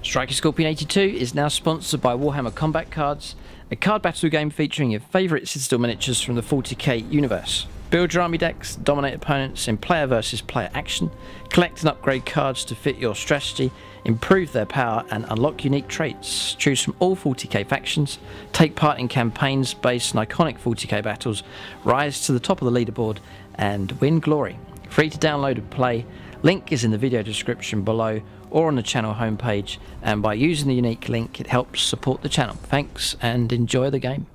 Striker Scorpion 82 is now sponsored by Warhammer Combat Cards, a card battle game featuring your favourite Citadel miniatures from the 40k universe. Build your army decks, dominate opponents in player versus player action, collect and upgrade cards to fit your strategy, improve their power and unlock unique traits. Choose from all 40k factions, take part in campaigns based on iconic 40k battles, rise to the top of the leaderboard and win glory. Free to download and play, link is in the video description below or on the channel homepage, and by using the unique link it helps support the channel. Thanks and enjoy the game.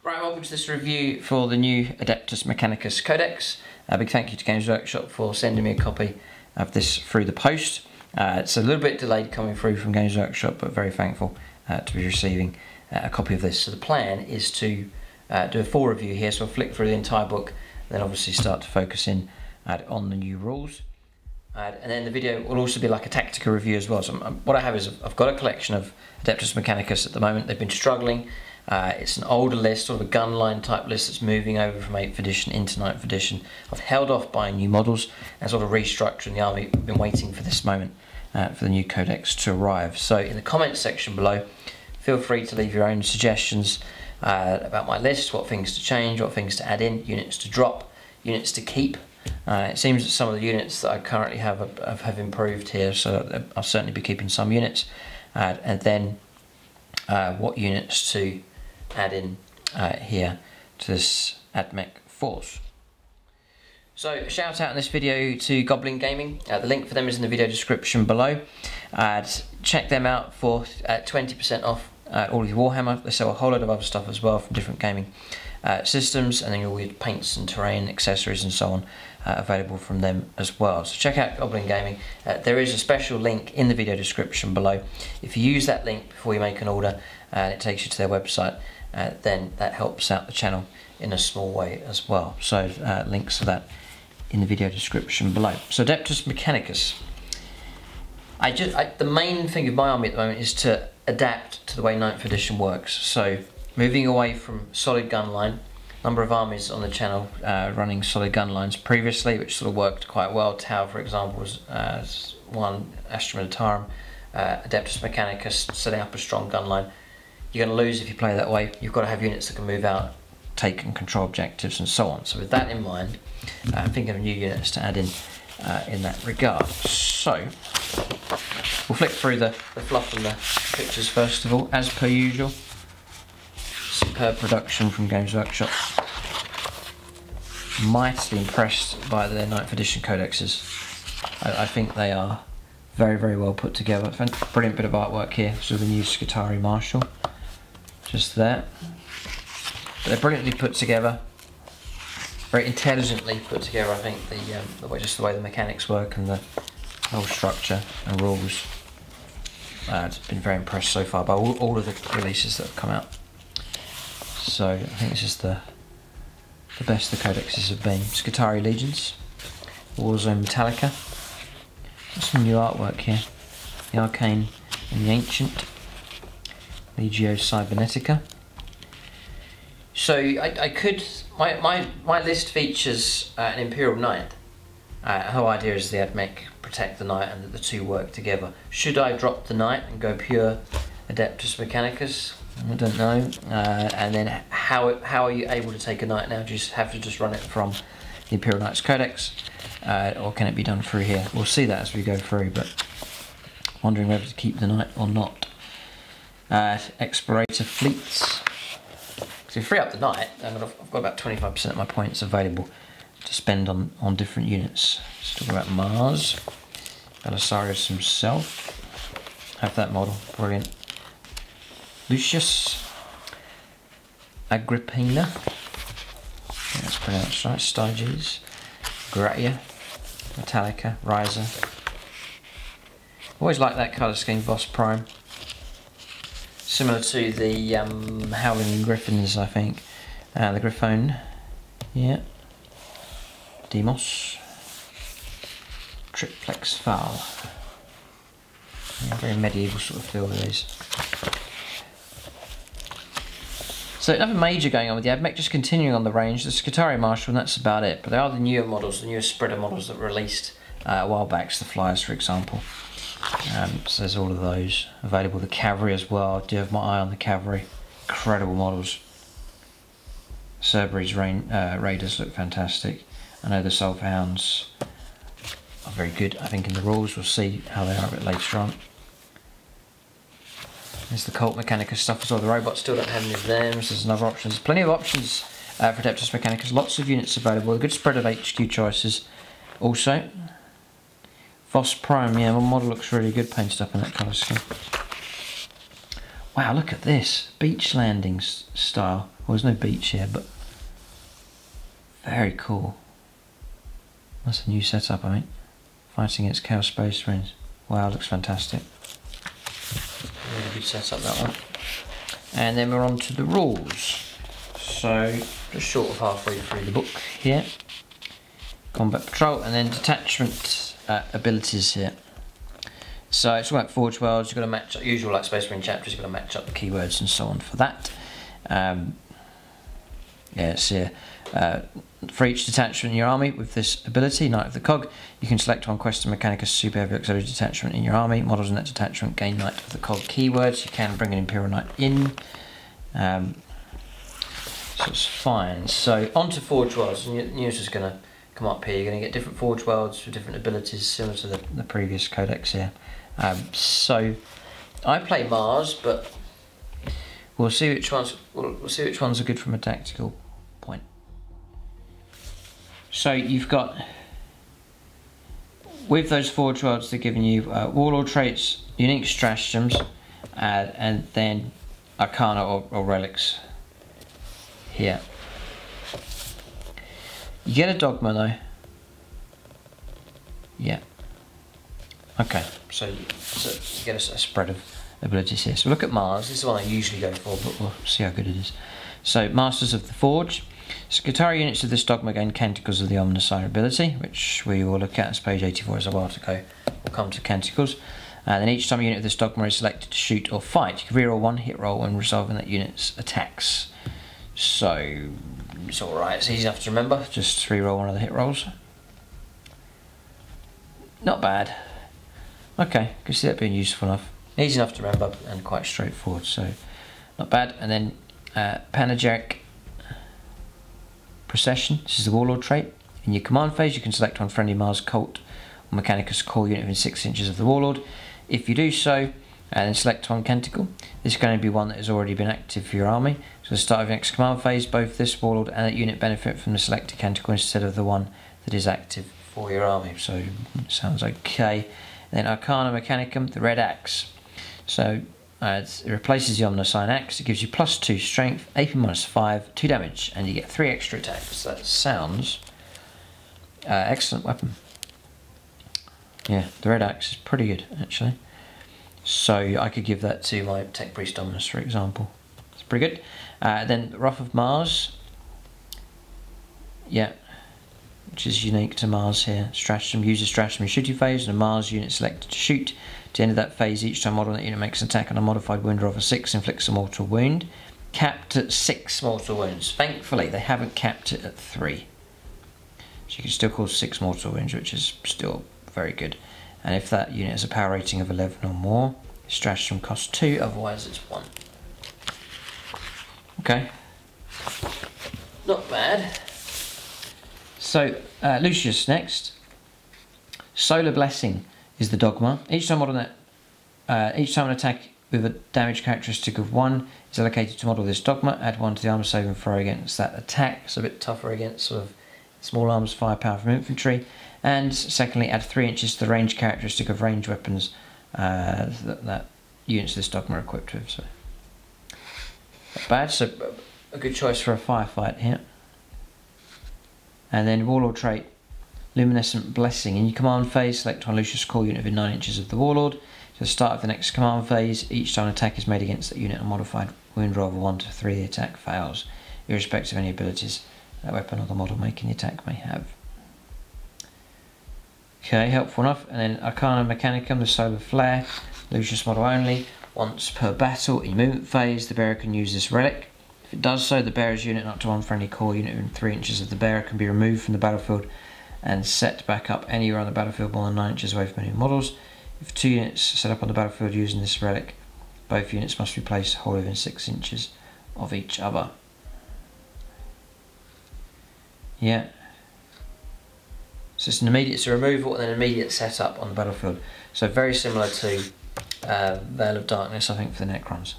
Right, welcome to this review for the new Adeptus Mechanicus Codex. A big thank you to Games Workshop for sending me a copy of this through the post. It's a little bit delayed coming through from Games Workshop, but very thankful to be receiving a copy of this. So the plan is to do a full review here, so I'll flick through the entire book, then obviously start to focus in on the new rules. And then the video will also be like a Tactica review as well. So what I have is I've got a collection of Adeptus Mechanicus at the moment. They've been struggling. It's an older list, sort of a gunline type list that's moving over from 8th edition into 9th edition. I've held off buying new models and sort of restructuring the army. I've been waiting for this moment for the new codex to arrive. So in the comments section below, feel free to leave your own suggestions about my list, what things to change, what things to add in, units to drop, units to keep. It seems that some of the units that I currently have improved here, so I'll certainly be keeping some units, and then what units to add in here to this AdMech force. So a shout out in this video to Goblin Gaming. The link for them is in the video description below. Check them out for 20% off all of your Warhammer. They sell a whole load of other stuff as well from different gaming systems, and then all your paints and terrain accessories and so on available from them as well. So check out Goblin Gaming. There is a special link in the video description below. If you use that link before you make an order and it takes you to their website, then that helps out the channel in a small way as well. So links to that in the video description below. So Adeptus Mechanicus. The main thing of my army at the moment is to adapt to the way 9th edition works. So moving away from solid gun line, number of armies on the channel running solid gun lines previously, which sort of worked quite well. Tau, for example, was one, Adamantine Arm, Adeptus Mechanicus, setting up a strong gun line. You're going to lose if you play that way. You've got to have units that can move out, take and control objectives and so on. So with that in mind, I'm thinking of new units to add in that regard. So we'll flick through the fluff and the pictures first of all, as per usual. Superb production from Games Workshop. Mightily impressed by their 9th edition codexes. I think they are very, very well put together. Brilliant bit of artwork here. So the new Scutari Marshal, just there. But they're brilliantly put together. Very intelligently put together, I think, just the way the mechanics work and the whole structure and rules. I've been very impressed so far by all of the releases that have come out. So I think this is the best the codexes have been. Scutari Legions, Warzone Metallica. Got some new artwork here. The Arcane and the Ancient, Legio Cybernetica. So my list features an Imperial Knight. The whole idea is the AdMech protect the Knight and that the two work together. Should I drop the Knight and go pure Adeptus Mechanicus? I don't know. And then how are you able to take a Knight now? Do you have to just run it from the Imperial Knights Codex, or can it be done through here? We'll see that as we go through, but wondering whether to keep the Knight or not. Explorator Fleets. So if you free up the Knight, I've got about 25% of my points available to spend on different units. Let's talk about Mars. Belisarius himself. Have that model, brilliant. Lucius. Agrippina. Yeah, that's pronounced right. Styges. Gratia. Metallica. Riser. Always like that colour scheme, Voss Prime. Similar to the Howling Griffins, I think. The Griffon, yeah. Demos. Triplex Foul. Yeah, very medieval sort of feel with these. So nothing major going on with the AdMech, just continuing on the range. The Skitarii Marshal, and that's about it. But they are the newer models, the newer spreader models that were released a while back, the Flyers for example. So there's all of those available. The Cavalry as well, I do have my eye on the Cavalry. Incredible models. Cerberus Raiders look fantastic. I know the Soulhounds are very good, I think, in the rules. We'll see how they are a bit later on. There's the Cult Mechanicus stuff as well. The robots still don't have any of them, so there's another option. There's plenty of options for Adeptus Mechanicus. Lots of units available. A good spread of HQ choices. Also, Voss Prime, yeah, my model looks really good painted up in that colour scheme. Wow, look at this. Beach landing style. Well, there's no beach here, but very cool. That's a new setup, I think. Fighting against Chaos Space Marines. Wow, looks fantastic. Really good setup, that one. And then we're on to the rules. So, just short of halfway through the book here. Combat Patrol, and then detachment abilities here. So it's like Forge Worlds, you've got to match up, usual like Space Marine chapters, you've got to match up the keywords and so on for that. Yeah, it's here. For each detachment in your army with this ability, Knight of the Cog, you can select one Quest Mechanicus Super Heavy Auxiliary detachment in your army. Models in that detachment gain Knight of the Cog keywords. You can bring an Imperial Knight in. So it's fine. So on to Forge Worlds. News is going to come up here. You're going to get different Forge Worlds for different abilities, similar to the previous codex here. So I play Mars, but we'll see which ones are good from a tactical point. So you've got, with those Forge Worlds, they're giving you Warlord Traits, unique Stratagems, and then Arcana or Relics here. You get a Dogma though. Yeah. Okay, so you get a spread of abilities here. So look at Mars. This is the one I usually go for, but we'll see how good it is. So Masters of the Forge. Skitarii units of this dogma gain Canticles of the Omnissiah ability, which we will look at as page 84 is a while to go. We'll come to Canticles. And then each time a unit of this dogma is selected to shoot or fight, you can reroll one hit roll when resolving that unit's attacks. So it's alright, it's easy enough to remember, just reroll one of the hit rolls. Not bad. Okay, can see that being useful enough. Easy enough to remember and quite straightforward, so not bad. And then Panegyric Procession, this is the Warlord trait. In your command phase, you can select one friendly Mars Cult or Mechanicus core unit within 6 inches of the Warlord. If you do so, and then select one Canticle, this is going to be one that has already been active for your army. So at the start of your next command phase, both this Warlord and that unit benefit from the selected Canticle instead of the one that is active for your army. So sounds okay. And then Arcana Mechanicum, the Red Axe. So it replaces the Omnissiah Axe. It gives you +2 strength, AP -5, 2 damage, and you get 3 extra attacks. That sounds excellent weapon. Yeah, the Red Axe is pretty good actually. So I could give that to my Tech Priest Dominus, for example. It's pretty good. Then Wrath of Mars. Yeah, which is unique to Mars here. Stratagem, use a stratagem in shooting phase, and a Mars unit selected to shoot. At the end of that phase, each time model that unit makes an attack on a modified wound roll of a 6, inflicts a mortal wound. Capped at 6 mortal wounds. Thankfully, they haven't capped it at 3. So you can still cause 6 mortal wounds, which is still very good. And if that unit has a power rating of 11 or more, stratagem costs 2, otherwise it's 1. Okay. Not bad. So, Lucius next. Solar Blessing is the dogma. Each time an attack with a damage characteristic of 1 is allocated to model this dogma, add 1 to the armor saving throw against that attack. It's a bit tougher against sort of small arms firepower from infantry. And secondly, add 3 inches to the range characteristic of range weapons that units of this dogma are equipped with. So not bad. So a good choice for a firefight here. And then Warlord trait, Luminescent Blessing. In your command phase, select one Lucius core unit within 9 inches of the Warlord. So at the start of the next command phase, each time an attack is made against that unit, a modified wound roll of 1 to 3, the attack fails, irrespective of any abilities that weapon or the model making the attack may have. Okay, helpful enough. And then Arcana Mechanicum, the Solar Flare, Lucius model only. Once per battle in your movement phase, the bearer can use this relic. If it does so, the bearer's unit and up to one friendly core unit within 3 inches of the bearer can be removed from the battlefield and set back up anywhere on the battlefield more than 9 inches away from any models. If 2 units are set up on the battlefield using this relic, both units must be placed wholly within 6 inches of each other. Yeah. So it's an immediate removal and an immediate setup on the battlefield. So very similar to Veil of Darkness, I think, for the Necrons.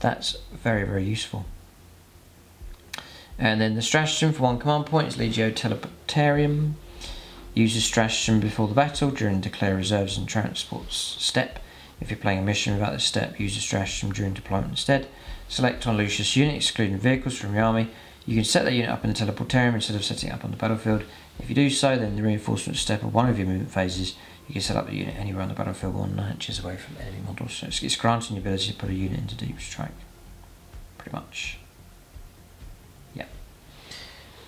That's very, very useful. And then the stratagem for 1 command point is Orbital Teleportarium. Use the stratagem before the battle during declare reserves and transports step. If you're playing a mission without this step, use the stratagem during deployment instead. Select on Lucius unit, excluding vehicles from your army. You can set that unit up in the teleportarium instead of setting it up on the battlefield. If you do so, then the reinforcement step of one of your movement phases, you can set up the unit anywhere on the battlefield 1 inches away from enemy models. So it's granting the ability to put a unit into deep strike. Pretty much. Yeah.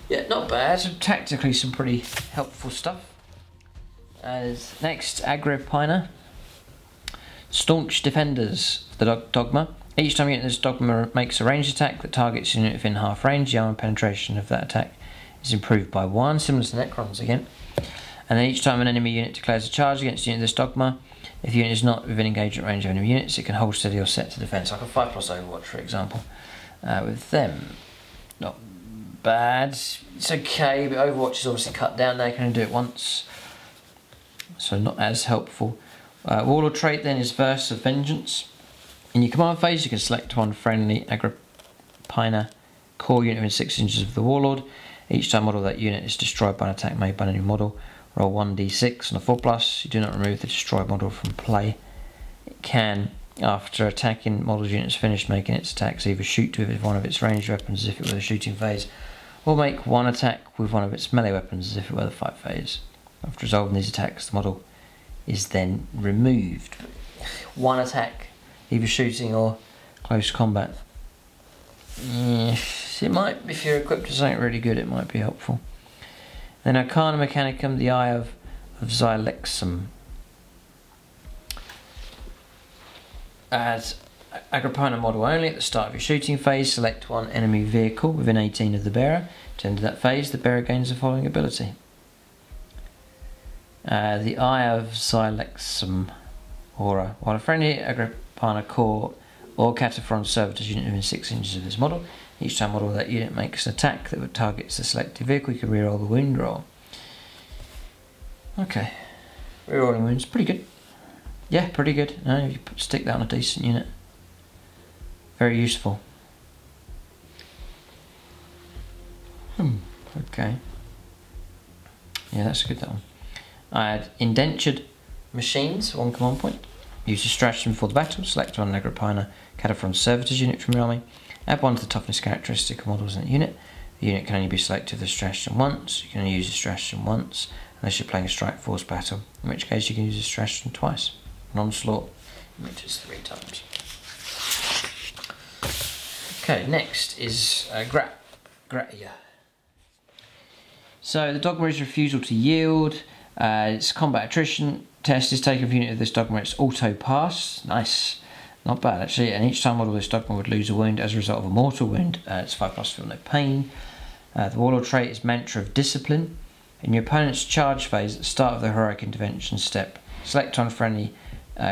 Yeah, not bad. So tactically, some pretty helpful stuff. As next, Agrippina. Staunch Defenders, the Dogma. Each time a unit in this Dogma makes a ranged attack that targets a unit within half range, the armor penetration of that attack is improved by 1, similar to Necrons again. And then each time an enemy unit declares a charge against a unit in this Dogma, if the unit is not within engagement range of enemy units, it can hold steady or set to defense, like a 5+ Overwatch, for example. With them, not bad. It's okay, but Overwatch is obviously cut down. They can only do it once, so not as helpful. Warlord trait then is Verse of Vengeance. In your command phase, you can select one friendly Agrippina core unit within 6 inches of the Warlord. Each time model of that unit is destroyed by an attack made by an enemy model, roll 1d6 on a 4+. You do not remove the destroyed model from play. It can, after attacking model's unit is finished making its attacks, either shoot with one of its ranged weapons as if it were the shooting phase, or make one attack with one of its melee weapons as if it were the fight phase. After resolving these attacks, the model is then removed. One attack, either shooting or close combat. It might, if you're equipped with something really good, it might be helpful. Then Arcana Mechanicum, the Eye of Xylixum. As Agrippina model only, at the start of your shooting phase, select one enemy vehicle within 18 of the bearer. To enter that phase, the bearer gains the following ability. The Eye of Xylixum Aura. While a friendly Agrippina core or Cataphron servitors unit within 6 inches of this model, each time model of that unit makes an attack that would target the selected vehicle, you can reroll the wound roll. Okay, rerolling wounds, pretty good. Yeah, pretty good. No, you stick that on a decent unit. Very useful. Okay. Yeah, that's good, that one. I had Indentured Machines, 1 command point. Use the stratagem before the battle. Select one Agrippina Cataphron Servitors unit from your army. Add 1 to the toughness characteristic of models in that unit. The unit can only be selected with the stratagem once. You can only use the stratagem once unless you're playing a strike force battle, in which case you can use the stratagem twice. Non-slaught, in which is 3 times. Okay, next is Gratia. So the Dogma is refusal to yield. Its combat attrition test is taken for unit of this Dogma. It's auto pass. Nice. Not bad actually. And each time model of this Dogma would lose a wound as a result of a mortal wound. It's 5+ feel no pain. The Warlord trait is Mantra of Discipline. In your opponent's charge phase, at the start of the heroic intervention step, select on friendly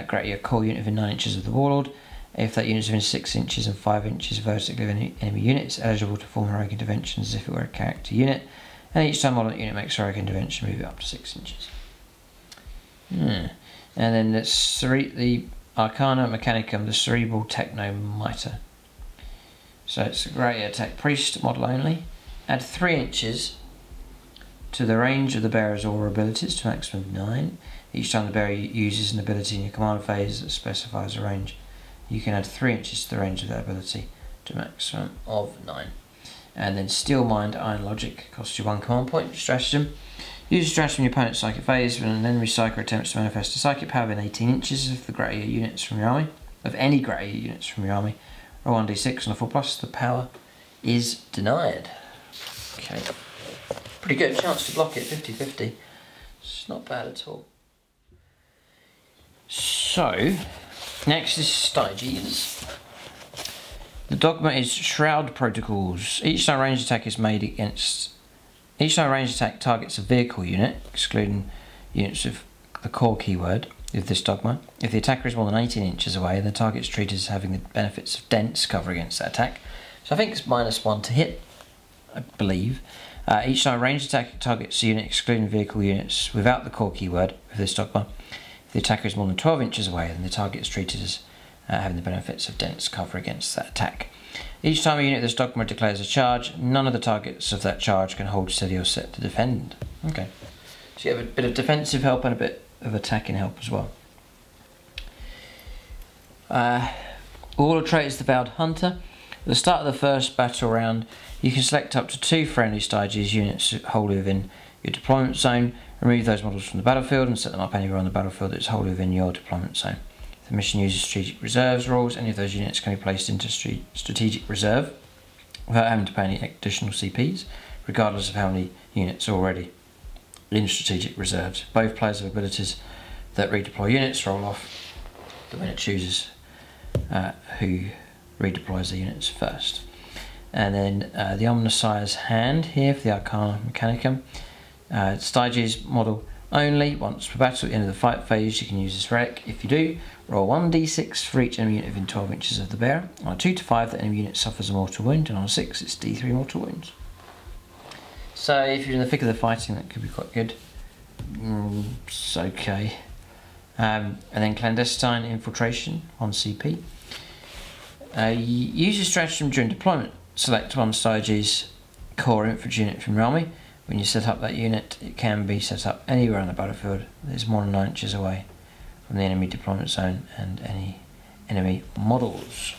Gratia core unit within 9 inches of the Warlord. If that unit is within 6 inches and 5 inches vertically of any enemy unit, it's eligible to perform heroic interventions as if it were a character unit. And each time model unit makes a heroic intervention, move it up to 6 inches. And then the Arcana Mechanicum, the Cerebral Technomiter. So it's a Gratia Tech Priest model only. Add 3 inches to the range of the bearer's aura abilities to a maximum of 9. Each time the bearer uses an ability in your command phase that specifies a range, you can add 3 inches to the range of that ability to a maximum of 9. And then Steel Mind Iron Logic costs you 1 command point. Stratagem. Use a stratagem in your opponent's psychic phase when an enemy psyker attempts to manifest a psychic power within 18 inches of the Gratia units from your army. Of any Gratia units from your army. Roll 1d6 on a 4+. The power is denied. Okay. Pretty good chance to block it, 50-50. It's not bad at all. So, next is Styges. The dogma is Shroud Protocols. Each time ranged attack is made against... Each time ranged attack targets a vehicle unit, excluding units with the core keyword of this dogma. If the attacker is more than 18 inches away, the target is treated as having the benefits of dense cover against that attack. So I think it's -1 to hit, I believe. Each time ranged attack targets a unit, excluding vehicle units without the core keyword of this dogma. If the attacker is more than 12 inches away, then the target is treated as having the benefits of dense cover against that attack. Each time a unit of this dogma declares a charge, none of the targets of that charge can hold steady or set to defend. Okay, so you have a bit of defensive help and a bit of attacking help as well. Warlord Traits is the Vowed Hunter. At the start of the first battle round, you can select up to 2 friendly Stratagems units wholly within your deployment zone, remove those models from the battlefield and set them up anywhere on the battlefield that is wholly within your deployment zone. If the mission uses strategic reserves rules, any of those units can be placed into strategic reserve without having to pay any additional CPs, regardless of how many units are already in strategic reserves. Both players have abilities that redeploy units roll off the winner chooses who redeploys the units first. And then the Omnissiah's Hand here for the Archaeotech Mechanicus. Stratagems model only. Once per battle at the end of the fight phase, you can use this relic. If you do, roll 1d6 for each enemy unit within 12 inches of the bearer. On a 2 to 5, the enemy unit suffers a mortal wound, and on a 6, it's d3 mortal wounds. So if you're in the thick of the fighting, that could be quite good. It's okay. And then Clandestine Infiltration on CP. Use your stratagem during deployment. Select one Stratagems core infantry unit from your army. When you set up that unit, it can be set up anywhere on the battlefield that is more than 9 inches away from the enemy deployment zone and any enemy models.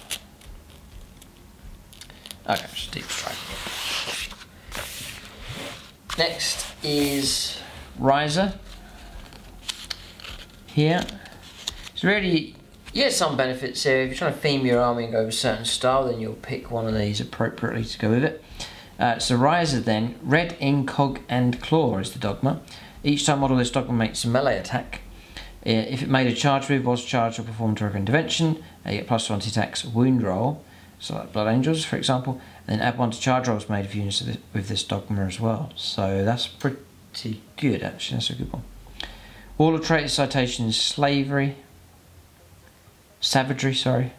Okay, just deep strike. Next is Riser. Here, it's really, you get some benefits here. If you're trying to theme your army and go with a certain style, then you'll pick one of these appropriately to go with it. So Riser then, Red Incog and Claw is the dogma. Each time model this dogma makes a melee attack. If it made a charge move, was charged or performed a intervention, you get +1 to attack's wound roll, so like Blood Angels for example, and then add 1 to charge rolls made of units with this dogma as well. So that's pretty good actually, that's a good one. Warlord Traits citation is Savagery, sorry.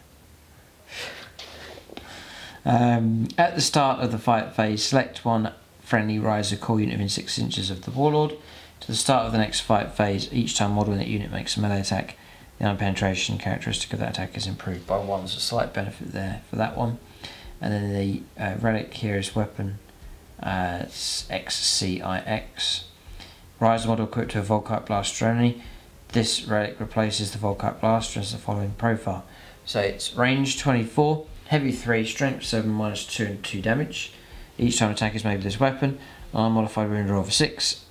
At the start of the fight phase, select one friendly Riser core unit within 6 inches of the Warlord. To the start of the next fight phase, each time model in that unit makes a melee attack, the arm penetration characteristic of that attack is improved by 1. There's a slight benefit there for that one. And then the relic here is weapon XCIX. Riser model equipped to a Volcanic Blaster only. This relic replaces the Volcanic Blaster as the following profile. So it's range 24, heavy 3, strength 7, -2 and 2 damage. Each time attack is made with this weapon, unmodified wound roll of 6.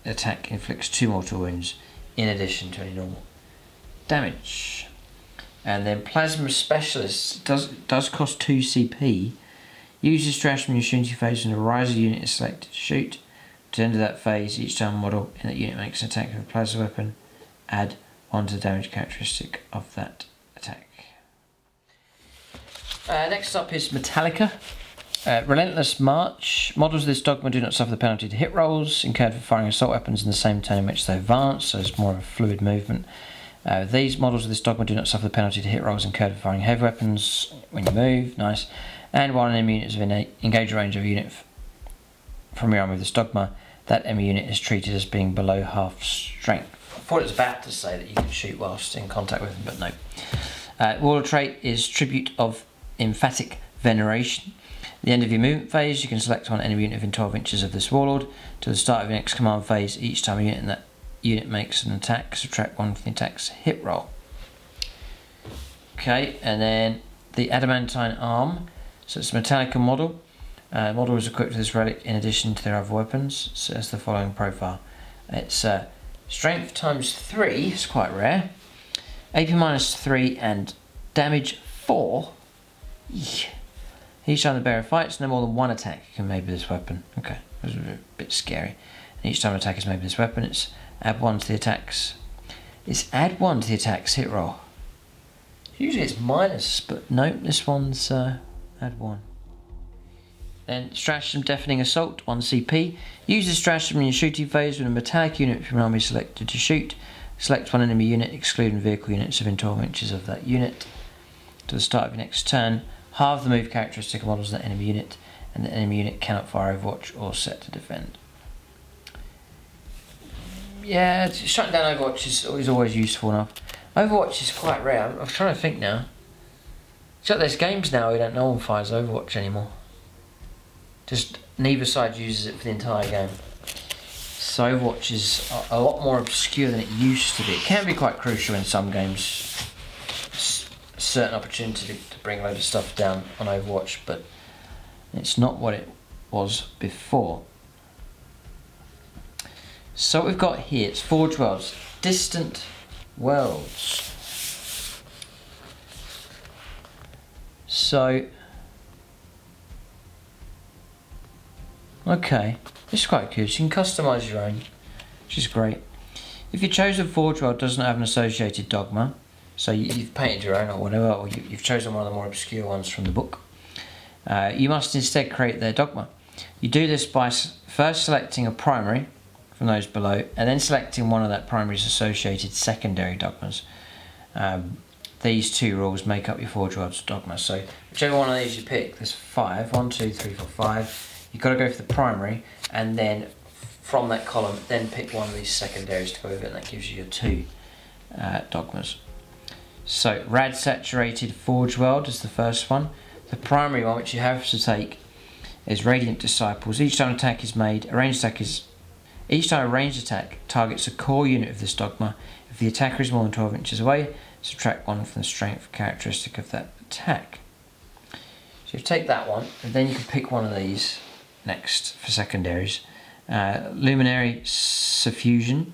Attack inflicts 2 mortal wounds in addition to any normal damage. And then Plasma Specialists does cost 2 CP. Use this stratagem in your shooting phase when a Riser unit is selected to shoot. To the end of that phase, each time a model in that unit makes an attack with a plasma weapon, add 1 to the damage characteristic of that attack. Next up is Metallica. Relentless March. Models of this dogma do not suffer the penalty to hit rolls incurred for firing assault weapons in the same turn in which they advance, so it's more of a fluid movement. These models of this dogma do not suffer the penalty to hit rolls incurred for firing heavy weapons when you move, nice. And while an enemy unit is within engage range of a unit from your army with this dogma, that enemy unit is treated as being below half strength. I thought it was about to say that you can shoot whilst in contact with them, but no. Warlord Trait is Tribute of Emphatic Veneration. At the end of your movement phase, you can select one enemy unit within 12 inches of this Warlord. To the start of your next command phase, each time a unit in that unit makes an attack, subtract 1 from the attack's hit roll. Okay, and then the Adamantine Arm. So it's a Metallica model. Model is equipped with this relic in addition to their other weapons. So it's the following profile. It's strength ×3, it's quite rare. AP -3 and damage 4. Each time the bearer fights, no more than 1 attack can be made with this weapon. Okay, that was a bit scary. And each time an attack is made with this weapon, it's add 1 to the attack's. It's add 1 to the attack's hit roll. Usually it's minus, but no, this one's add 1. Then Stratagem Deafening Assault, 1 CP. Use this stratagem in your shooting phase when a metallic unit from an army is selected to shoot. Select one enemy unit, excluding vehicle units within 12 inches of that unit. To the start of your next turn, halve the move characteristic of models of that enemy unit, and the enemy unit cannot fire Overwatch or set to defend. Yeah, shutting down Overwatch is always useful enough. Overwatch is quite rare. I'm trying to think now. So there's games now where no one fires Overwatch anymore. Just neither side uses it for the entire game. So Overwatch is a lot more obscure than it used to be. It can be quite crucial in some games. A certain opportunity to bring a load of stuff down on Overwatch, but it's not what it was before. So what we've got here, it's Forge Worlds. Distant Worlds. So, okay, this is quite good. So you can customise your own, which is great. If your chosen Forge World doesn't have an associated dogma, so you've painted your own or whatever, or you've chosen one of the more obscure ones from the book, you must instead create their dogma. You do this by first selecting a primary from those below, and then selecting one of that primary's associated secondary dogmas. These two rules make up your Forge World's dogma. So whichever one of these you pick, there's 5, 1, 2, 3, 4, 5. You've got to go for the primary, and then from that column, then pick one of these secondaries to go with it, and that gives you your 2 dogmas. So Rad Saturated Forge World is the first one. The primary one, which you have to take, is Radiant Disciples. Each time an attack is made, each time a ranged attack targets a core unit of this dogma. If the attacker is more than 12 inches away, subtract 1 from the strength characteristic of that attack. So you take that one, and then you can pick one of these next for secondaries. Luminary Suffusion,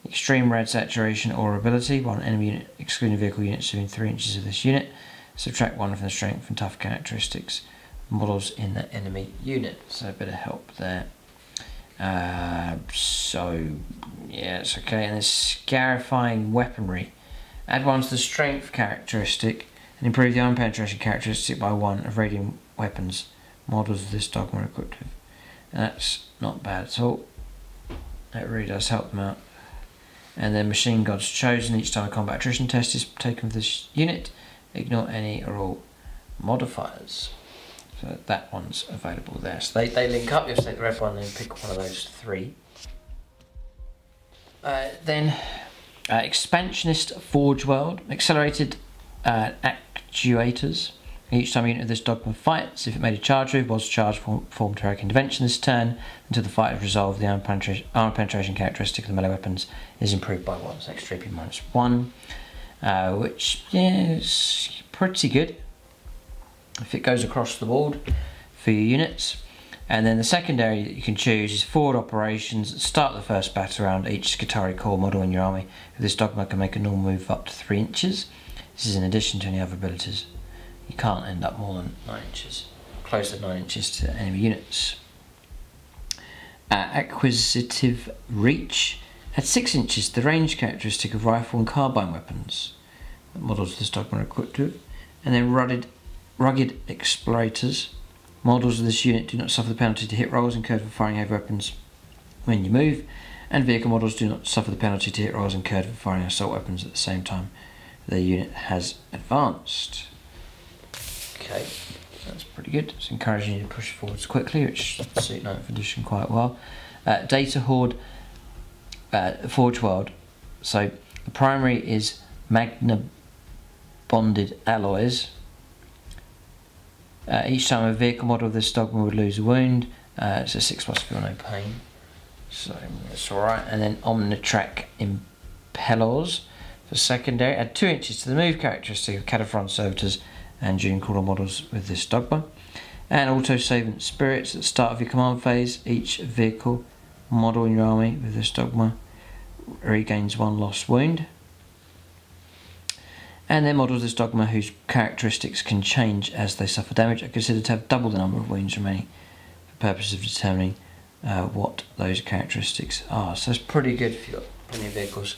Extreme Red Saturation or Ability, one enemy unit excluding vehicle units within 3 inches of this unit. Subtract 1 from the strength and tough characteristics of models in that enemy unit. So a bit of help there. So yeah, it's okay. And there's Scarifying Weaponry. Add 1 to the strength characteristic and improve the arm penetration characteristic by 1 of radiant weapons models of this dogma are equipped with. And that's not bad at all. That really does help them out. And then Machine God's Chosen. Each time a combat attrition test is taken for this unit, ignore any or all modifiers. So that one's available there. So they link up. You have to take the red one and then pick one of those 3. Then Expansionist Forge World. Accelerated Actuators. Each time a unit of this dogma fights, if it made a charge move, was charged, formed heroic intervention this turn. Until the fight is resolved, the arm penetration characteristic of the melee weapons is improved by 1. So extra AP -1. Which, yeah, is pretty good if it goes across the board for your units. And then the secondary that you can choose is forward operations. At the start of the first battle round, each Scutari core model in your army with this dogma can make a normal move up to 3 inches. This is in addition to any other abilities. You can't end up more than 9 inches, closer than 9 inches to enemy units. Acquisitive Reach. At 6 inches, the range characteristic of rifle and carbine weapons that models of this dogma are equipped with. And then Rugged Explorators. Models of this unit do not suffer the penalty to hit rolls incurred for firing heavy weapons when you move, and vehicle models do not suffer the penalty to hit rolls incurred for firing assault weapons at the same time their unit has advanced. Okay, that's pretty good. It's encouraging you to push forwards quickly, which suit 9th edition quite well. Data Horde Forge World. So the primary is Magna Bonded Alloys. Each time a vehicle model of this dogma would lose a wound, it's a 6+ feel no pain, so that's alright. And then Omnitrack Impellors for secondary. Add 2 inches to the move characteristic of Cataphront Servitors and June Crawler models with this dogma. And Auto-Savant Spirits. At the start of your command phase, each vehicle model in your army with this dogma regains 1 lost wound. And then models of this dogma whose characteristics can change as they suffer damage are considered to have double the number of wounds remaining for purposes of determining what those characteristics are. So it's pretty good if you've got plenty of vehicles.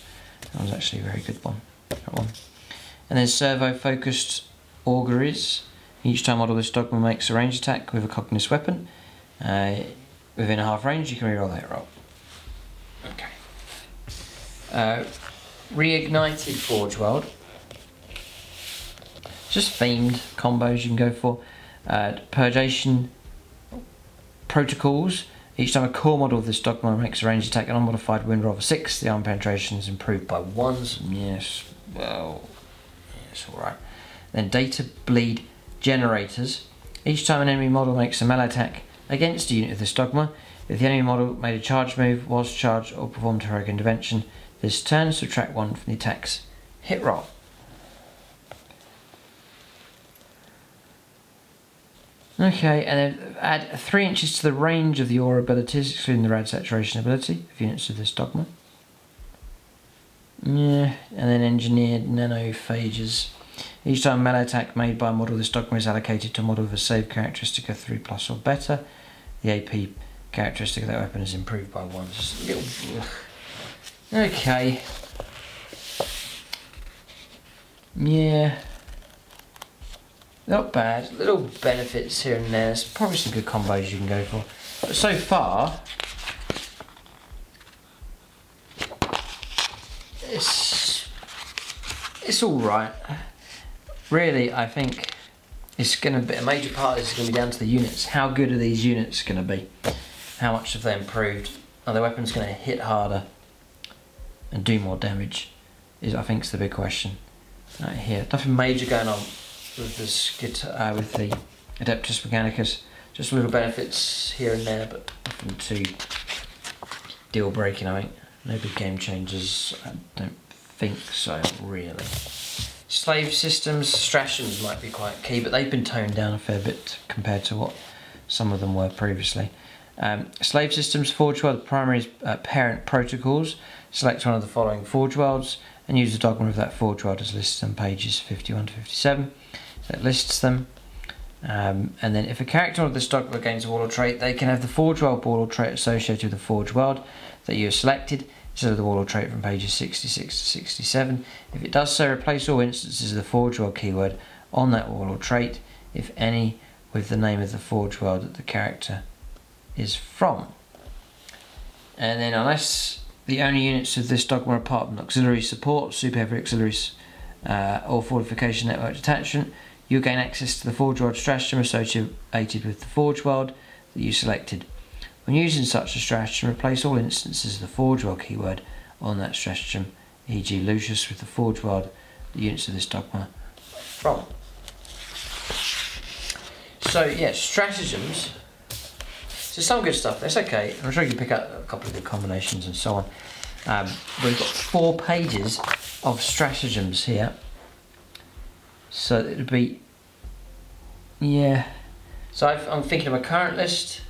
That was actually a very good one. That one. And then servo focused auguries. Each time model this dogma makes a ranged attack with a cognitive weapon. Within a half range, you can reroll that roll. Okay. Reignited Forge World. Just themed combos you can go for. Purgation Protocols. Each time a core model of this dogma makes a ranged attack and unmodified wound roll of 6, the arm penetration is improved by 1. Yes, well, yes, alright. Then Data Bleed Generators. Each time an enemy model makes a melee attack against a unit of this dogma, if the enemy model made a charge move, was charged, or performed a heroic intervention this turn, subtract 1 from the attack's hit roll. Okay, and then add 3 inches to the range of the aura abilities, excluding the rad saturation ability of units of this dogma. Yeah, and then engineered nanophages. Each time a melee attack made by a model of this dogma is allocated to a model with a save characteristic of 3+ or better. The AP characteristic of that weapon is improved by 1. Just a little... Okay. Yeah. Not bad. Little benefits here and there. There's probably some good combos you can go for. But so far, it's all right. Really, I think it's going to be a major part of this is going to be down to the units. How good are these units going to be? How much have they improved? Are their weapons going to hit harder and do more damage? I think is the big question. Right here, nothing major going on with this with the Adeptus Mechanicus. Just little benefits here and there, but nothing too deal breaking. I think no big game changers. I don't think so, really. Slave systems, stratagems might be quite key, but they've been toned down a fair bit compared to what some of them were previously. Slave systems, Forge World, primary parent protocols. Select one of the following Forge Worlds and use the dogma of that Forge World as listed on pages 51 to 57. That lists them. And then if a character of this dogma gains a Warlord trait, they can have the Forge World Warlord trait associated with the Forge World that you have selected, instead of the Warlord trait from pages 66 to 67. If it does so, replace all instances of the Forge World keyword on that Warlord trait, if any, with the name of the Forge World that the character is from. And then unless the only units of this dogma are part of an auxiliary support, super heavy auxiliaries, or fortification network detachment, you gain access to the Forge World stratagem associated with the Forge World that you selected. When using such a stratagem, replace all instances of the Forge World keyword on that stratagem, e.g. Lucius, with the Forge World the units of this dogma from. So yeah, stratagems. So some good stuff. That's okay. I'm sure you can pick out a couple of good combinations and so on. We've got 4 pages of stratagems here. So it would be, yeah. So I'm thinking of a current list.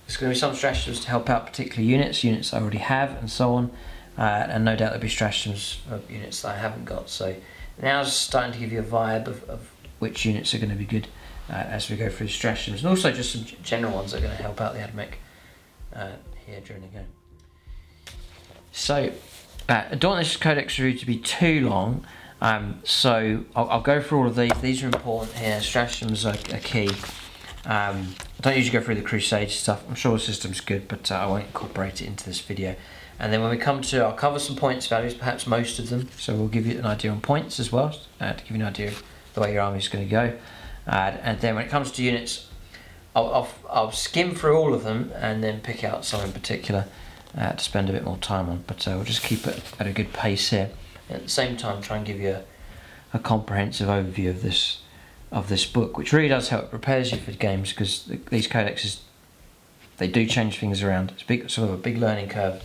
There's going to be some stratagems to help out particular units I already have, and so on. And no doubt there'll be stratagems of units that I haven't got. So now it's starting to give you a vibe of which units are going to be good as we go through stratagems, and also just some general ones that are going to help out the Admech here during the game. So I don't want this codex review to be too long. So I'll go through all of these. These are important here. Stratagems are key. I don't usually go through the Crusade stuff. I'm sure the system's good, but I won't incorporate it into this video. And then when we come to, I'll cover some points values, perhaps most of them. So we'll give you an idea on points as well, to give you an idea of the way your army is going to go. And then when it comes to units, I'll skim through all of them and then pick out some in particular to spend a bit more time on. But we'll just keep it at a good pace here. At the same time, try and give you a comprehensive overview of this book, which really does help. It prepares you for games, because these codexes, they do change things around. It's sort of a big learning curve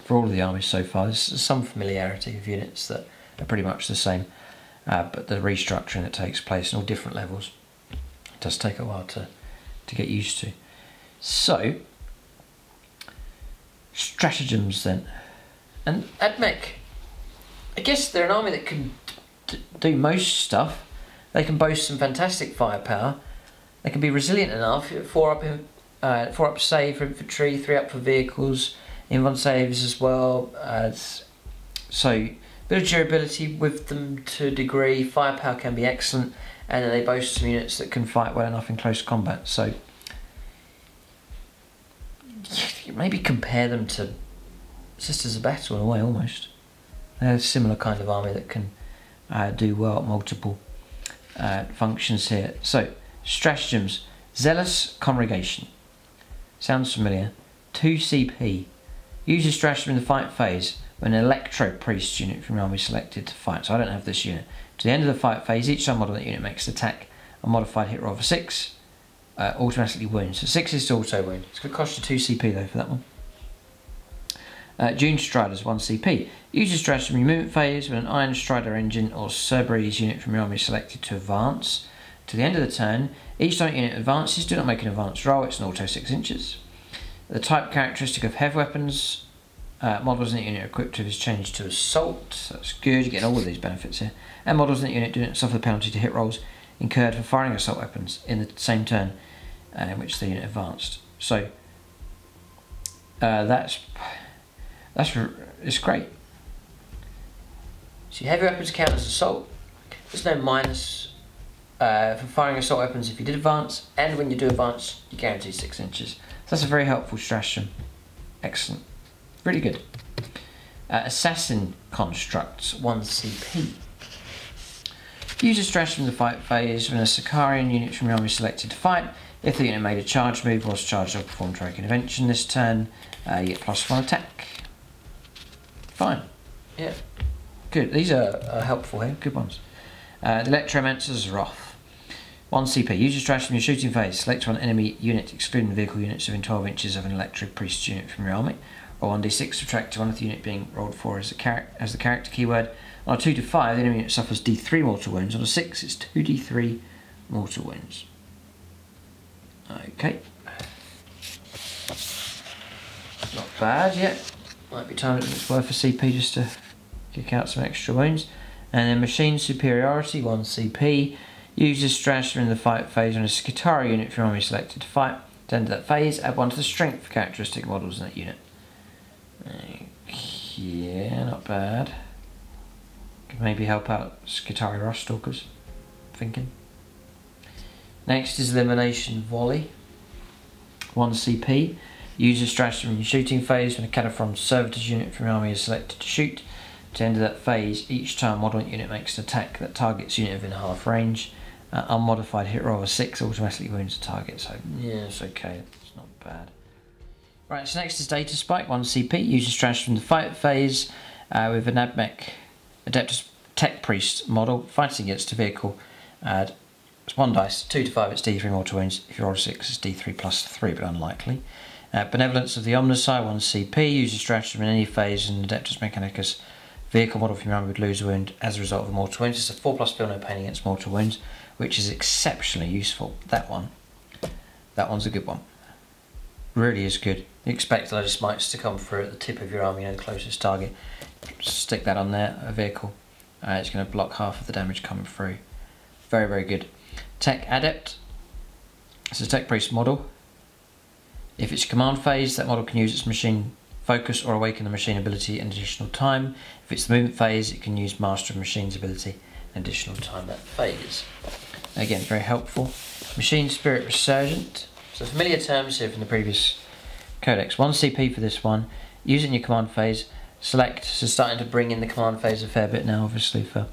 for all of the armies so far. There's some familiarity of units that are pretty much the same, but the restructuring that takes place on all different levels, it does take a while to get used to. So, stratagems then. And Admech, I guess they're an army that can do most stuff. They can boast some fantastic firepower. They can be resilient enough. 4 up save for infantry, 3 up for vehicles, invuln saves as well. So Bit of durability with them to a degree, firepower can be excellent, and then they boast some units that can fight well enough in close combat. So maybe compare them to Sisters of Battle in a way, almost. They're a similar kind of army that can do well at multiple functions here. So, stratagems. Zealous Congregation. Sounds familiar. 2 CP. Use a stratagem in the fight phase when an Electro Priest unit from your army is selected to fight. So I don't have this unit. To the end of the fight phase, each time model that unit makes an attack, a modified hit roll of 6 automatically wounds. So 6 is to auto wound. It's going to cost you 2 CP though for that one. Dune Striders, 1 CP. Use a stratagem in your movement phase when an Iron Strider engine or Cerberus unit from your army is selected to advance. To the end of the turn, each time a unit advances, do not make an advance roll, it's an auto 6 inches. The type characteristic of heavy weapons models in the unit equipped with is changed to Assault. That's good, you're getting all of these benefits here. And models in the unit do not suffer the penalty to hit rolls incurred for firing assault weapons in the same turn in which the unit advanced. So it's great. So heavy weapons count as assault. There's no minus for firing assault weapons if you did advance, and when you do advance, you guarantee 6 inches. So that's a very helpful stratagem. Excellent. Really good. Assassin Constructs, 1 CP. Use a stratagem in the fight phase when a Sicarian unit from your army is selected to fight. If the unit made a charge move whilst charged or performed heroic intervention this turn, you get +1 attack. Fine. Yeah. Good. These are helpful here. Good ones. The Electromancers Wrath. 1 CP. Use your stratagem in your shooting phase. Select one enemy unit, excluding vehicle units within 12 inches of an Electro Priest unit from your army. Roll 1d6, subtract to one of the unit being rolled for as the character keyword. On a 2 to 5, the enemy unit suffers d3 mortal wounds. On a 6, it's 2d3 mortal wounds. Okay. Not bad yet. Might be time that it's worth a CP just to kick out some extra wounds. And then Machine Superiority, 1 CP. Use this stratagem in the fight phase when a Skitarii unit from your army is selected to fight. At the end of that phase, add 1 to the strength characteristic models in that unit. Yeah, not bad. Could maybe help out Skitarii Rush Stalkers. Thinking. Next is Elimination Volley. 1 CP. Use a stratagem in your shooting phase when a Cataphron Servitors unit from your army is selected to shoot. At the end of that phase, each time a model unit makes an attack that targets unit within half range, unmodified hit roll of 6 automatically wounds the target. So yeah, it's okay. It's not bad. Right, so next is Data Spike, 1 CP. Use a stratagem in the fight phase with an Adeptus Tech Priest model fighting against a vehicle. It's 1 dice, 2 to 5 it's d3 mortal wounds. If you roll a 6 it's d3 plus 3, but unlikely. Benevolence of the Omnissiah, 1 CP. Use a stratagem in any phase in Adeptus Mechanicus vehicle model from your army would lose a wound as a result of a mortal wound. It's a 4+ feel no pain against mortal wounds, which is exceptionally useful. That one's a good one. Really is good. You expect a load of smites to come through at the tip of your army and the closest target. Stick that on there, a vehicle. It's going to block half of the damage coming through. Very, very good. Tech Adept. It's a Tech Priest model. If it's command phase, that model can use its machine focus or awaken the machine ability an additional time. If it's the movement phase, it can use Master of Machines ability an additional time that phase. Again, very helpful. Machine Spirit Resurgent. So familiar terms here from the previous codex. 1 CP for this one. Use it in your command phase. Select, so starting to bring in the command phase a fair bit now, obviously, for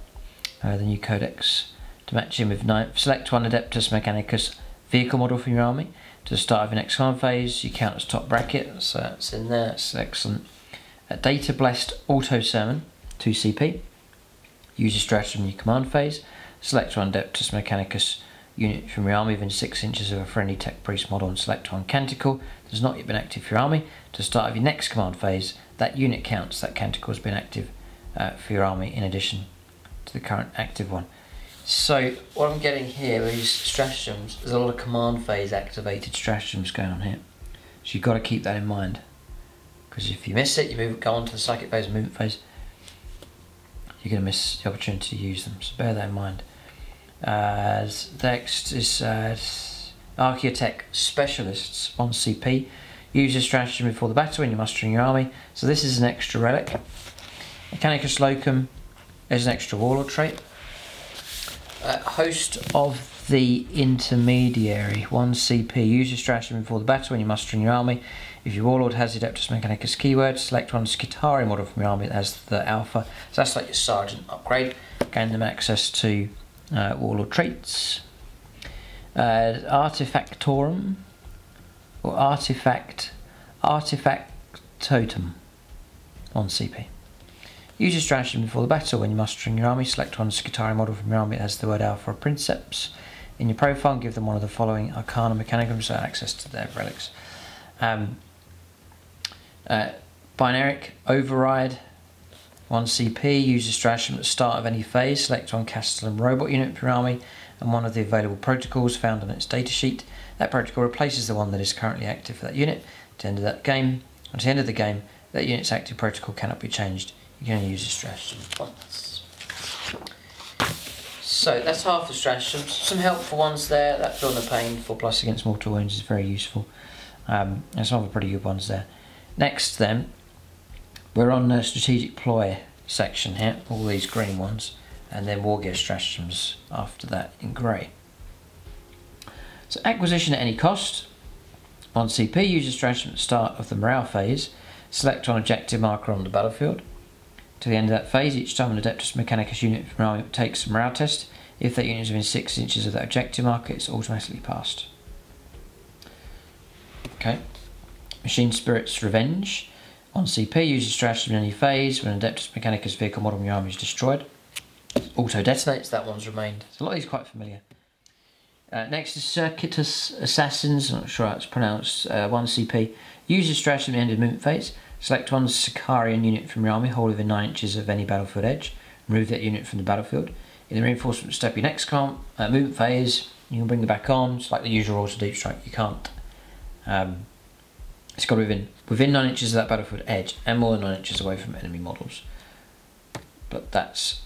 the new codex to match in with 9. Select one Adeptus Mechanicus vehicle model from your army. To the start of your next command phase, you count as top bracket, so that's in there, that's excellent. Data Blessed Auto Sermon, 2 CP. Use a stratagem in your command phase. Select one Adeptus Mechanicus unit from your army within 6 inches of a friendly Tech Priest model and select one Canticle that has not yet been active for your army. To the start of your next command phase, that unit counts, that Canticle has been active for your army in addition to the current active one. So what I'm getting here is stratagems. There's a lot of command phase activated stratagems going on here. So you've got to keep that in mind. Because if you miss it, you go on to the psychic phase and movement phase, you're going to miss the opportunity to use them. So bear that in mind. Next is Archaeotech Specialists, 1 CP. Use a stratagem before the battle when you're mustering your army. So this is an extra relic. Mechanicus Locum, There's an extra Warlord trait. Host of the Intermediary, 1 CP. Use your stratagem before the battle when you're mustering your army. If your Warlord has the Adeptus Mechanicus keyword, select one Skitarii model from your army that has the alpha. So that's like your sergeant upgrade. Gain them access to Warlord Traits. Artifactorum, or Artifact Totem, 1 CP. Use your stratagem before the battle when you're mustering your army. Select one Skitarii model from your army that has the word alpha or Princeps in your profile and give them one of the following Arcana Mechanicum, so access to their relics. Binaric Override, 1 CP. Use your stratagem at the start of any phase. Select one Castellan robot unit from your army and one of the available protocols found on its datasheet. That protocol replaces the one that is currently active for that unit. At the end of that game, at the end of the game, that unit's active protocol cannot be changed. You can only use your stratagem once. So that's half the stratagems. Some helpful ones there. That Feel No Pain, 4+ against mortal wounds is very useful. And some of the pretty good ones there. Next then, we're on the strategic ploy section here, all these green ones, and then war gear stratagems after that in grey. So acquisition at any cost, 1 CP. Use your stratagem at the start of the morale phase. Select one objective marker on the battlefield. To the end of that phase, each time an Adeptus Mechanicus unit from your army takes a morale test, if that unit is within 6 inches of that objective marker, it's automatically passed. Okay. Machine Spirit's Revenge, 1 CP. Use your stratagem in any phase when an Adeptus Mechanicus vehicle model in your army is destroyed. Auto detonates, that one's remained. So a lot of these are quite familiar. Next is Circuitous Assassins, I'm not sure how it's pronounced, 1 CP. Use your stratagem at the end of the movement phase. Select one Sicarian unit from your army, hold within 9 inches of any battlefield edge. Remove that unit from the battlefield. In the reinforcement step, your next movement phase, you can bring them back on. It's like the usual rules of Deep Strike, you can't. It's got within 9 inches of that battlefield edge and more than 9 inches away from enemy models. But that's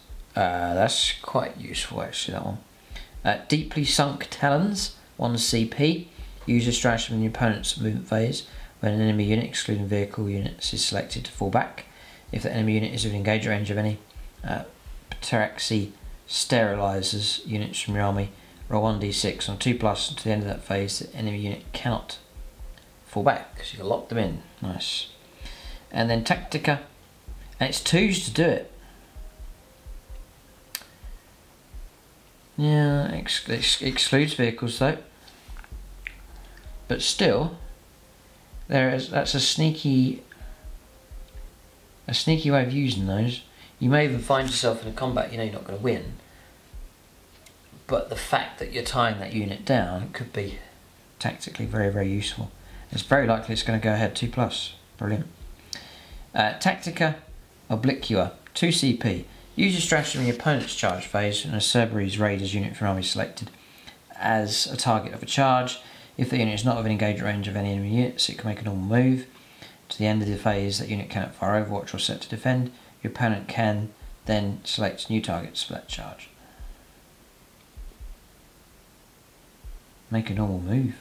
quite useful actually, that one. Deeply Sunk Talons, 1 CP. Use your stratagem in your opponent's movement phase. When an enemy unit, excluding vehicle units, is selected to fall back. If the enemy unit is within engage range of any Taraxi sterilizers units from your army, roll 1d6 on 2+ to the end of that phase. The enemy unit cannot fall back because you lock them in. Nice. And then Tactica, and it's 2s to do it. Yeah, excludes vehicles though, but still. That's a sneaky way of using those. You may even find yourself in a combat you know you're not going to win, but the fact that you're tying that unit down could be tactically very, very useful. It's very likely it's going to go ahead 2+. Brilliant. Tactica Obliqua, 2 CP. Use your stratagem in your opponent's charge phase when a Cerberus Raiders unit from army is selected as a target of a charge. If the unit is not within engagement range of any enemy units, it can make a normal move. To the end of the phase, that unit cannot fire Overwatch or set to defend. Your opponent can then select new targets for that charge. Make a normal move.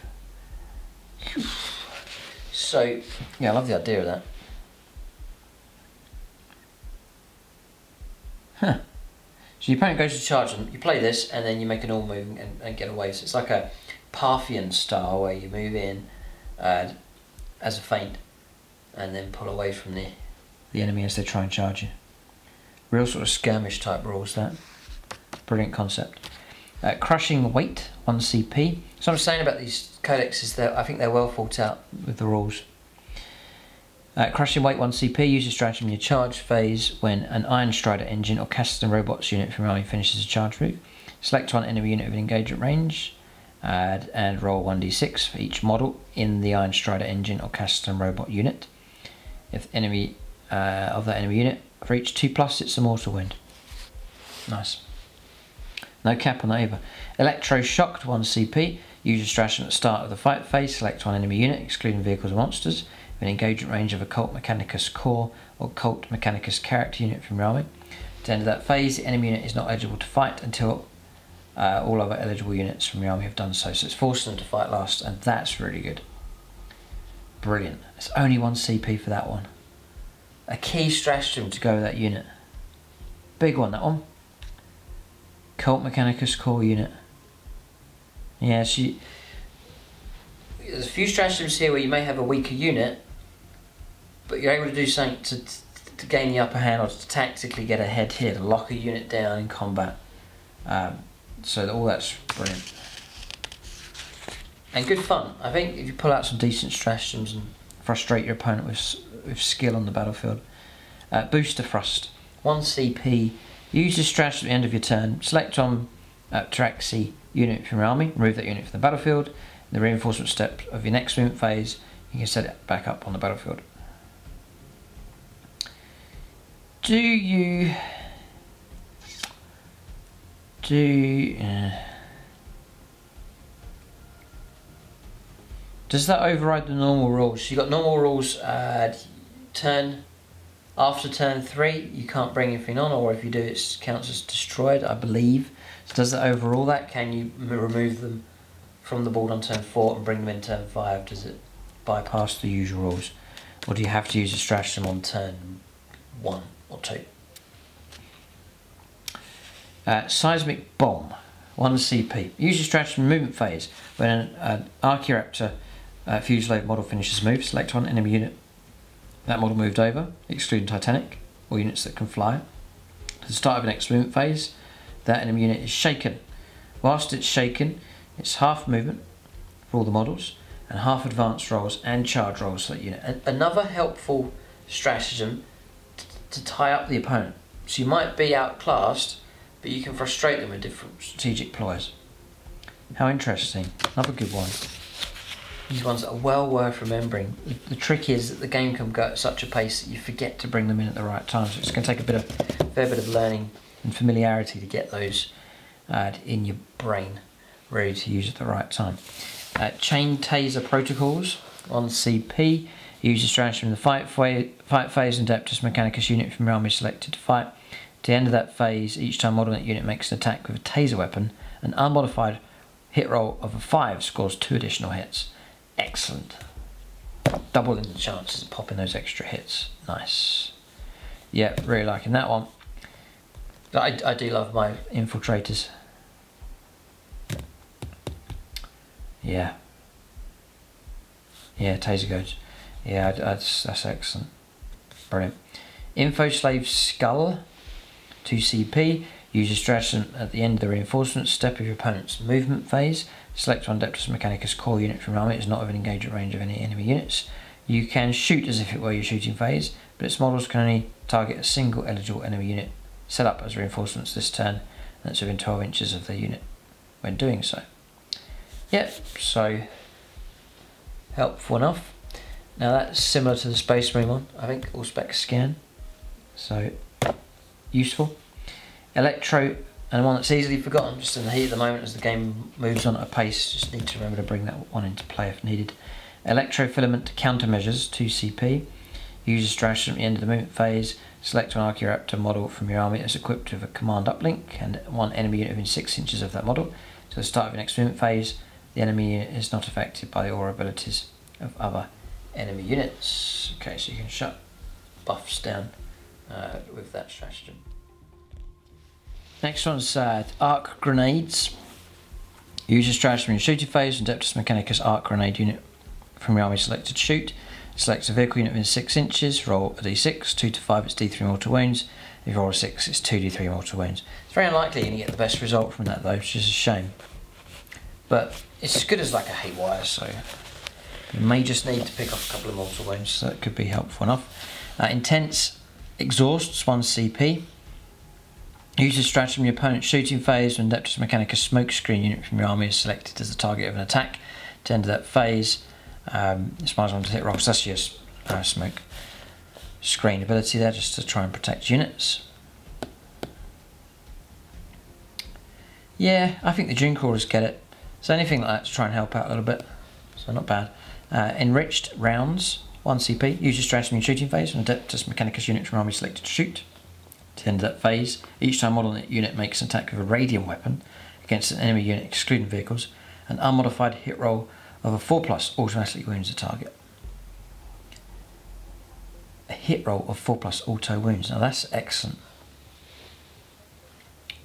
Whew. So, yeah, I love the idea of that. Huh. So your opponent goes to charge them, you play this, and then you make a normal move and get away. So it's like a Parthian style where you move in as a feint and then pull away from the enemy as they try and charge you. Real sort of skirmish type rules, that. Brilliant concept. Crushing Weight, 1 CP. So I'm saying about these codexes, that I think they're well thought out with the rules. Crushing Weight, 1 CP. Use your stratagem in your charge phase when an Iron Strider engine or Castellan Robots unit from your army finishes a charge move. Select one enemy unit with engagement range and roll 1d6 for each model in the Iron Strider engine or Castellan Robot unit. If enemy of that enemy unit, for each 2+, it's a mortal wound. Nice. No cap on that either. Electro-Shocked, 1 CP. Use your stratagem at the start of the fight phase. Select one enemy unit, excluding vehicles and monsters, with an engagement range of a Cult Mechanicus Core or Cult Mechanicus character unit from your army. At the end of that phase, the enemy unit is not eligible to fight until all other eligible units from your army have done so. So it's forcing them to fight last, and that's really good. Brilliant. It's only 1 CP for that one. A key stratagem to go with that unit. Big one, that one. Cult Mechanicus core unit. Yeah, there's a few stratagems here where you may have a weaker unit, but you're able to do something to gain the upper hand or to tactically get ahead here, to lock a unit down in combat. So all that's brilliant. And good fun. I think if you pull out some decent stratagems and frustrate your opponent with skill on the battlefield. Booster Thrust. 1 CP. Use this stratagem at the end of your turn. Select on Taraxi unit from your army. Remove that unit from the battlefield. In the reinforcement step of your next movement phase, you can set it back up on the battlefield. Does that override the normal rules? So you've got normal rules, after turn 3 you can't bring anything on, or if you do it counts as destroyed, I believe. So does that overrule that? Can you remove them from the board on turn 4 and bring them in turn 5? Does it bypass the usual rules? Or do you have to use a stratagem on turn 1 or 2? Seismic Bomb. 1 CP. Use your stratagem in movement phase. When an Archaeotech Fuselage model finishes move, select one enemy unit that model moved over, excluding Titanic, or units that can fly. At the start of the next movement phase, that enemy unit is shaken. Whilst it's shaken, it's half movement for all the models, and half advanced rolls and charge rolls for that unit. Another helpful stratagem to tie up the opponent. So you might be outclassed, but you can frustrate them with different strategic ploys. How interesting. Another good one. These ones are well worth remembering. The trick is that the game can go at such a pace that you forget to bring them in at the right time. So it's going to take a fair bit of learning and familiarity to get those in your brain, ready to use at the right time. Chain Taser Protocols. 1 CP. Use the stratagem in the fight phase and Adeptus Mechanicus unit from your army selected to fight. At the end of that phase, each time model that unit makes an attack with a taser weapon, an unmodified hit roll of a 5 scores 2 additional hits. Excellent. Doubling the chances of popping those extra hits. Nice. Yeah, really liking that one. I do love my infiltrators. Yeah. Yeah, taser goes. Yeah, that's excellent. Brilliant. Info Slave Skull. 2 CP. Use your stratagem at the end of the reinforcement step of your opponent's movement phase. Select one Adeptus Mechanicus core unit from your army. It is not within engagement range of any enemy units. You can shoot as if it were your shooting phase, but its models can only target a single eligible enemy unit set up as reinforcements this turn, and that's within 12 inches of the unit when doing so. Yep, so helpful enough. Now that's similar to the Space Marine one, I think, all spec scan, so useful. Electro, and one that's easily forgotten just in the heat of the moment as the game moves on at a pace. Just need to remember to bring that one into play if needed. Electrofilament Countermeasures. 2 CP. Use a stratagem at the end of the movement phase. Select an Archaeotech model from your army that's equipped with a command uplink and one enemy unit within 6 inches of that model. So at the start of your next movement phase, the enemy unit is not affected by the aura abilities of other enemy units. Okay, so you can shut buffs down with that stratagem. Next one's Arc Grenades. Use a stratagem in your shooting phase and Adeptus Mechanicus Arc Grenade unit from your army selected to shoot. Select a vehicle unit within 6 inches, roll a d6, 2 to 5 it's d3 mortal wounds. If you roll a 6 it's 2d3 mortal wounds. It's very unlikely you're going to get the best result from that though, which is a shame. But it's as good as like a haywire, so you may just need to pick off a couple of mortal wounds, so that could be helpful enough. Intense Exhausts. 1 CP. Use a stratagem in your opponent's shooting phase when Adeptus Mechanicus Smokescreen unit from your army is selected as the target of an attack. At the end of that phase, it's might as well to hit rolls. That's your smoke screen ability there, just to try and protect units. Yeah, I think the Dune Crawlers get it. So anything like that to try and help out a little bit. So not bad. Enriched Rounds. 1 CP. Use your stratagem in your shooting phase when Adeptus Mechanicus unit from your army is selected to shoot. At the end of that phase, each time model unit makes an attack with a radium weapon against an enemy unit excluding vehicles, an unmodified hit roll of a 4+ automatically wounds the target. A hit roll of 4+ auto wounds. Now that's excellent.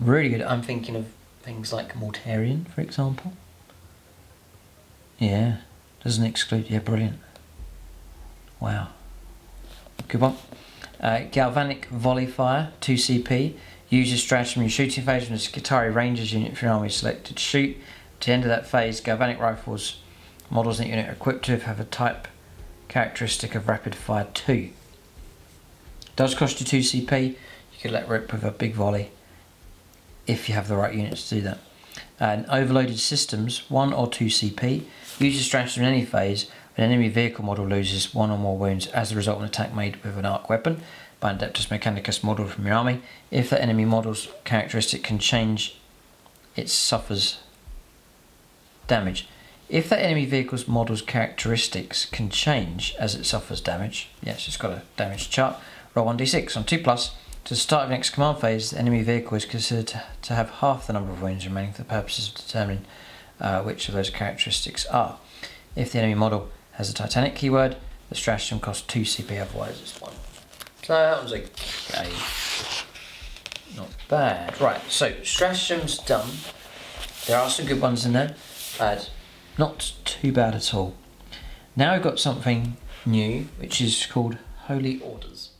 Really good. I'm thinking of things like Mortarion, for example. Yeah, doesn't exclude. Yeah, brilliant. Wow. Good one. Galvanic Volley Fire, 2 CP. Uses stratagem in your shooting phase when a Skitarii Rangers unit from your army is selected to shoot. At the end of that phase, Galvanic Rifles models that unit are equipped with have a type characteristic of Rapid Fire 2. Does cost you 2 CP. You could let rip with a big volley if you have the right units to do that. And Overloaded Systems, 1 or 2 CP. Uses stratagem in any phase when an enemy vehicle model loses 1 or more wounds as a result of an attack made with an arc weapon by an Adeptus Mechanicus model from your army. If that enemy model's characteristic can change, it suffers damage. If that enemy vehicle's model's characteristics can change as it suffers damage, yes, it's got a damage chart, roll 1d6 on 2+. To the start of the next command phase, the enemy vehicle is considered to have half the number of wounds remaining for the purposes of determining which of those characteristics are. If the enemy model has a Titanic keyword, the stratagem costs 2 CP, otherwise it's 1. So that was okay. Not bad. Right, so stratagems done. There are some good ones in there. Not too bad at all. Now we've got something new, which is called Holy Orders.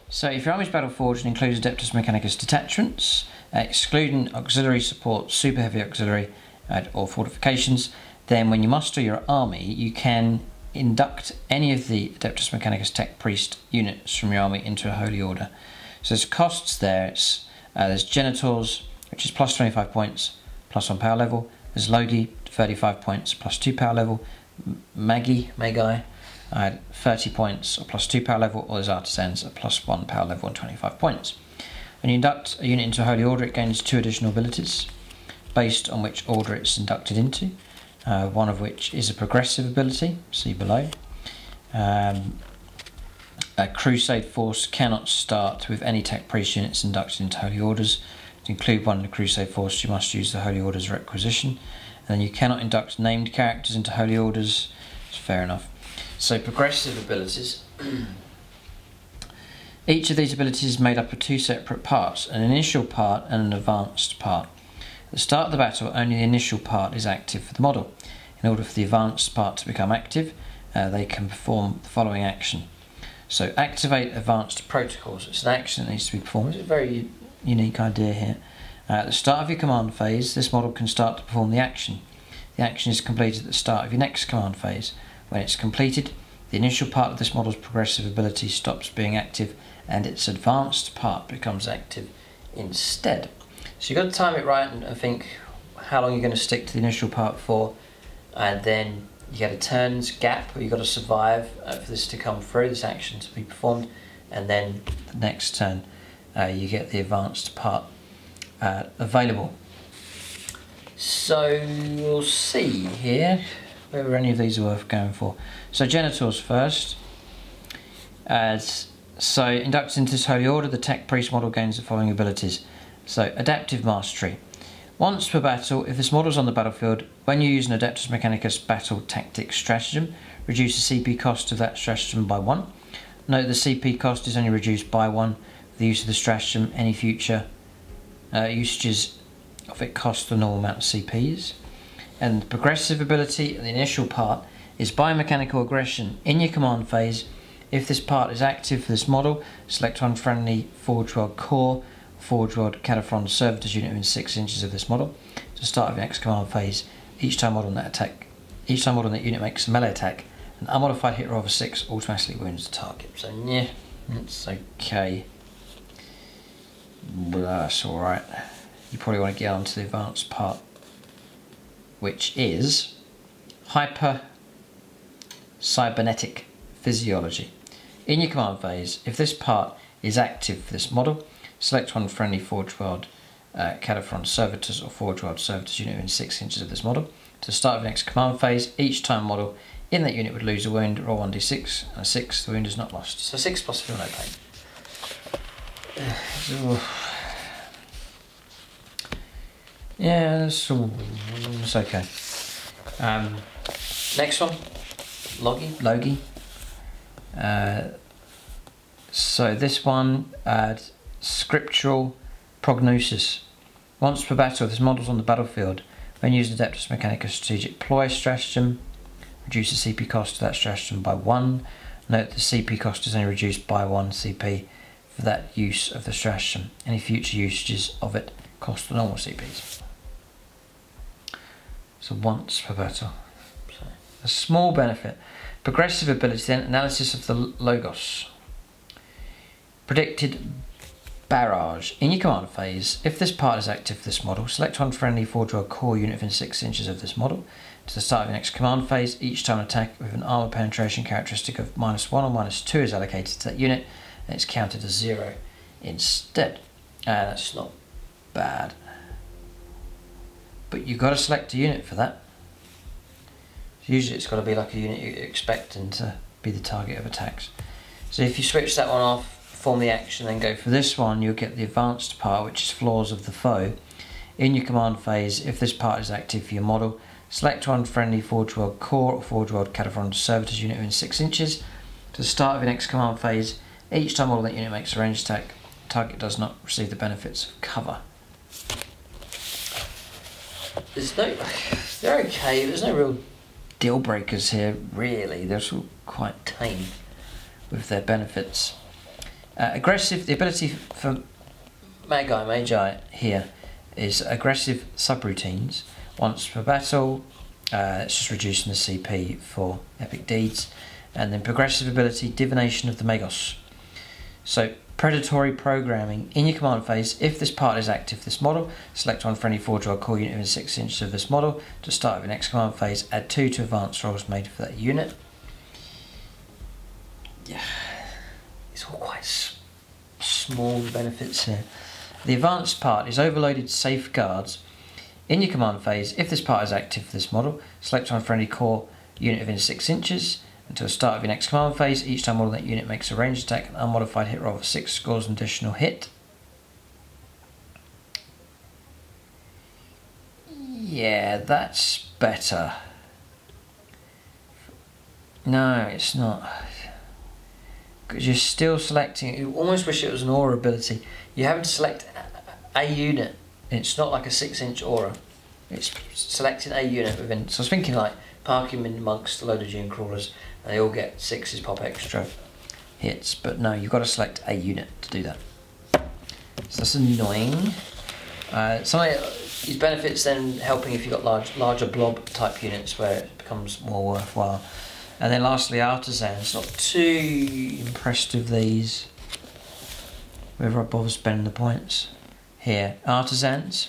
So if your army's battle forged and includes Adeptus Mechanicus detachments, excluding auxiliary support, super heavy auxiliary, or fortifications, then when you muster your army, you can induct any of the Adeptus Mechanicus Tech Priest units from your army into a Holy Order. So there's costs there. There's Genitors, which is plus 25 points, plus 1 power level. There's Logi, 35 points, plus 2 power level. Magi, 30 points, or plus 2 power level. Or there's Artisans, at plus 1 power level and 25 points. When you induct a unit into a Holy Order, it gains 2 additional abilities, based on which order it's inducted into. One of which is a progressive ability, see below. A Crusade Force cannot start with any Tech Priest units inducted into Holy Orders. To include one in the Crusade Force, you must use the Holy Orders requisition. And then you cannot induct named characters into Holy Orders. It's fair enough. So progressive abilities. Each of these abilities is made up of 2 separate parts, an initial part and an advanced part. At the start of the battle, only the initial part is active for the model. In order for the advanced part to become active, they can perform the following action. So activate advanced protocols. It's an action that needs to be performed. It's a very unique idea here. At the start of your command phase, this model can start to perform the action. The action is completed at the start of your next command phase. When it's completed, the initial part of this model's progressive ability stops being active and its advanced part becomes active instead. So you've got to time it right and think how long you're going to stick to the initial part for, and then you get a turn's gap where you've got to survive for this to come through, this action to be performed, and then the next turn you get the advanced part available. So we'll see here whether any of these are worth going for. So Genitors first. So inducted into this Holy Order, the Tech Priest model gains the following abilities. So Adaptive Mastery. Once per battle, if this model is on the battlefield, when you use an Adeptus Mechanicus Battle Tactics stratagem, reduce the CP cost of that stratagem by 1. Note the CP cost is only reduced by 1 for the use of the stratagem. Any future usages of it cost the normal amount of CPs. And the progressive ability, the initial part, is biomechanical aggression. In your command phase, if this part is active for this model, select one friendly Forge World Core, Forge World Cataphron Servitors unit within 6 inches of this model. To the start of your next command phase, each time model on that unit makes a melee attack, an unmodified hit roll of a 6 automatically wounds the target. So yeah, that's okay. But that's alright. You probably want to get on to the advanced part, which is Hyper Cybernetic Physiology. In your command phase, if this part is active for this model, select one friendly Forge World Cataphron Servitors or Forge World Servitors unit within 6 inches of this model. To the start of the next command phase, each time model in that unit would lose a wound, roll 1d6, and a 6, the wound is not lost. So 6 plus feel no pain. Yeah, it's okay. Next one, Logi. So this one, scriptural Prognosis. Once per battle, if this model's on the battlefield, when using Adeptus Mechanicus Strategic Ploy stratagem, reduce the CP cost of that stratagem by 1. Note the CP cost is only reduced by 1 CP for that use of the stratagem. Any future usages of it cost the normal CPs. So once per battle. So a small benefit. Progressive ability then, analysis of the logos. Predicted barrage. In your command phase, if this part is active for this model, select one friendly Forge World core unit within 6 inches of this model. To the start of your next command phase, each time an attack with an armor penetration characteristic of -1 or -2 is allocated to that unit, and it's counted as 0 instead. That's not bad. But you've got to select a unit for that. Usually it's got to be like a unit you're expecting to be the target of attacks. So if you switch that one off, perform the action, then go for this one, you'll get the advanced part, which is Flaws of the Foe. In your command phase, if this part is active for your model, select one friendly Forge World core or Forge World Cavalry Servitors unit within 6 inches. To the start of your next command phase, each time all that unit makes a ranged attack, the target does not receive the benefits of cover. They're okay, there's no real deal breakers here, really. They're all quite tame with their benefits. Aggressive, the ability for Magi here is aggressive subroutines. Once per battle, it's just reducing the CP for epic deeds. And then progressive ability, divination of the Magos. So predatory programming. In your command phase, if this part is active for this model, select one friendly Forge World core unit within 6 inches of this model. To start with your next command phase, add 2 to advanced rolls made for that unit. Yeah, it's all quite small benefits here. The advanced part is overloaded safeguards. In your command phase, if this part is active for this model, select one friendly core unit within 6 inches. Until the start of your next command phase, each time that unit makes a ranged attack, an unmodified hit roll of 6 scores an additional hit. Yeah, that's better. No, it's not. Because you're still selecting, you almost wish it was an aura ability. You're having to select a unit. It's not like a 6-inch aura. It's selecting a unit within. So I was thinking like parking them amongst a load of Dune Crawlers, and they all get 6s pop extra hits. But no, you've got to select a unit to do that. So that's annoying. Some of these benefits then helping if you've got larger blob type units where it becomes more worthwhile. And then lastly, artisans. Not too impressed with these. Whether I bother spending the points here. Artisans.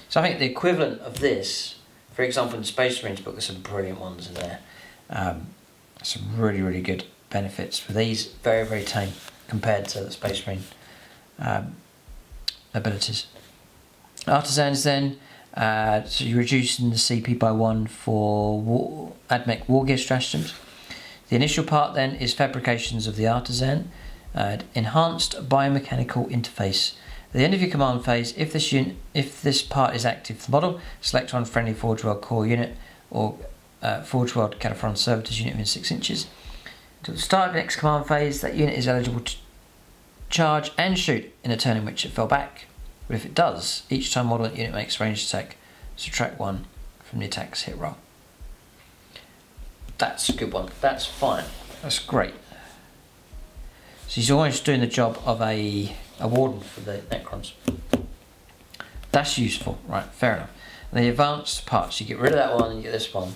So I think the equivalent of this, for example, in the Space Marines book, there's some brilliant ones in there. Some really, really good benefits for these. Very, very tame compared to the Space Marine abilities. Artisans then, so you're reducing the CP by 1 for AdMech War Gear stratagems. The initial part then is fabrications of the artisan, enhanced biomechanical interface. At the end of your command phase, if this part is active for the model, select one friendly Forge World core unit or Forge World Cavalry Servitors unit within 6 inches. To the start of the next command phase, that unit is eligible to charge and shoot in a turn in which it fell back. But if it does, each time model unit makes a ranged attack, subtract 1 from the attack's hit roll. That's a good one. That's fine. That's great. So he's almost doing the job of a warden for the Necrons. That's useful, right? Fair enough. And the advanced parts, you get rid of that one and you get this one.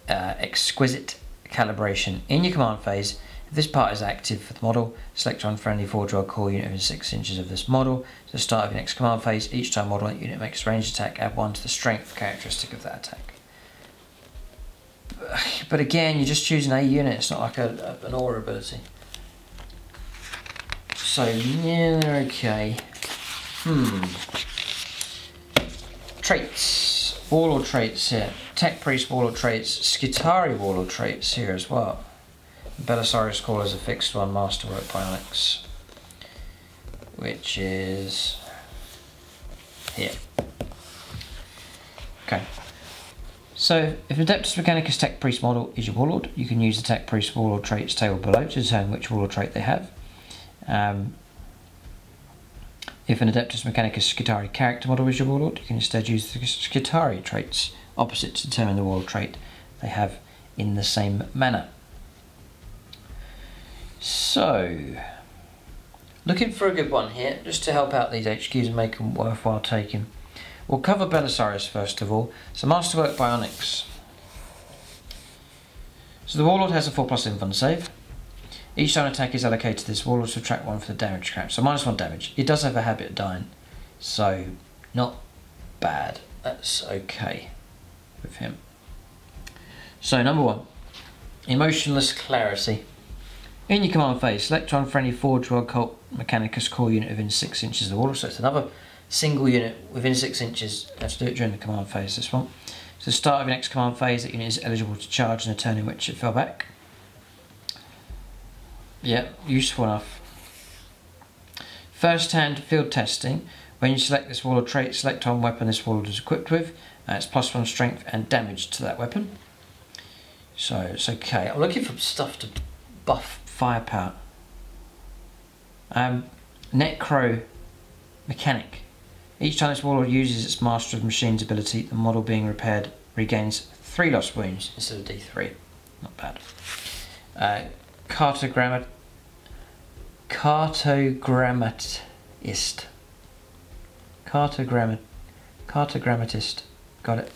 Exquisite calibration. In your command phase, if this part is active for the model, select one friendly Forge World core unit within 6 inches of this model. To the start of your next command phase, each time model unit makes a ranged attack, add 1 to the strength characteristic of that attack. But again, you're just choosing a unit, it's not like an aura ability. So, yeah, they're okay. Traits. Warlord traits here. Tech Priest Warlord traits. Skitari Warlord traits here as well. Belisarius Call is a fixed one, Masterwork Bionics, which is here. Okay. So, if an Adeptus Mechanicus Tech Priest model is your Warlord, you can use the Tech Priest Warlord traits table below to determine which Warlord trait they have. If an Adeptus Mechanicus Scutari character model is your Warlord, you can instead use the Scutari traits opposite to determine the Warlord trait they have in the same manner. So, looking for a good one here, just to help out these HQs and make them worthwhile taking. We'll cover Belisarius first of all. So Masterwork Bionics. So the Warlord has a 4+ Infun save. Each time an attack is allocated to this Warlord, subtract 1 for the damage count. So -1 damage. It does have a habit of dying, so not bad. That's okay with him. So number 1, Emotionless Clarity. In your command phase, select one friendly Forge World Cult Mechanicus core unit within 6 inches of the Warlord. So it's another single unit within 6 inches. Let's do it during the command phase, this one. So the start of your next command phase, that unit is eligible to charge in a turn in which it fell back. Yeah, useful enough. First hand field testing. When you select this Warlord trait, select one weapon this Warlord is equipped with. It's +1 strength and damage to that weapon. So it's okay. I'm looking for stuff to buff firepower. Necro Mechanic. Each time this Warlord uses its Master of Machines ability, the model being repaired regains 3 lost wounds instead of D3. Not bad. Cartogrammatist. Got it.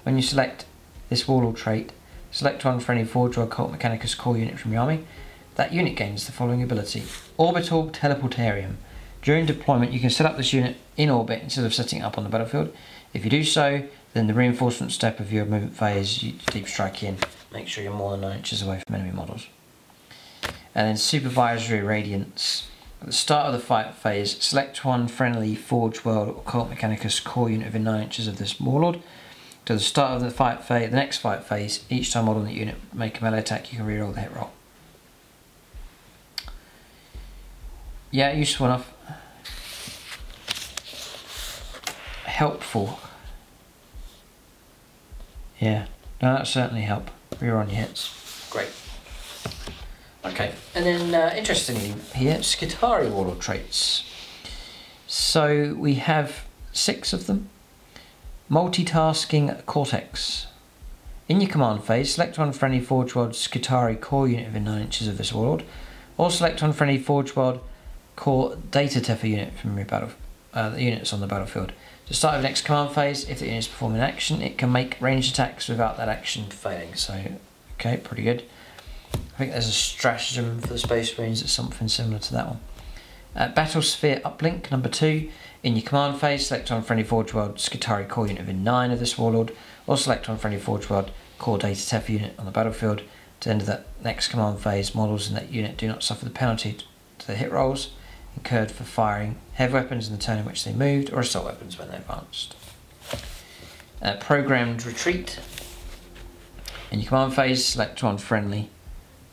When you select this Warlord trait, select one friendly Forge or Occult Mechanicus core unit from your army. That unit gains the following ability: Orbital Teleportarium. During deployment, you can set up this unit in orbit instead of setting it up on the battlefield. If you do so, then the reinforcement step of your movement phase, you deep strike in. Make sure you're more than 9 inches away from enemy models. And then Supervisory Radiance. At the start of the fight phase, select one friendly Forge World or Occult Mechanicus core unit within 9 inches of this Warlord. To the start of the fight phase, the next fight phase, each time model in the unit make a melee attack, you can reroll the hit roll. Yeah, useful enough. Helpful. Yeah, no, that certainly help. Reroll your hits. Great. Okay, and then interestingly here, Scutari Warlord traits. So we have 6 of them. Multitasking Cortex. In your command phase, select one friendly Forge World Scutari core unit within 9 inches of this Warlord, or select one friendly Forge World core Data Tepper unit from your the units on the battlefield. To start with the next command phase, if the unit is performing action, it can make ranged attacks without that action failing. So, okay, pretty good. I think there's a stratagem for the Space Marines that's something similar to that one. Battlesphere Uplink, number 2. In your command phase, select one friendly Forge World Scutari core unit within 9 of this Warlord, or select one friendly Forge World core Data Tepper unit on the battlefield. To the end of that next command phase, models in that unit do not suffer the penalty to the hit rolls incurred for firing heavy weapons in the turn in which they moved, or assault weapons when they advanced. Programmed Retreat. In your command phase, select one friendly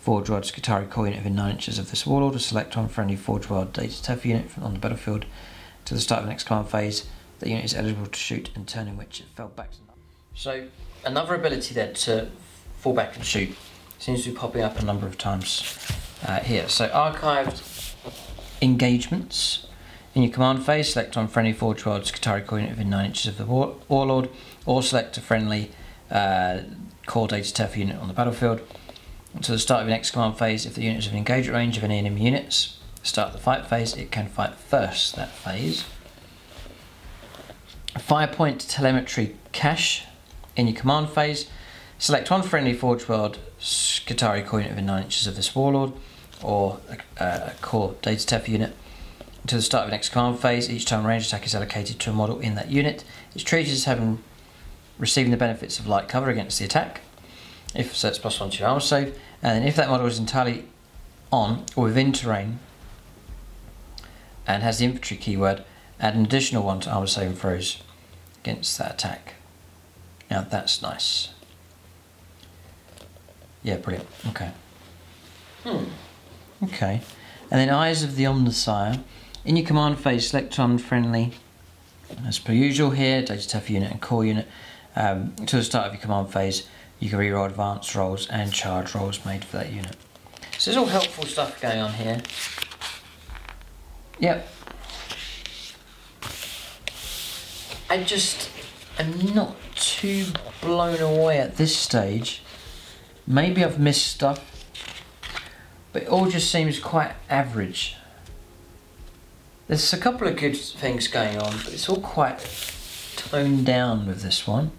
Forge World Scutari core unit within 9 inches of this Warlord, or select one friendly Forge World Data Tepper unit on the battlefield. To the start of the next command phase, the unit is eligible to shoot in turn in which it fell back. So another ability there to fall back and shoot seems to be popping up a number of times here. So archived engagements. In your command phase, select one friendly Forge World Scutari core unit within 9 inches of the Warlord, or select a friendly core Data Tepper unit on the battlefield. To the start of your next command phase, if the unit is within engagement range of any enemy units, start the fight phase, it can fight first that phase. Firepoint Telemetry Cache. In your command phase, select one friendly Forge World Scutari core unit within 9 inches of this Warlord, or a core Data Tepper unit. To the start of the next command phase, each time a ranged attack is allocated to a model in that unit, it's treated as having receiving the benefits of light cover against the attack. If so, it's +1 to your armor save, and then if that model is entirely on or within terrain and has the infantry keyword, add an additional 1 to armor saving throws against that attack. Now that's nice. Yeah, brilliant. Okay. Okay. And then Eyes of the Omnissiah. In your command phase, select one friendly, as per usual here, Data Tepper unit and core unit. To the start of your command phase, you can reroll advanced rolls and charge rolls made for that unit. So there's all helpful stuff going on here. Yep. I just am not too blown away at this stage. Maybe I've missed stuff, but it all just seems quite average. There's a couple of good things going on, but it's all quite toned down with this one.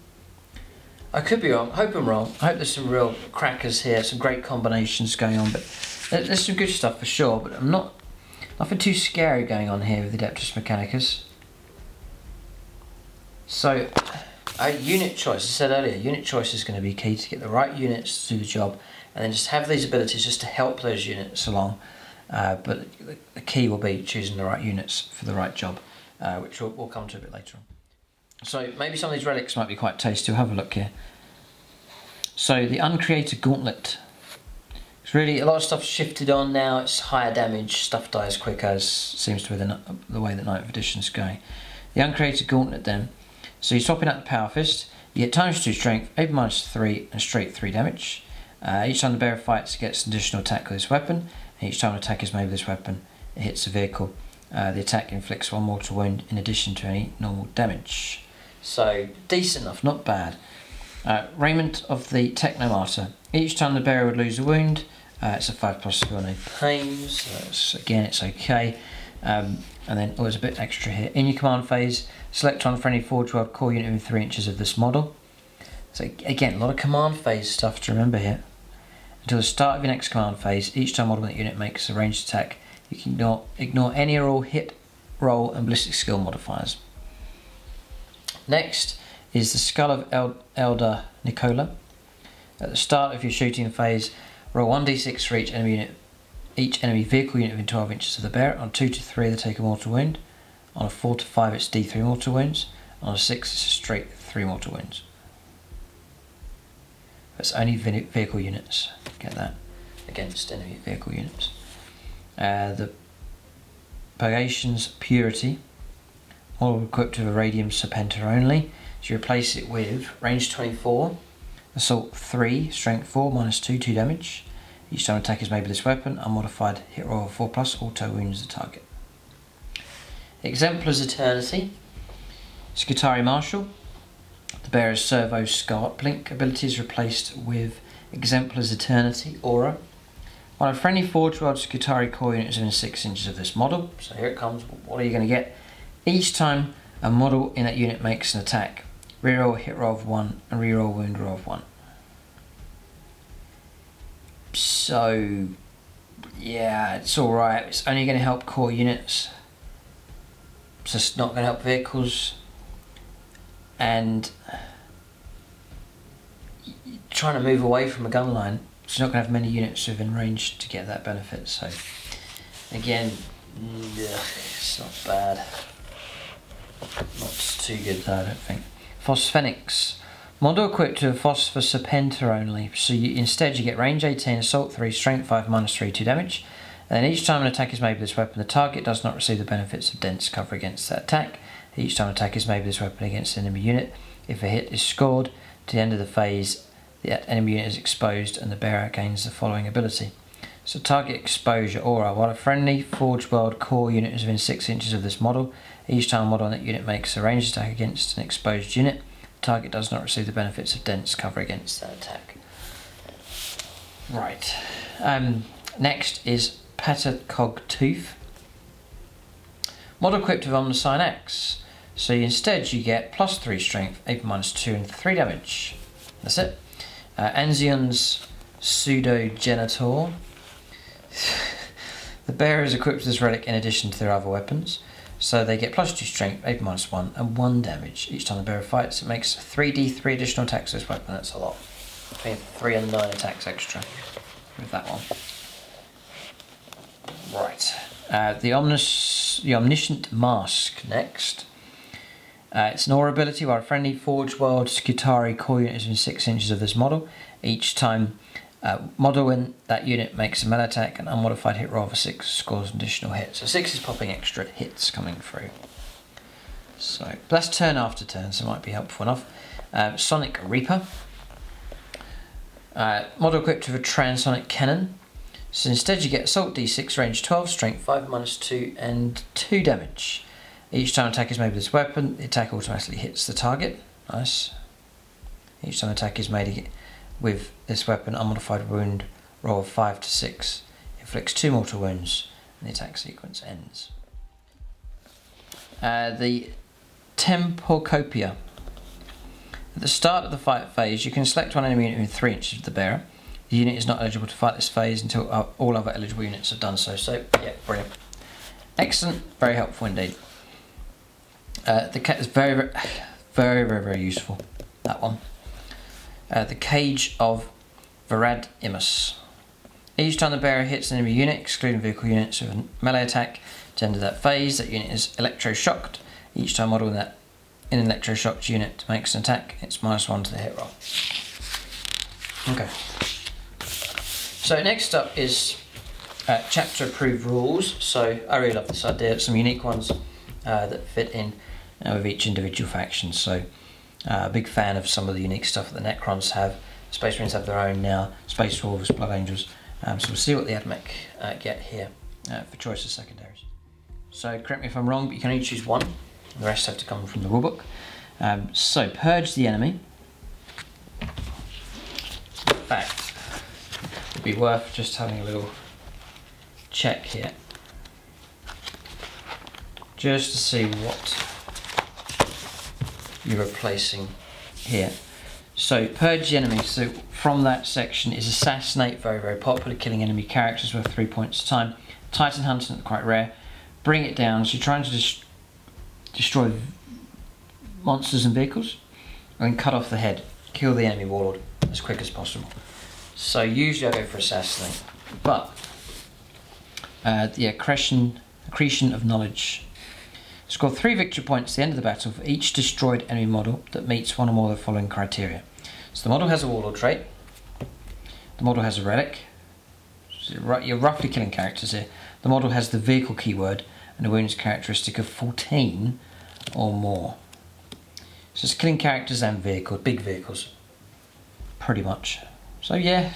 I could be wrong, I hope I'm wrong. I hope there's some real crackers here, some great combinations going on, but there's some good stuff for sure, but nothing too scary going on here with Adeptus Mechanicus. So, unit choice, as I said earlier, unit choice is going to be key to get the right units to do the job, and then just have these abilities just to help those units along. But the key will be choosing the right units for the right job, which we'll come to a bit later on. So maybe some of these relics might be quite tasty. We'll have a look here. So the Uncreated Gauntlet. It's really, a lot of stuff's shifted on now. It's higher damage, stuff dies quicker, as seems to be the way that 9th edition's going. The Uncreated Gauntlet then. So you're swapping out the Power Fist. You get ×2 strength, AP -3 and straight 3 damage. Each time the bearer fights, it gets an additional attack with this weapon. And each time an attack is made with this weapon, it hits the vehicle. The attack inflicts 1 mortal wound in addition to any normal damage. So, decent enough, not bad. Raiment of the Technomartyr. Each time the bearer would lose a wound, it's a 5+ skill, no pain, so again it's okay. And then there's a bit extra here. In your command phase, select on friendly Forge World core unit within 3 inches of this model. So again, a lot of command phase stuff to remember here. Until the start of your next command phase, each time model that unit makes a ranged attack, you can ignore any or all hit, roll and ballistic skill modifiers. Next is the Skull of Elder Nicola. At the start of your shooting phase, roll 1d6 for each enemy vehicle unit within 12 inches of the bearer. On 2 to 3 they take a mortal wound. On a 4 to 5 it's D3 mortal wounds. On a 6 it's a straight 3 mortal wounds. That's only vehicle units. Get that. Against enemy vehicle units. The Purgation's Purity. Model equipped with a Radium Serpenter only. So you replace it with range 24, assault 3, strength 4, -2, 2 damage. Each time an attack is made with this weapon, unmodified hit roll of 4+, auto wounds the target. Exemplar's Eternity. Skitarii Marshal. The bearer's Servo Arc Blink ability is replaced with Exemplar's Eternity Aura. On a friendly Forge World Skitarii core unit is within 6 inches of this model. So here it comes. What are you going to get? Each time a model in that unit makes an attack, reroll hit roll of 1 and reroll wound roll of 1. So yeah, it's alright. It's only going to help core units. It's just not going to help vehicles. And trying to move away from a gun line, so you're not going to have many units within range to get that benefit. So again, it's not bad. Not too good though, I don't think. Phosphenix. Model equipped with a Phosphor Serpenter only. So instead you get range 18, assault 3, strength 5, -3, 2 damage. And then each time an attack is made with this weapon, the target does not receive the benefits of dense cover against that attack. Each time an attack is made with this weapon against an enemy unit, if a hit is scored, to the end of the phase, the enemy unit is exposed and the bearer gains the following ability. So target exposure aura. While a friendly Forge World core unit is within 6 inches of this model, each time a model on that unit makes a ranged attack against an exposed unit, the target does not receive the benefits of dense cover against that attack. Right. Next is Patacog Tooth. Model equipped with Omnicine Axe. So instead you get +3 strength, AP -2 and 3 damage. That's it. Anzion's Pseudogenitor. The bearer is equipped with this relic in addition to their other weapons. So they get +2 strength, AP -1 and 1 damage. Each time the bearer fights, it makes 3d3 additional attacks with this weapon. That's a lot. I think 3 and 9 attacks extra with that one. Right. The Omniscient Mask next. It's an aura ability while a friendly Forge World Skitarii core unit is within 6 inches of this model. Each time model in that unit makes a melee attack, an unmodified hit roll of 6 scores an additional hit. So 6 is popping extra hits coming through. So that's turn after turn, so it might be helpful enough. Sonic Reaper. Model equipped with a Transonic Cannon. So instead you get Assault D6, range 12, strength 5, -2 and 2 damage. Each time attack is made with this weapon, the attack automatically hits the target. Nice. Each time attack is made with this weapon, unmodified wound roll of 5 to 6 inflicts 2 mortal wounds, and the attack sequence ends. The Temporcopia. At the start of the fight phase, you can select one enemy unit within 3 inches of the bearer. The unit is not eligible to fight this phase until all other eligible units have done so. So, yeah, brilliant. Excellent, very helpful indeed. The cat is very useful, that one. The Cage of Varadimus. Each time the bearer hits an enemy unit, excluding vehicle units with a melee attack, to end of that phase, that unit is electroshocked. Each time model in an electroshocked unit makes an attack, it's -1 to the hit roll. Okay. So next up is chapter approved rules. So I really love this idea. Some unique ones that fit in with each individual faction. So a big fan of some of the unique stuff that the Necrons have. Space Marines have their own now. Space Wolves, Blood Angels. So we'll see what the Admech get here for choice of secondaries. So correct me if I'm wrong, but you can only choose one. The rest have to come from the rulebook. So purge the enemy. In fact, it'd be worth just having a little check here, just to see what you're replacing here. So purge the enemy. So from that section is assassinate, very popular, killing enemy characters worth 3 points a time. Titan hunting, quite rare. Bring it down. So you're trying to destroy monsters and vehicles, and cut off the head. Kill the enemy warlord as quick as possible. So usually I go for assassinate, but the accretion of knowledge. Score 3 victory points at the end of the battle for each destroyed enemy model that meets one or more of the following criteria. So the model has a Warlord trait, the model has a Relic, so you're roughly killing characters here, the model has the vehicle keyword and a wounds characteristic of 14 or more. So it's killing characters and vehicles, big vehicles, pretty much. So yeah,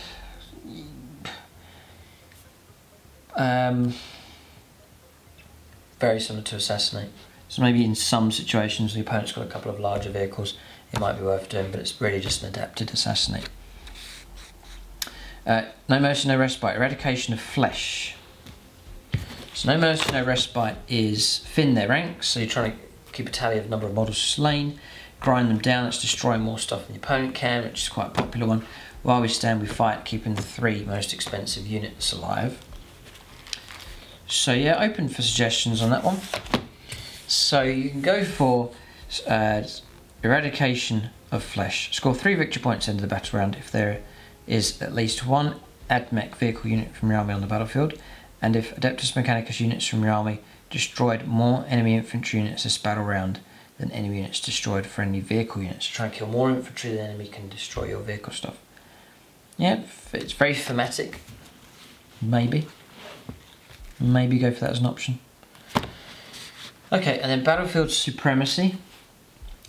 very similar to assassinate. So maybe in some situations the opponent's got a couple of larger vehicles, it might be worth doing, but it's really just an adapted assassinate. No mercy, no respite. Eradication of flesh. So no mercy, no respite is thin their ranks, so you're trying to keep a tally of number of models slain, grind them down, that's destroying more stuff than the opponent can, which is quite a popular one. While we stand, we fight, keeping the 3 most expensive units alive. So yeah, open for suggestions on that one. So you can go for Eradication of Flesh. Score 3 victory points at the end of the battle round if there is at least 1 Admech vehicle unit from your army on the battlefield, and if Adeptus Mechanicus units from your army destroyed more enemy infantry units this battle round than enemy units destroyed friendly vehicle units. So try and kill more infantry than enemy can destroy your vehicle stuff. Yeah, it's very thematic. Maybe go for that as an option. Okay, and then Battlefield Supremacy.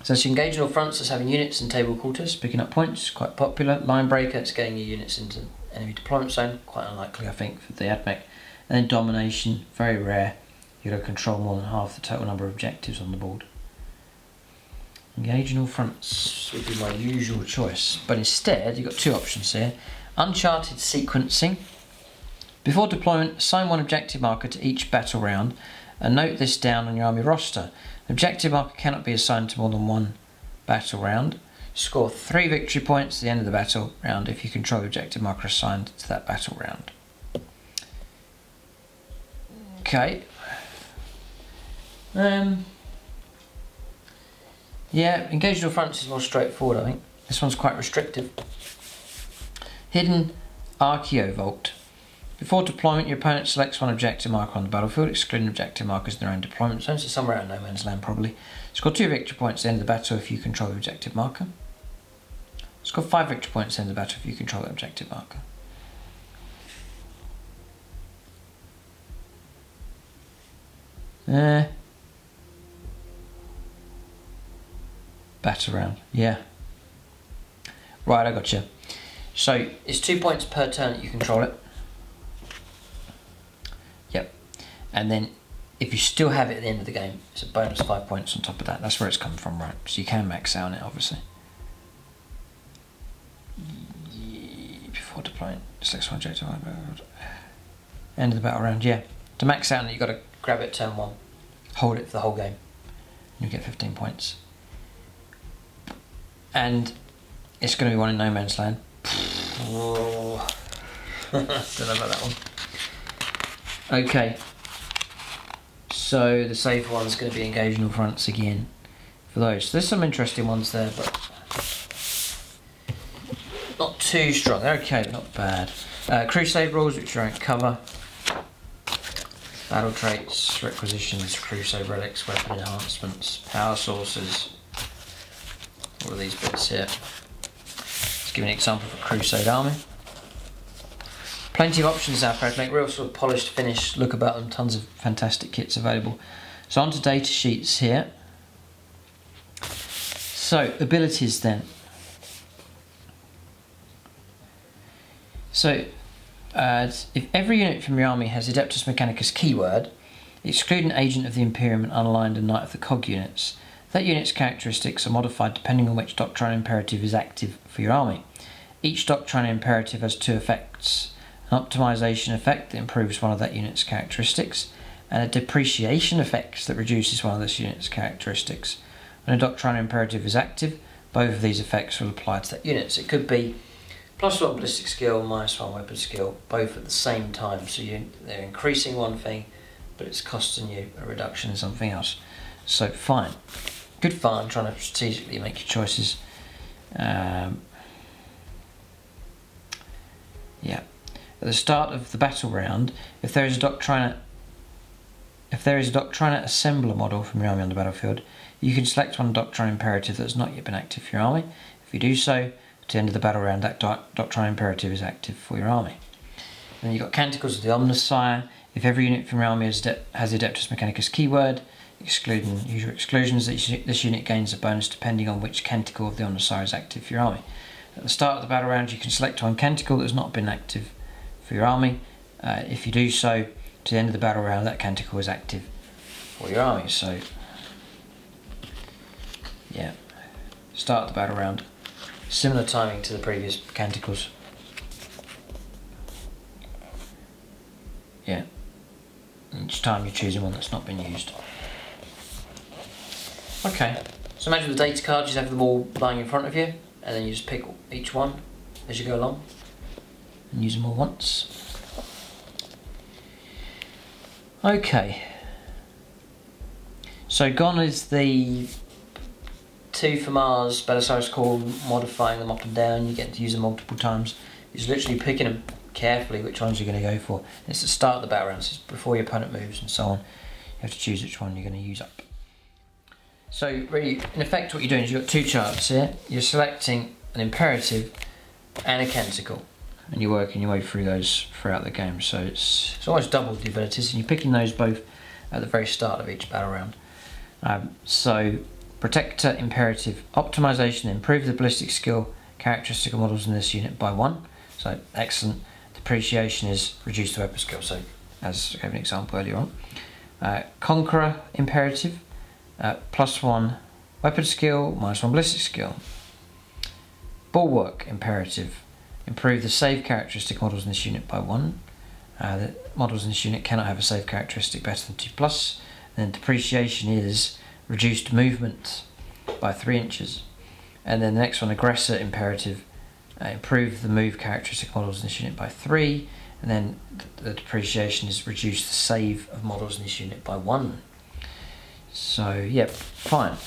So you engage in all fronts as having units in table quarters, picking up points, quite popular. Line Breaker, it's getting your units into enemy deployment zone, quite unlikely I think for the Admech. And then Domination, very rare. You've got to control more than half the total number of objectives on the board. Engage in all fronts would be my usual choice, but instead you've got 2 options here. Uncharted Sequencing. Before deployment, assign 1 objective marker to each battle round and note this down on your army roster. The objective marker cannot be assigned to more than 1 battle round. Score 3 victory points at the end of the battle round if you control the objective marker assigned to that battle round. Okay. Yeah, engage in all fronts is more straightforward, I think. This one's quite restrictive. Hidden Archaeovault. Before deployment, your opponent selects 1 objective marker on the battlefield, excluding objective markers in their own deployment zone, so somewhere out in no man's land probably. Score 2 victory points at the end of the battle if you control the objective marker. Score 5 victory points at the end of the battle if you control the objective marker. Battle round, yeah. Right, I gotcha. So it's 2 points per turn that you control it. Yep. And then if you still have it at the end of the game, it's a bonus 5 points on top of that. That's where it's come from, right? So you can max out on it, obviously. Before deploying, select one objective. End of the battle round, yeah. To max out on it, you've got to grab it turn 1, hold it for the whole game. You get 15 points. And it's going to be one in no man's land. Oh. Don't know about that one. Okay. So the safe one's going to be engaged in all fronts again for those. So there's some interesting ones there, but not too strong. Okay, not bad. Crusade rules, which are in cover. Battle traits, requisitions, crusade relics, weapon enhancements, power sources. All of these bits here. Let's give an example of a crusade army. Plenty of options out there to make real sort of polished finish look about them. Tons of fantastic kits available. So onto data sheets here. So abilities then. So if every unit from your army has Adeptus Mechanicus keyword, exclude an agent of the Imperium and unaligned a Knight of the Cog units. That unit's characteristics are modified depending on which doctrinal imperative is active for your army. Each doctrinal imperative has 2 effects. An optimization effect that improves one of that unit's characteristics, and a depreciation effect that reduces one of this unit's characteristics. When a doctrinal imperative is active, both of these effects will apply to that unit. So it could be +1 ballistic skill, -1 weapon skill, both at the same time. So they're increasing one thing, but it's costing you a reduction in something else. So fine. Good fun trying to strategically make your choices. Yeah. At the start of the battle round, if there is a doctrinate assembler model from your army on the battlefield, you can select one doctrinal imperative that has not yet been active for your army. If you do so, at the end of the battle round, that doctrinal imperative is active for your army. Then you've got Canticles of the Omnissiah. If every unit from your army has the Adeptus Mechanicus keyword, excluding usual exclusions, this unit gains a bonus depending on which Canticle of the Omnissiah is active for your army. At the start of the battle round, you can select one Canticle that has not been active for your army. If you do so, to the end of the battle round, that Canticle is active for your army. So, yeah, start the battle round. Similar timing to the previous Canticles. Yeah, each time you're choosing one that's not been used. Okay, so imagine the data cards, you have them all lying in front of you, and then you just pick each one as you go along and use them all once. Okay, so gone is the 2 for Mars, Belisarius Core, modifying them up and down. You get to use them multiple times. You're just literally picking them carefully which ones you're going to go for. And it's the start of the battle round, so it's before your opponent moves and so on. You have to choose which one you're going to use up. So really, in effect, what you're doing is you've got 2 charts here. You're selecting an imperative and a canticle, and you're working your way through those throughout the game. So it's almost double the abilities, and you're picking those both at the very start of each battle round. So Protector imperative optimization, improve the ballistic skill characteristic of models in this unit by 1. So excellent. Depreciation is reduce the weapon skill. So as I gave an example earlier on. Conqueror imperative, +1 weapon skill, -1 ballistic skill. Bulwark imperative, improve the save characteristic models in this unit by 1. The models in this unit cannot have a save characteristic better than 2+. And then depreciation is reduced movement by 3 inches. And then the next one, aggressor imperative, improve the move characteristic models in this unit by 3. And then the depreciation is reduce the save of models in this unit by 1. So yeah, fine.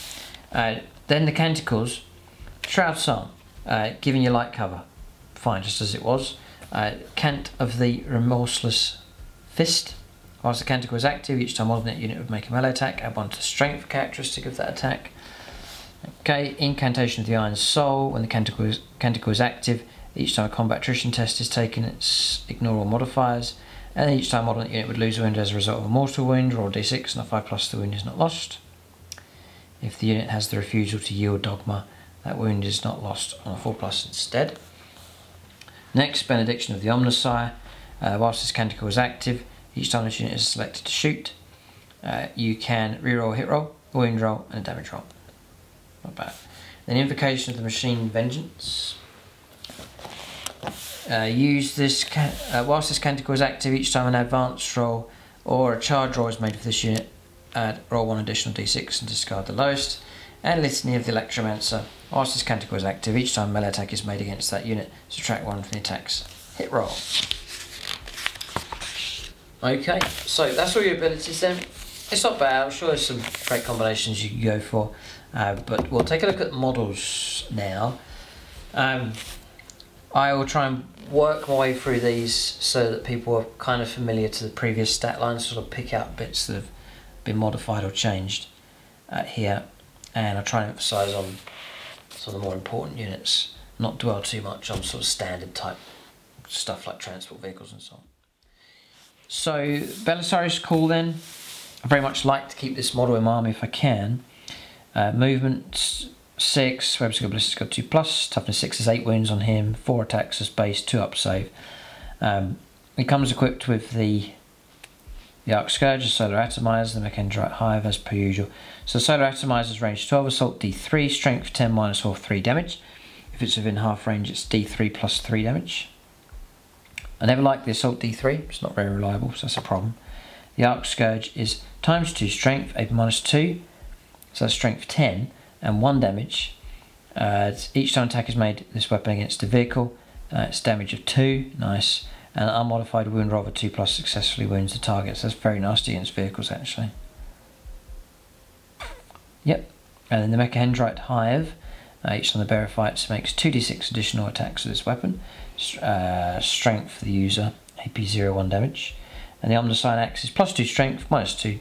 Then the canticles, Shroud Psalm, giving you light cover, fine, just as it was. Cant of the Remorseless Fist. Whilst the canticle is active, each time model in that unit would make a melee attack, add 1 to the strength characteristic of that attack. Okay, Incantation of the Iron Soul. When the canticle is active, each time a combat attrition test is taken, it's ignore all modifiers. And each time model in that unit would lose a wound as a result of a mortal wound, roll d6 and a 5+, the wound is not lost. If the unit has the refusal to yield dogma, that wound is not lost on a 4+ instead. Next, Benediction of the Omnissiah. Whilst this canticle is active, each time this unit is selected to shoot, you can reroll a hit roll, a wound roll, and a damage roll. Not bad. Then Invocation of the Machine Vengeance. Use this whilst this canticle is active. Each time an advanced roll or a charge roll is made for this unit, roll 1 additional d6 and discard the lowest. And Litany of the Electromancer. Whilst this canticle is active, each time melee attack is made against that unit, subtract 1 from the attack's hit roll. Okay, so that's all your abilities then. It's not bad. I'm sure there's some great combinations you can go for, but we'll take a look at models now. I will try and work my way through these so that people are kind of familiar to the previous stat lines, sort of pick out bits that have been modified or changed here, and I'll try and emphasise on some of the more important units, not dwell too much on sort of standard type stuff like transport vehicles and so on. So Belisarius Call then, I very much like to keep this model in my army if I can. Movement 6, Web Skill Ballistics got 2+, toughness 6 is 8 wounds on him, 4 attacks as base, 2 up save. He comes equipped with the Arc Scourge, the Solar Atomizer, the Mechandrite Hive as per usual. So Solar Atomizer's range 12, assault D3, strength 10 minus 4, 3 damage. If it's within half range, it's D3 plus 3 damage. I never liked the assault D3, it's not very reliable, so that's a problem. The Arc Scourge is times 2 strength, 8 minus 2, so that's strength 10, and 1 damage. Each time attack is made, this weapon against a vehicle, it's damage of 2, nice. And an unmodified wound roll of 2+ successfully wounds the target, so that's very nasty against vehicles actually. Yep, and then the Mechandrite Hive, each time the bearer fights makes 2d6 additional attacks with this weapon. Strength for the user, AP 0, 1 damage. And the Omnicide Axe is +2 strength, -2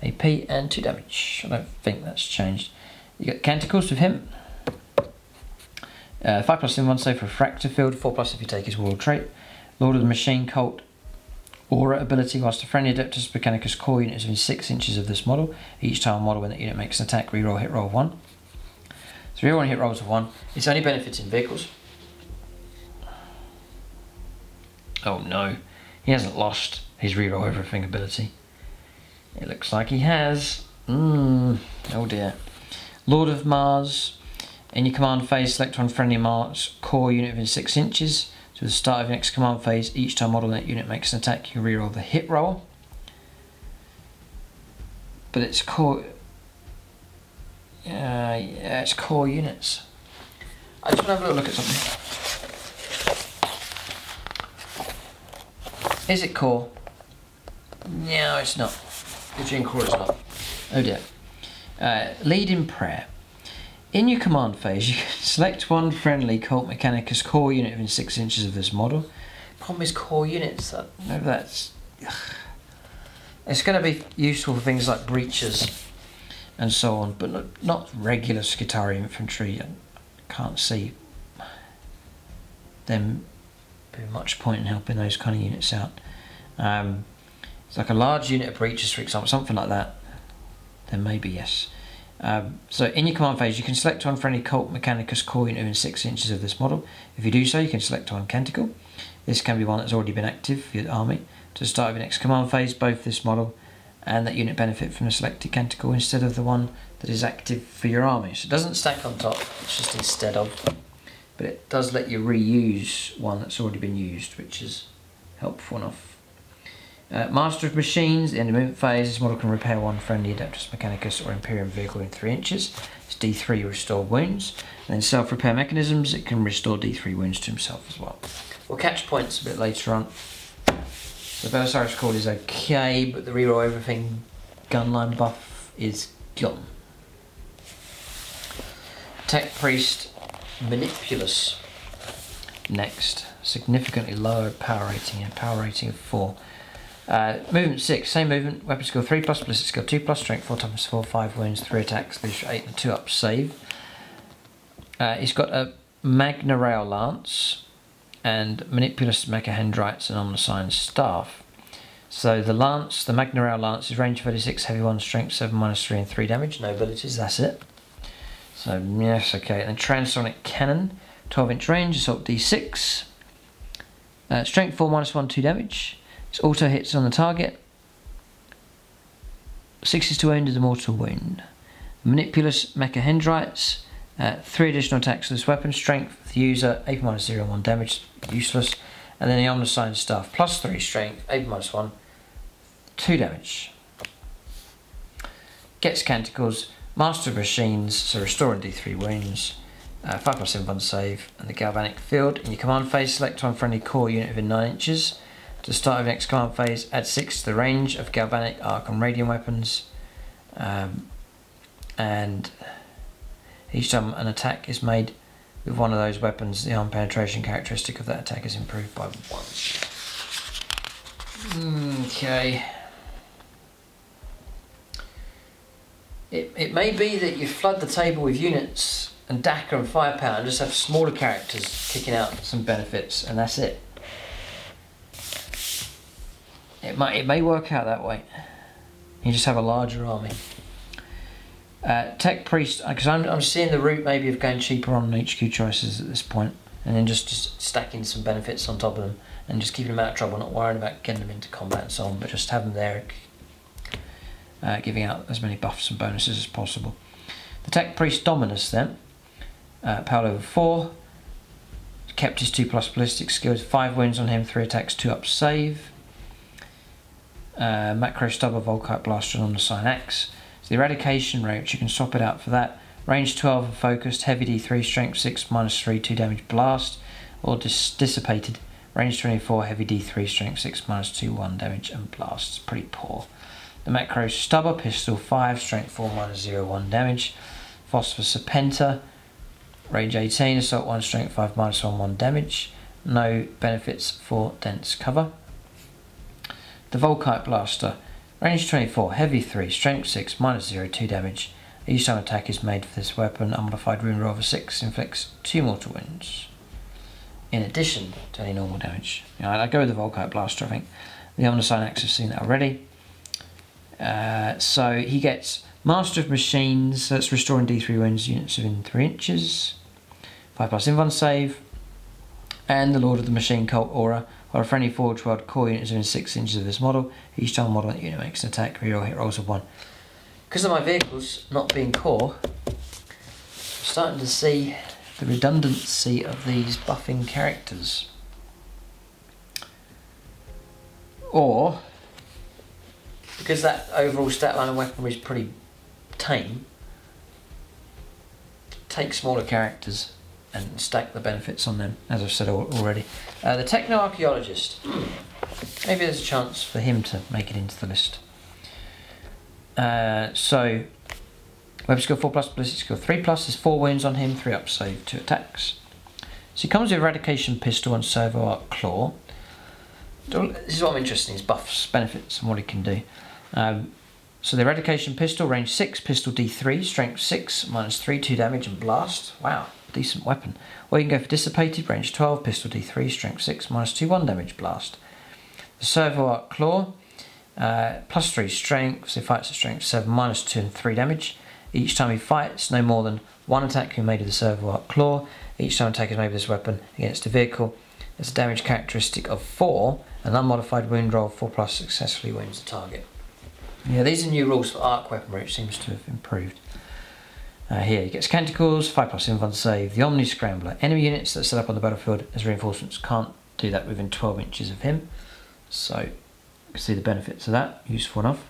AP and 2 damage. I don't think that's changed. You got Canticles with him. 5+ in 1 save for a Fracture Field, 4+ if you take his Warlord Trait. Lord of the Machine Cult Aura ability, whilst a friendly Adeptus Mechanicus core unit is within 6 inches of this model. Each time a model when that unit makes an attack, reroll hit roll of 1. So reroll hit rolls of 1. It's only benefits in vehicles. Oh no, he hasn't lost his reroll everything ability. It looks like he has. Oh dear. Lord of Mars. In your command phase, select one friendly Mars core unit within 6 inches. So at the start of your next command phase, each time model that unit makes an attack, you reroll the hit roll. But it's core. Yeah, it's core units. I just want to have a little look at something. Is it core? No, it's not. The Gene core is not. Oh dear. Lead in prayer. In your command phase, you can select one friendly Cult Mechanicus core unit within 6 inches of this model. Problem is core units. That's. It's going to be useful for things like breaches and so on, but not regular Skitari infantry. I can't see them being much point in helping those kind of units out. It's like a large unit of breaches, for example, something like that. Then maybe yes. So in your command phase, you can select one friendly Cult Mechanicus core unit within 6 inches of this model. If you do so, you can select one Canticle. This can be one that's already been active for your army. To start with your next command phase, both this model and that unit benefit from the selected Canticle instead of the one that is active for your army. So it doesn't stack on top, it's just instead of. But it does let you reuse one that's already been used, which is helpful enough. Master of Machines, at the end of movement phase, this model can repair one friendly Adeptus Mechanicus or Imperium vehicle in 3 inches. It's D3 restore wounds. And then self-repair mechanisms, it can restore D3 wounds to himself as well. We'll catch points a bit later on. The Belisarius Call is okay, but the reroll everything gunline buff is gone. Tech Priest Manipulus. Next, significantly lower power rating, and power rating of 4. Movement 6, same movement, weapon skill 3+, ballistic skill 2+, strength 4, toughness 4, 5 wounds, 3 attacks, leadership 8 and 2 up save. He's got a Magna Rail Lance and Manipulus Mechahedrites and Omnicide Staff. So the Lance, the Magna Rail Lance is range 36, heavy 1, strength 7, -3 and 3 damage, no abilities, that's it. So yes, okay. And then Transonic Cannon, 12-inch range, assault D6. Strength 4, -1, 2 damage. It auto hits on the target. 62 wounded, a mortal wound. Manipulous Mechahedrites, 3 additional attacks with this weapon. Strength for the user, AP -0 and 1 damage, useless. And then the Omnisign Staff, +3 strength, AP -1, 2 damage. Gets Canticles, Master of Machines, so restoring D3 wounds, 5+7 1 save, and the Galvanic Field. In your command phase, select one friendly core unit within 9 inches. To the start of your next command phase, add 6 to the range of Galvanic, Arc and Radium weapons. And each time an attack is made with one of those weapons, the arm penetration characteristic of that attack is improved by 1. Okay. It may be that you flood the table with units and DACA and firepower and just have smaller characters kicking out some benefits, and that's it. It may work out that way. You just have a larger army. Tech Priest, because I'm seeing the route maybe of going cheaper on HQ choices at this point, and then just stacking some benefits on top of them and just keeping them out of trouble, not worrying about getting them into combat and so on, but just have them there, giving out as many buffs and bonuses as possible. The Tech Priest Dominus then, power level 4, kept his 2+ ballistic skills, 5 wounds on him, 3 attacks, 2 up save. Macro Stubber, Volcanic Blaster on the Sign Axe. So the Eradication Roach, you can swap it out for that. Range 12 and focused, heavy D3, strength 6, -3, 2 damage blast. Or dissipated, range 24, heavy D3, strength 6, -2, 1 damage and blast. It's pretty poor. The Macro Stubber, pistol 5, strength 4, -0, 1 damage. Phosphor Serpenta, range 18, assault 1, strength 5, -1, 1 damage. No benefits for dense cover. The Volcanic Blaster, range 24, heavy 3, strength 6, -0, 2 damage. Each time attack is made for this weapon, unmodified wound roll of 6 inflicts 2 mortal wounds, in addition to any normal damage. I go with the Volcanic Blaster, I think. The Omnisign Axe, have seen that already. So he gets Master of Machines, that's restoring D3 wounds units within 3 inches. 5+1 1 save. And the Lord of the Machine Cult Aura, while a friendly Forge World core unit is within 6 inches of this model, each time a model unit makes an attack, reroll hit rolls of 1. Because of my vehicles not being core, I'm starting to see the redundancy of these buffing characters. Or, because that overall stat line of weaponry is pretty tame, take smaller characters and stack the benefits on them, as I've said already. The Techno-Archaeologist. Maybe there's a chance for him to make it into the list. So, weapon skill 4+, ballistic skill 3+, there's 4 wounds on him, 3 up save, 2 attacks. So he comes with Eradication Pistol and Servo Arc Claw. This is what I'm interested in, his buffs, benefits, and what he can do. So the Eradication Pistol, range 6, pistol D3, strength 6, -3, 2 damage and blast. Wow, decent weapon. Or you can go for Dissipated, range 12, pistol D3, strength 6, -2, 1 damage blast. The Servo Arc Claw, +3 strength, so he fights at strength 7, -2 and 3 damage. Each time he fights, no more than 1 attack can be made with the Servo Arc Claw. Each time attack is made with this weapon against a vehicle, there's a damage characteristic of 4, an unmodified wound roll 4+ successfully wounds the target. Yeah, these are new rules for arc weaponry, which seems to have improved. Here he gets Canticles, 5+1 1 save, the Omni Scrambler. Enemy units that set up on the battlefield as reinforcements can't do that within 12 inches of him. So you can see the benefits of that, useful enough.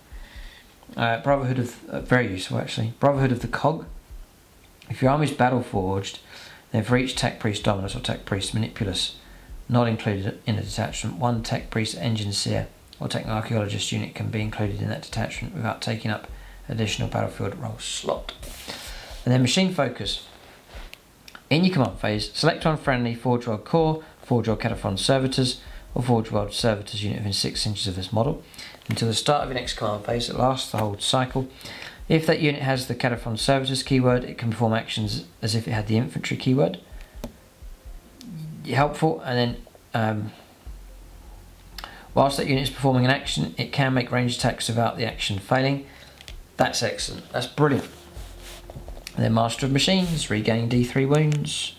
Brotherhood of, very useful actually, Brotherhood of the Cog. If your army is battle forged, then for each Tech Priest Dominus or Tech Priest Manipulus not included in a detachment, 1 Tech Priest Engine Seer or Techno-Archaeologist unit can be included in that detachment without taking up additional battlefield role slot. And then Machine Focus. In your command phase, select one friendly Forge World Core, Forge World Cataphon Servitors, or Forge World Servitors unit within 6 inches of this model until the start of your next command phase. It lasts the whole cycle. If that unit has the Cataphon Servitors keyword, it can perform actions as if it had the infantry keyword. Helpful. And then whilst that unit is performing an action, it can make ranged attacks without the action failing. That's excellent. That's brilliant. And then Master of Machines, regaining D3 wounds.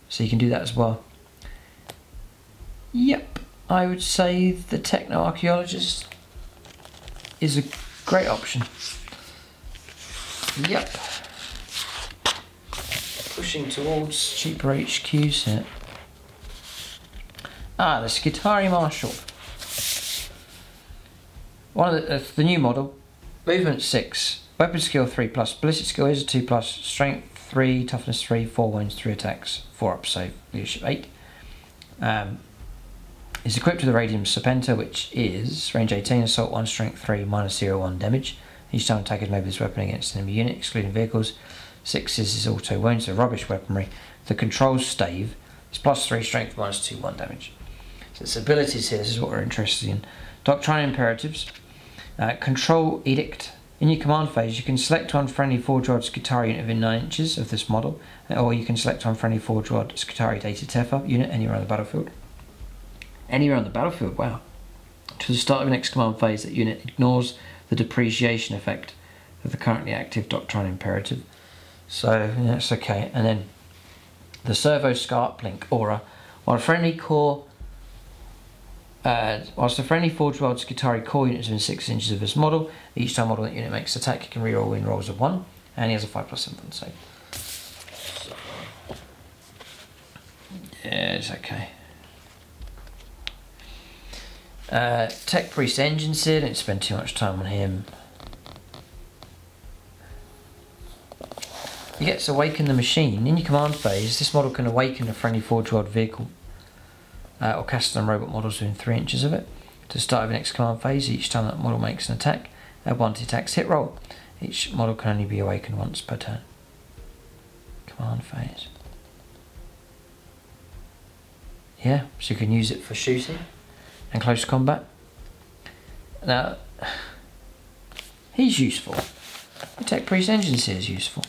So you can do that as well. Yep, I would say the Techno-Archaeologist is a Great option. Yep. Pushing towards cheaper HQs here. Ah, the Skitari Marshal. One of the new model. Movement 6. Weapon skill 3+. Ballistic skill is a 2+. Strength 3. Toughness 3. 4 wounds, 3 attacks. 4 up save. Leadership 8. Is equipped with the Radium Serpenter, which is range 18, assault 1, strength 3, -0/1 damage. Each time attackers move this weapon against an enemy unit, excluding vehicles. 6 is his auto wounds, so rubbish weaponry. The control stave is +3 strength, -2/1 damage. So its abilities here, this is what we're interested in. Doctrine Imperatives. Control Edict. In your command phase, you can select one friendly Forge-Rod Skitari unit within 9 inches of this model, or you can select one friendly Forge-Rod Skitari Data Tefa unit anywhere on the battlefield. Anywhere on the battlefield, wow. To the start of the next command phase, that unit ignores the depreciation effect of the currently active Doctrine Imperative. So, yeah, that's okay. And then the Servo Arc Link Aura. Whilst the friendly Forge-Rod Skitari core unit is within 6 inches of this model, each time model that unit makes an attack, you can reroll win rolls of 1, and he has a 5+7 save. Yeah, it's okay. Tech Priest Engine Seer, didn't spend too much time on him. He gets Awaken the Machine. In your command phase, this model can awaken a friendly Forge-Rod vehicle or custom robot models within 3 inches of it. To start of the next command phase, each time that model makes an attack, add 1 to the attack's hit roll. Each model can only be awakened once per turn. Command phase. Yeah, so you can use it for shooting and close combat. Now, he's useful. The Tech Priest Engine Seer is useful.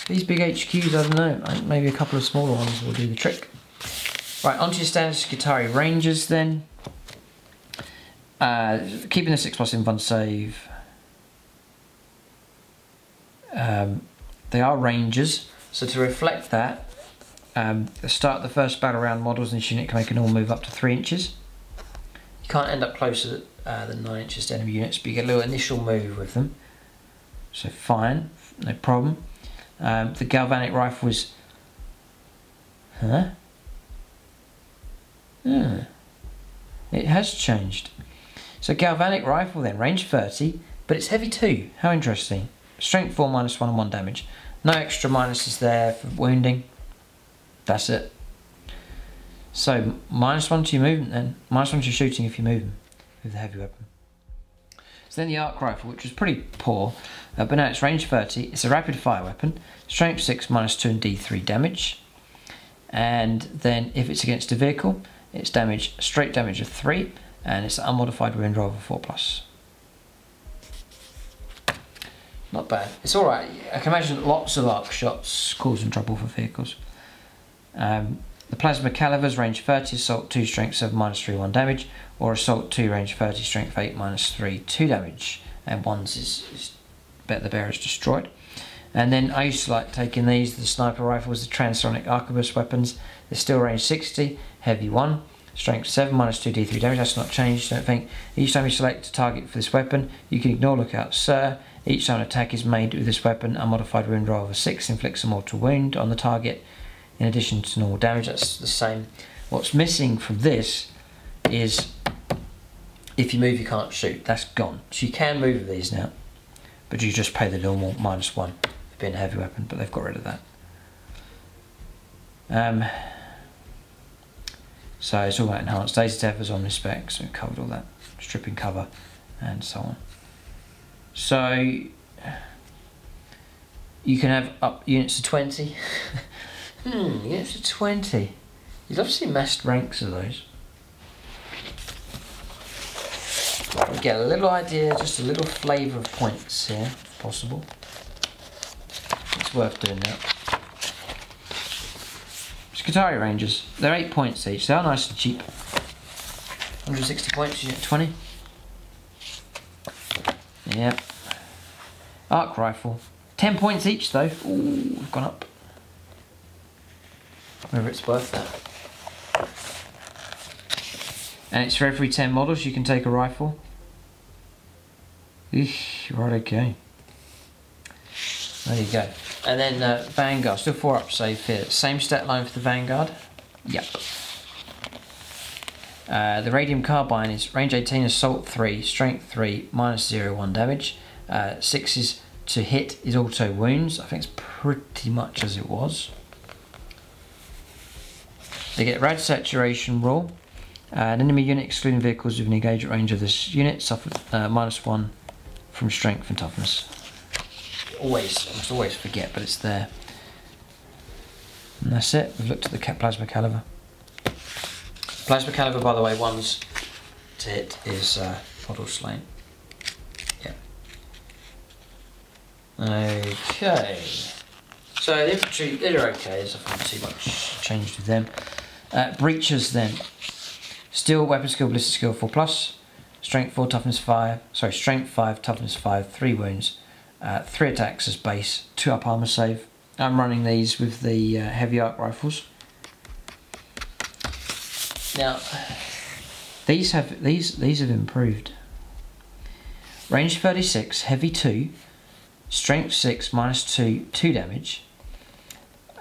These big HQs, I don't know, maybe a couple of smaller ones will do the trick. Right, onto your standard Skitari Rangers then. Keeping the 6+ in fun save. They are Rangers, so to reflect that, start the first battle round, models in this unit can make a normal move up to 3 inches. You can't end up closer than 9 inches to enemy units, but you get a little initial move with them. So fine, no problem. The Galvanic Rifle was... Huh? It has changed. So Galvanic Rifle then, range 30, but it's heavy 2. How interesting. Strength 4, -1 and 1 damage. No extra minuses there for wounding. That's it. So -1 to your movement then. -1 to your shooting if you move them with the heavy weapon. So then the Arc Rifle, which was pretty poor, but now it's range 30. It's a rapid fire weapon. Strength 6, -2 and D3 damage. And then if it's against a vehicle, it's straight damage of 3, and it's an unmodified wound roll of a 4+. Not bad. It's alright. I can imagine lots of arc shots causing trouble for vehicles. The Plasma Calivers, range 30, assault 2, strength 7, -3, 1 damage, or assault 2, range 30, strength 8, -3, 2 damage, and one's is the bearer's destroyed. And then I used to like taking these, the sniper rifles, the transonic arquebus weapons. They're still range 60, heavy 1, strength 7, -2 D3 damage. That's not changed, I don't think. Each time you select a target for this weapon, you can ignore Lookout Sir. Each time an attack is made with this weapon, a modified wound roll of a 6 inflicts a mortal wound on the target, in addition to normal damage. That's the same. What's missing from this is if you move, you can't shoot. That's gone. So you can move with these now, but you just pay the normal -1 for being a heavy weapon, but they've got rid of that. So it's all about enhanced data tethers on this spec, so we've covered all that. Stripping cover and so on. So you can have up units to 20. Units to 20. You'd love to see massed ranks of those. We get a little idea, just a little flavour of points here, if possible. It's worth doing that. Skitari Rangers, they're 8 points each. They are nice and cheap. 160 points, you get 20. Yep. Arc Rifle, 10 points each though. Ooh, we've gone up. Whether it's worth that. And it's for every 10 models you can take a rifle. Eesh, right, okay. There you go. And then Vanguard, still 4 up save here. Same stat line for the Vanguard. Yep. The Radium Carbine is range 18, assault 3, strength 3, -0, damage. 6 is to hit is auto wounds. I think it's pretty much as it was. They get rad saturation rule. An enemy unit excluding vehicles within engagement range of this unit suffers -1 from strength and toughness. I must always forget, but it's there. And that's it. We've looked at the plasma caliber. Plasma caliber, by the way, ones to hit is model slain. Yeah. Okay. So the infantry, they're okay. There's not too much changed with them. Breaches then. Steel, weapon skill, ballistic skill 4+, strength 4, toughness 5. Sorry, strength 5, toughness 5, 3 wounds, 3 attacks as base, 2 up armor save. I'm running these with the heavy arc rifles. Now, these have improved. Range 36, heavy 2, strength 6, -2, 2 damage.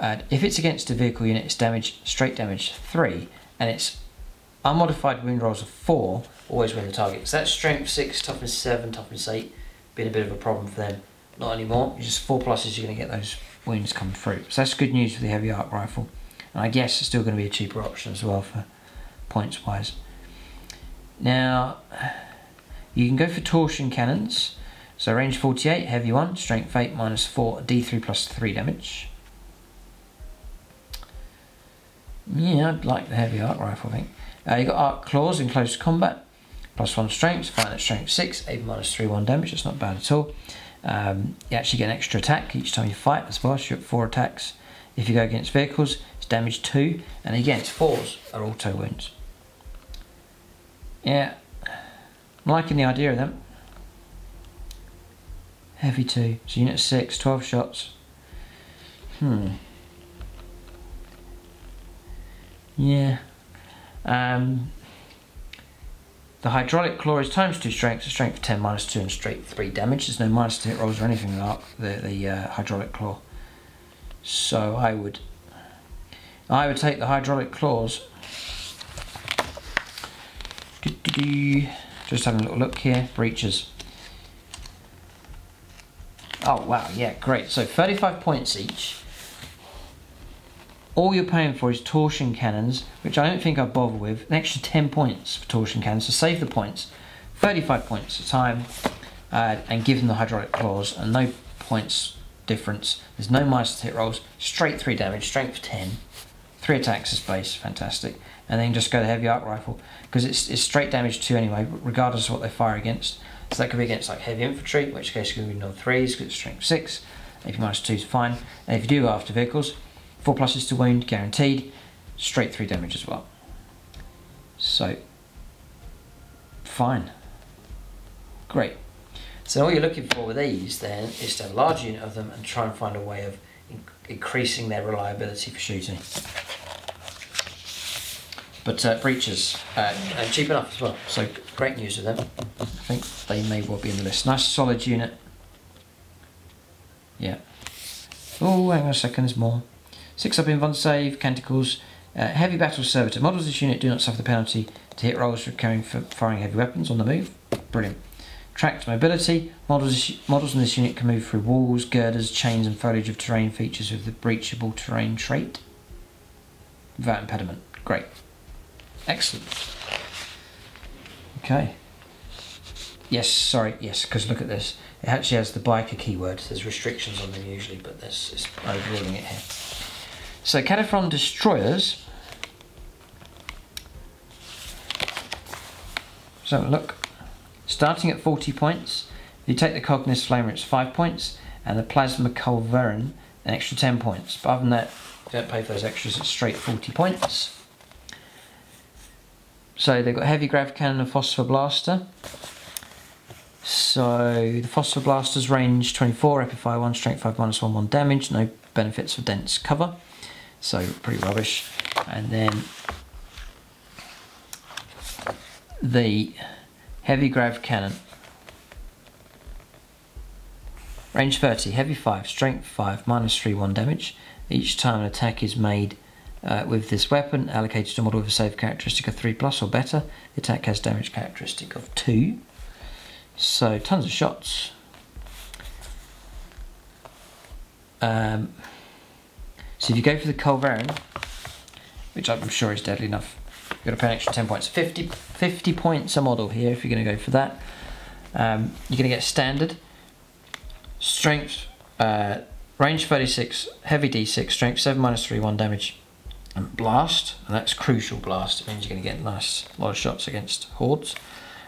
If it's against a vehicle unit, it's damage, straight damage 3, and it's unmodified wound rolls of 4, always win the target. So that's strength 6, toughness 7, toughness 8, been a bit of a problem for them. Not anymore, just 4+, you're going to get those wounds come through. So that's good news for the heavy arc rifle. And I guess it's still going to be a cheaper option as well for points wise. Now, you can go for torsion cannons. So range 48, heavy 1, strength 8, -4, D3 +3 damage. Yeah, I'd like the heavy arc rifle, I think. You got arc claws in close combat, +1 strength, fighting at strength 6, 8 -3, 1 damage. That's not bad at all. You actually get an extra attack each time you fight as well, so you get 4 attacks. If you go against vehicles, it's damage 2, and against 4s are auto wounds. Yeah, I'm liking the idea of them. Heavy 2, so unit 6, 12 shots. Yeah. The hydraulic claw is ×2 strength, so strength 10, -2, and straight 3 damage. There's no minus to hit rolls or anything like the hydraulic claw. So I would take the hydraulic claws. Just having a little look here. Breaches. Oh wow, yeah, great. So 35 points each. All you're paying for is torsion cannons, which I don't think I'd bother with. An extra 10 points for torsion cannons, so save the points. 35 points a time, and give them the hydraulic claws, and no points difference. There's no minus to hit rolls. Straight 3 damage, strength 10, 3 attacks as base, fantastic. And then just go the heavy arc rifle, because it's straight damage 2 anyway, regardless of what they fire against. So that could be against like heavy infantry, in which case it could be on 3s, because it's strength 6. If you -2 is fine. And if you do go after vehicles, 4+ to wound, guaranteed, straight 3 damage as well. So, fine. Great. So all you're looking for with these then is to have a large unit of them and try and find a way of increasing their reliability for shooting. But breaches, and cheap enough as well, so great news with them. I think they may well be in the list. Nice solid unit. Yeah. Oh, hang on a second, there's more. 6 up invuln save, canticles, heavy battle servitor. Models of this unit do not suffer the penalty to hit rolls for firing heavy weapons on the move. Brilliant. Tracked mobility. Models in this unit can move through walls, girders, chains and foliage of terrain features with the breachable terrain trait. Without impediment. Great. Excellent. Okay. Yes, sorry, yes, because look at this. It actually has the biker keyword. There's restrictions on them usually, but it's overruling it here. So Cataphrone destroyers. So look, starting at 40 points. If you take the Cognis Flamer, it's 5 points, and the Plasma Culverin, an extra 10 points. But other than that, you don't pay for those extras. It's straight 40 points. So they've got heavy grav cannon and Phosphor Blaster. So the Phosphor Blaster's range 24, rapid fire 1, strength 5, -1, 1 damage. No benefits for dense cover. So pretty rubbish. And then the heavy grav cannon Range 30, heavy 5, strength 5, -3, 1 damage. Each time an attack is made with this weapon, allocated to a model with a save characteristic of 3+ or better, the attack has damage characteristic of 2. So tons of shots. So if you go for the Cavalry, which I'm sure is deadly enough, you've got to pay an extra 10 points. 50 points a model here if you're going to go for that. You're going to get standard, strength, range 36, heavy d6, strength 7, -3, 1 damage, and blast, and that's crucial blast. It means you're going to get a nice lot of shots against hordes.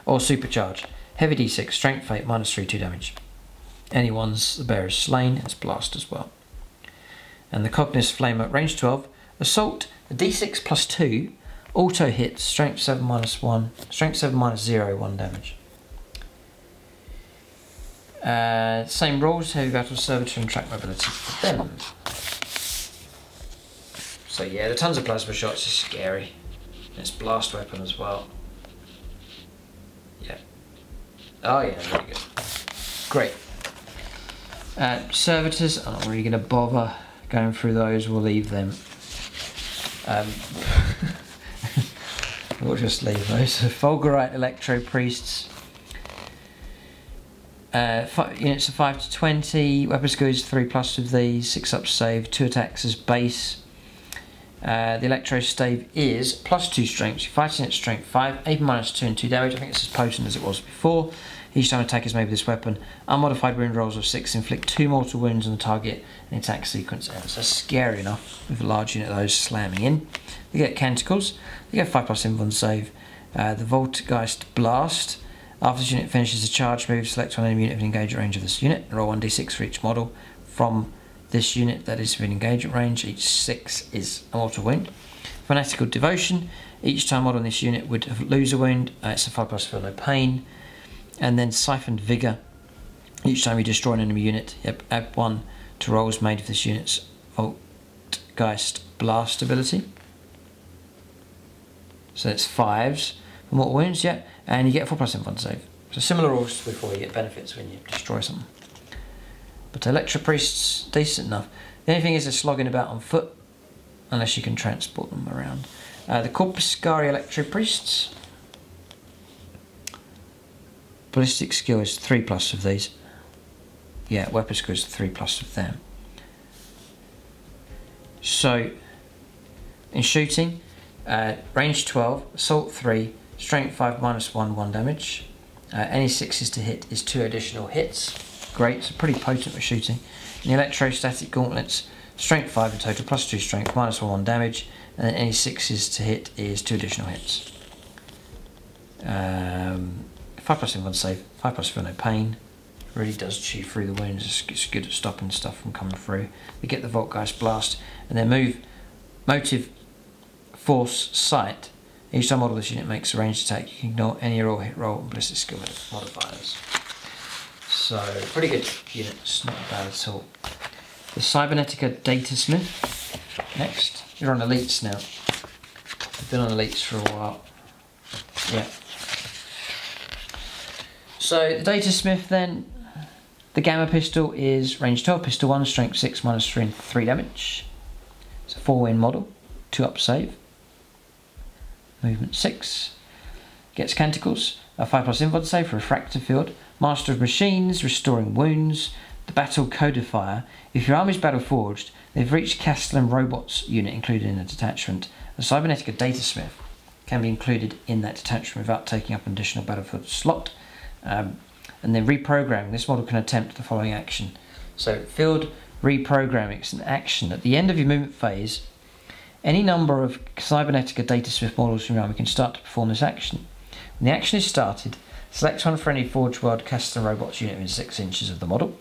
Or supercharge, heavy d6, strength 8, -3, 2 damage. Any ones the bearer is slain, it's blast as well. And the Cognis Flamer, range 12, assault, a d6 +2, auto hits, strength 7 -1, strength 7 -0, 1 damage. Same rules, heavy battle servitor and track mobility for them. So yeah, the tons of plasma shots is scary. It's blast weapon as well. Yeah. Oh yeah, really good. Great. Servitors, I'm not really going to bother going through those, we'll leave them. We'll just leave those. Fulgurite Electro Priests. Units of 5 to 20, weapon skill is 3+ of these, 6 up save, 2 attacks as base. The Electro Stave is +2 strength, fighting at strength 5, 8 -2 and 2 damage. I think it's as potent as it was before. Each time an attack is made with this weapon, unmodified wound rolls of 6 inflict 2 mortal wounds on the target and attack sequence ends. So scary enough with a large unit of those slamming in. They get Canticles, they get 5+ Invuln save. The Voltgeist Blast. After this unit finishes a charge move, select one enemy unit within engagement range of this unit and roll 1d6 for each model from this unit that is within engagement range. Each 6 is a mortal wound. Fanatical Devotion. Each time model in this unit would lose a wound, it's a 5+ feel no pain. And then Siphoned Vigor. Each time you destroy an enemy unit, add 1 to rolls made with this unit's Voltgeist Blast ability. So it's 5s for mortal wounds, yeah. And you get a 4+ Invuln save. So similar rules to before, you get benefits when you destroy something. But Electro Priests, decent enough. The only thing is they're slogging about on foot, unless you can transport them around. The Corpuscari Electro Priests. Ballistic skill is 3+ of these. Yeah, weapon skill is 3+ of them. So, in shooting, range 12, assault 3, strength 5 -1, 1 damage. Any 6s to hit is 2 additional hits. Great, so pretty potent with shooting. In the Electrostatic Gauntlets, strength 5 in total, +2 strength, -1, 1 damage. And then any 6s to hit is 2 additional hits. 5+ Invuln save, 5+ feel no pain. Really does chew through the wounds, it's good at stopping stuff from coming through. We get the Voltgeist Blast, and then Motive Force Sight. Each time model this unit makes a ranged attack, you can ignore any or all hit roll and ballistic skill modifiers. So, pretty good units, not bad at all. The Cybernetica Datasmith. Next, you're on elites now. I've been on elites for a while. Yeah. So the Datasmith then, the Gamma Pistol is range 12, pistol 1, strength 6, -3 and 3 damage. It's a 4-win model, 2 up save. Movement 6. Gets Canticles, a 5+ Invuln save for Refractor Field. Master of Machines, restoring wounds. The Battle Codifier. If your army is battle forged, they've reached Castellan Robots unit included in the detachment. The Cybernetica Datasmith can be included in that detachment without taking up an additional battlefield slot. And then reprogramming. This model can attempt the following action. So field reprogramming is an action. At the end of your movement phase, any number of Cybernetica Datasmith models from your army can start to perform this action. When the action is started, select one for any Forge World Castellan Robots unit within 6 inches of the model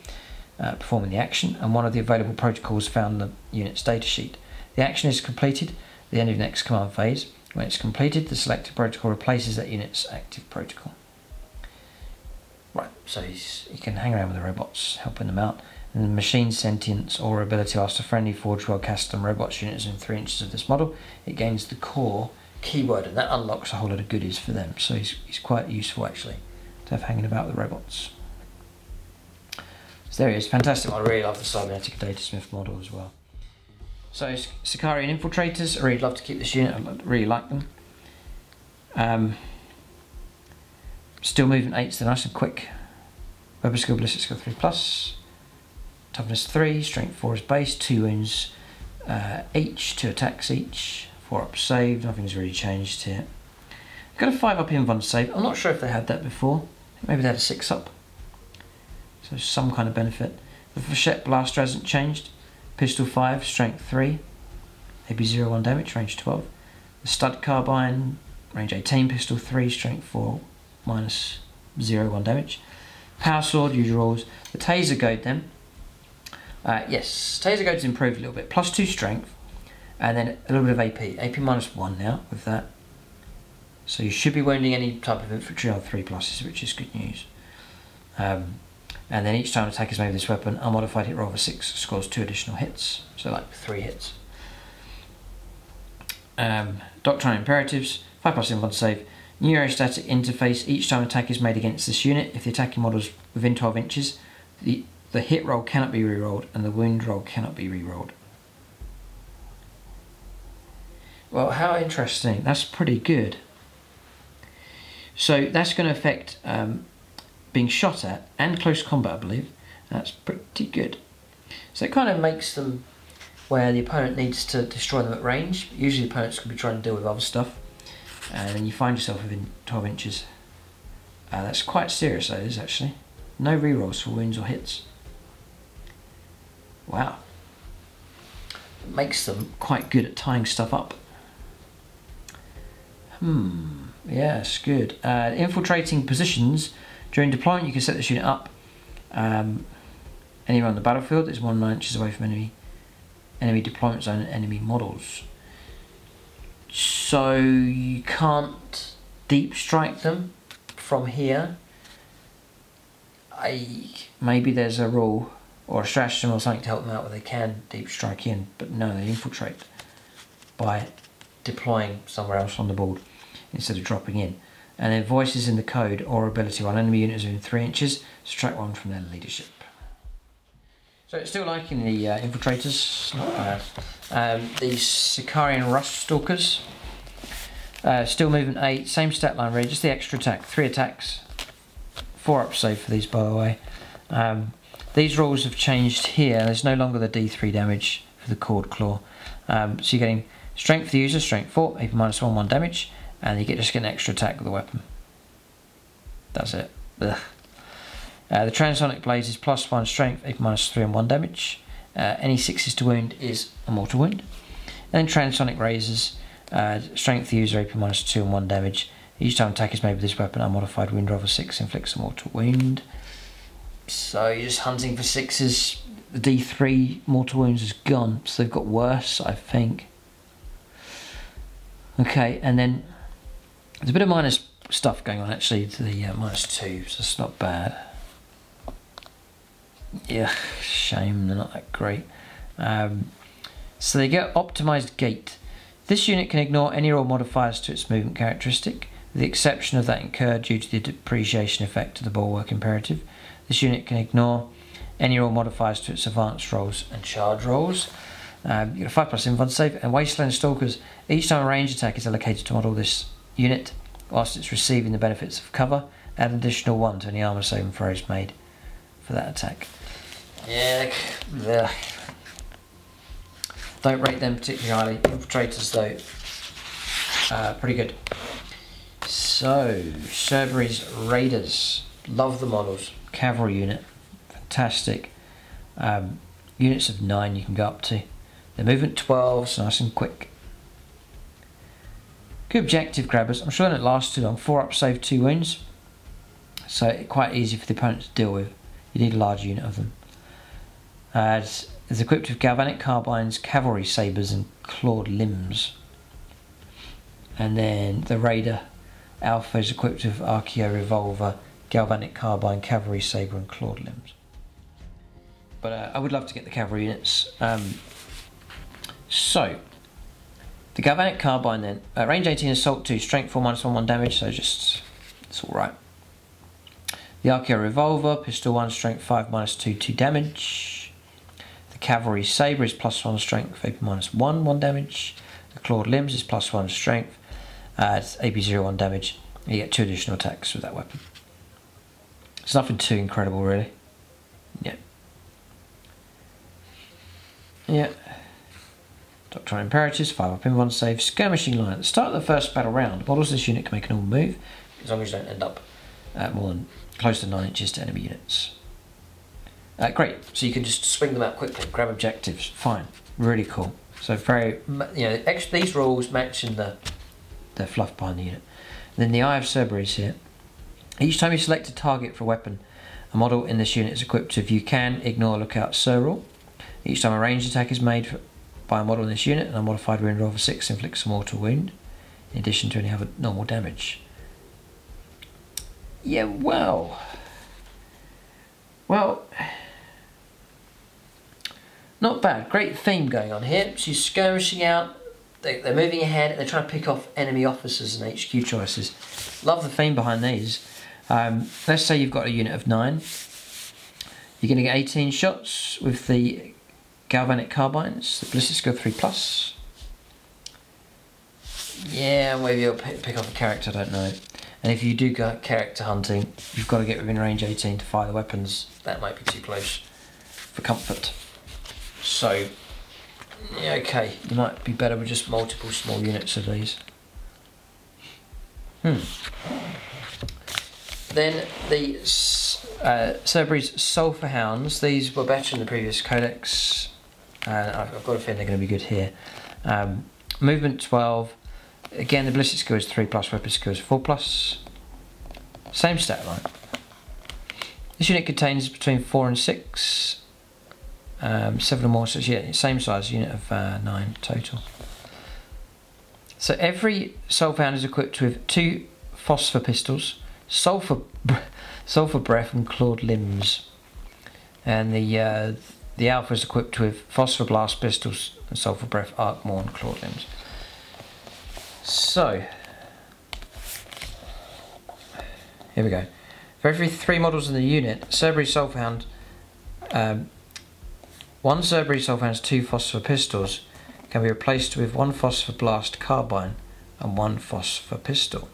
performing the action, and one of the available protocols found in the unit's datasheet. The action is completed at the end of the next command phase. When it's completed, the selected protocol replaces that unit's active protocol. Right, so he can hang around with the robots, helping them out. And the machine sentience or ability after friendly Forge World Castellan Robots units in 3 inches of this model, it gains the core keyword, and that unlocks a whole lot of goodies for them. So he's quite useful actually to have hanging about with the robots. So So there he is, fantastic. I really love the cybernetic data smith model as well. So Sicarian Infiltrators, I really love to keep this unit, I really like them. Still movement 8, so they're nice and quick. Weapon skill, ballistic skill 3+, toughness 3, strength 4 is base, 2 wounds each, 2 attacks each, 4 up save, nothing's really changed here. Got a 5 up invuln save, I'm not sure if they had that before, maybe they had a 6 up. So some kind of benefit. The Phosphor Blaster hasn't changed. Pistol 5, strength 3, AP 0-1 damage, range 12. The Stud Carbine, range 18, pistol 3, strength 4, minus 0-1 damage. Power Sword, usual rules. The Taser Goad then. Yes, Taser Goad's improved a little bit. Plus 2 strength, and then a little bit of AP. AP minus 1 now with that. So you should be wounding any type of infantry on 3+, which is good news. And then each time an attack is made with this weapon, unmodified hit roll of a 6 scores 2 additional hits. So like 3 hits. Doctrine Imperatives, 5+ invuln save. New aerostatic interface, each time an attack is made against this unit, if the attacking model is within 12 inches, the hit roll cannot be re-rolled and the wound roll cannot be re-rolled. Well, how interesting, that's pretty good. So that's going to affect being shot at and close combat, I believe. That's pretty good. So it kind of makes them where the opponent needs to destroy them at range. Usually the opponents could be trying to deal with other stuff, and then you find yourself within 12 inches. That's quite serious, that is, actually. No rerolls for wounds or hits. Wow. It makes them quite good at tying stuff up. Yes, good. Infiltrating Positions. During deployment, you can set this unit up anywhere on the battlefield. It's 1 9 inches away from enemy deployment zone and enemy models. So you can't deep strike them from here. Maybe there's a rule or a stratagem or something to help them out where they can deep strike in, but no, they infiltrate by deploying somewhere else on the board instead of dropping in. And then voices in the code or ability while enemy units are within 3 inches, subtract 1 from their leadership. So still liking the infiltrators, not bad. These Sicarian Rust Stalkers, still movement 8, same stat line really, just the extra attack, 3 attacks, 4 up save for these by the way. These rules have changed here, there's no longer the D3 damage for the Cord Claw. So you're getting strength for the user, strength 4, AP minus 1 damage, and you just get an extra attack with the weapon. That's it. Ugh. The Transonic Blades is plus 1 strength, AP minus 3 and 1 damage. Any 6s to wound is a mortal wound. And then Transonic Razors, strength for the user, AP minus 2 and 1 damage. Each time attack is made with this weapon, unmodified wound roll of a 6 inflicts a mortal wound. So you're just hunting for 6s. The D3 mortal wounds is gone, so they've got worse, I think. Okay, and then there's a bit of minus stuff going on actually to the minus 2, so it's not bad. Yeah, shame they're not that great. So they get optimized gait. This unit can ignore any roll modifiers to its movement characteristic, with the exception of that incurred due to the depreciation effect of the bulwark imperative. This unit can ignore any roll modifiers to its advanced rolls and charge rolls. You get a 5+ invuln save, and Wasteland Stalkers, each time a range attack is allocated to model this unit whilst it's receiving the benefits of cover, add an additional 1 to any armor saving throws made for that attack. Yeah, don't rate them particularly highly. Infiltrators though, pretty good. So, Cerberus Raiders, love the models. Cavalry unit, fantastic. Units of 9 you can go up to. They're movement 12, so nice and quick. Good objective grabbers. I'm sure they don't last too long. 4 up save, 2 wounds. So quite easy for the opponent to deal with. You need a large unit of them. It's equipped with Galvanic Carbines, Cavalry Sabres and Clawed Limbs. And then the Raider Alpha is equipped with Archaeo Revolver, Galvanic Carbine, Cavalry Sabre and Clawed Limbs. But I would love to get the Cavalry units. So, the Galvanic Carbine then, range 18 assault 2, strength 4 minus 1 damage, so just, it's alright. The Archaeo Revolver, pistol 1, strength 5, -2, 2 damage. The Cavalry Sabre is +1 strength, AP -1, 1 damage. The Clawed Limbs is +1 strength, it's AP 0, 1 damage. You get 2 additional attacks with that weapon. It's nothing too incredible, really. Yeah. Yeah. Doctrine Imperatives, 5 up in 1 save. Skirmishing line. At the start of the first battle round, models of this unit can make a normal move, as long as you don't end up more than close to 9 inches to enemy units. Great, so you can just swing them out quickly, grab objectives, fine, really cool. So very, these rules matching the fluff behind the unit. And then the Eye of Cerberus here. Each time you select a target for a weapon, a model in this unit is equipped with You Can Ignore Lookout Sir rule. Each time a ranged attack is made by a model in this unit, and a modified wound roll of 6 inflicts a mortal wound, in addition to any other normal damage. Yeah, well, not bad. Great theme going on here. She's skirmishing out, they're moving ahead, and they're trying to pick off enemy officers and HQ choices. Love the theme behind these. Let's say you've got a unit of 9. You're going to get 18 shots with the Galvanic Carbines, the Ballistic Skill 3+. Yeah, maybe you'll pick off a character, I don't know. And if you do go character hunting, you've got to get within range 18 to fire the weapons. That might be too close for comfort. So, yeah, okay, you might be better with just multiple small units of these. Then the Cerberus Sulphur Hounds. These were better in the previous codex. I've got a feeling they're going to be good here. Movement 12. Again, the ballistic skill is 3+, weapon skill is 4+. Same stat line. This unit contains between 4 and 6. 7 or more, so yeah, same size unit of 9 total. So every Sulphur Hound is equipped with 2 Phosphor Pistols, Sulphur Breath and Clawed Limbs. And the Alpha is equipped with Phosphor Blast Pistols and Sulphur Breath, Arc Maw and Clawed Limbs. So, here we go. For every 3 models in the unit, Cerberus Sulphur Hound, one Cerberus Sulphur Hound's 2 Phosphor Pistols can be replaced with 1 Phosphor Blast Carbine and 1 Phosphor Pistol.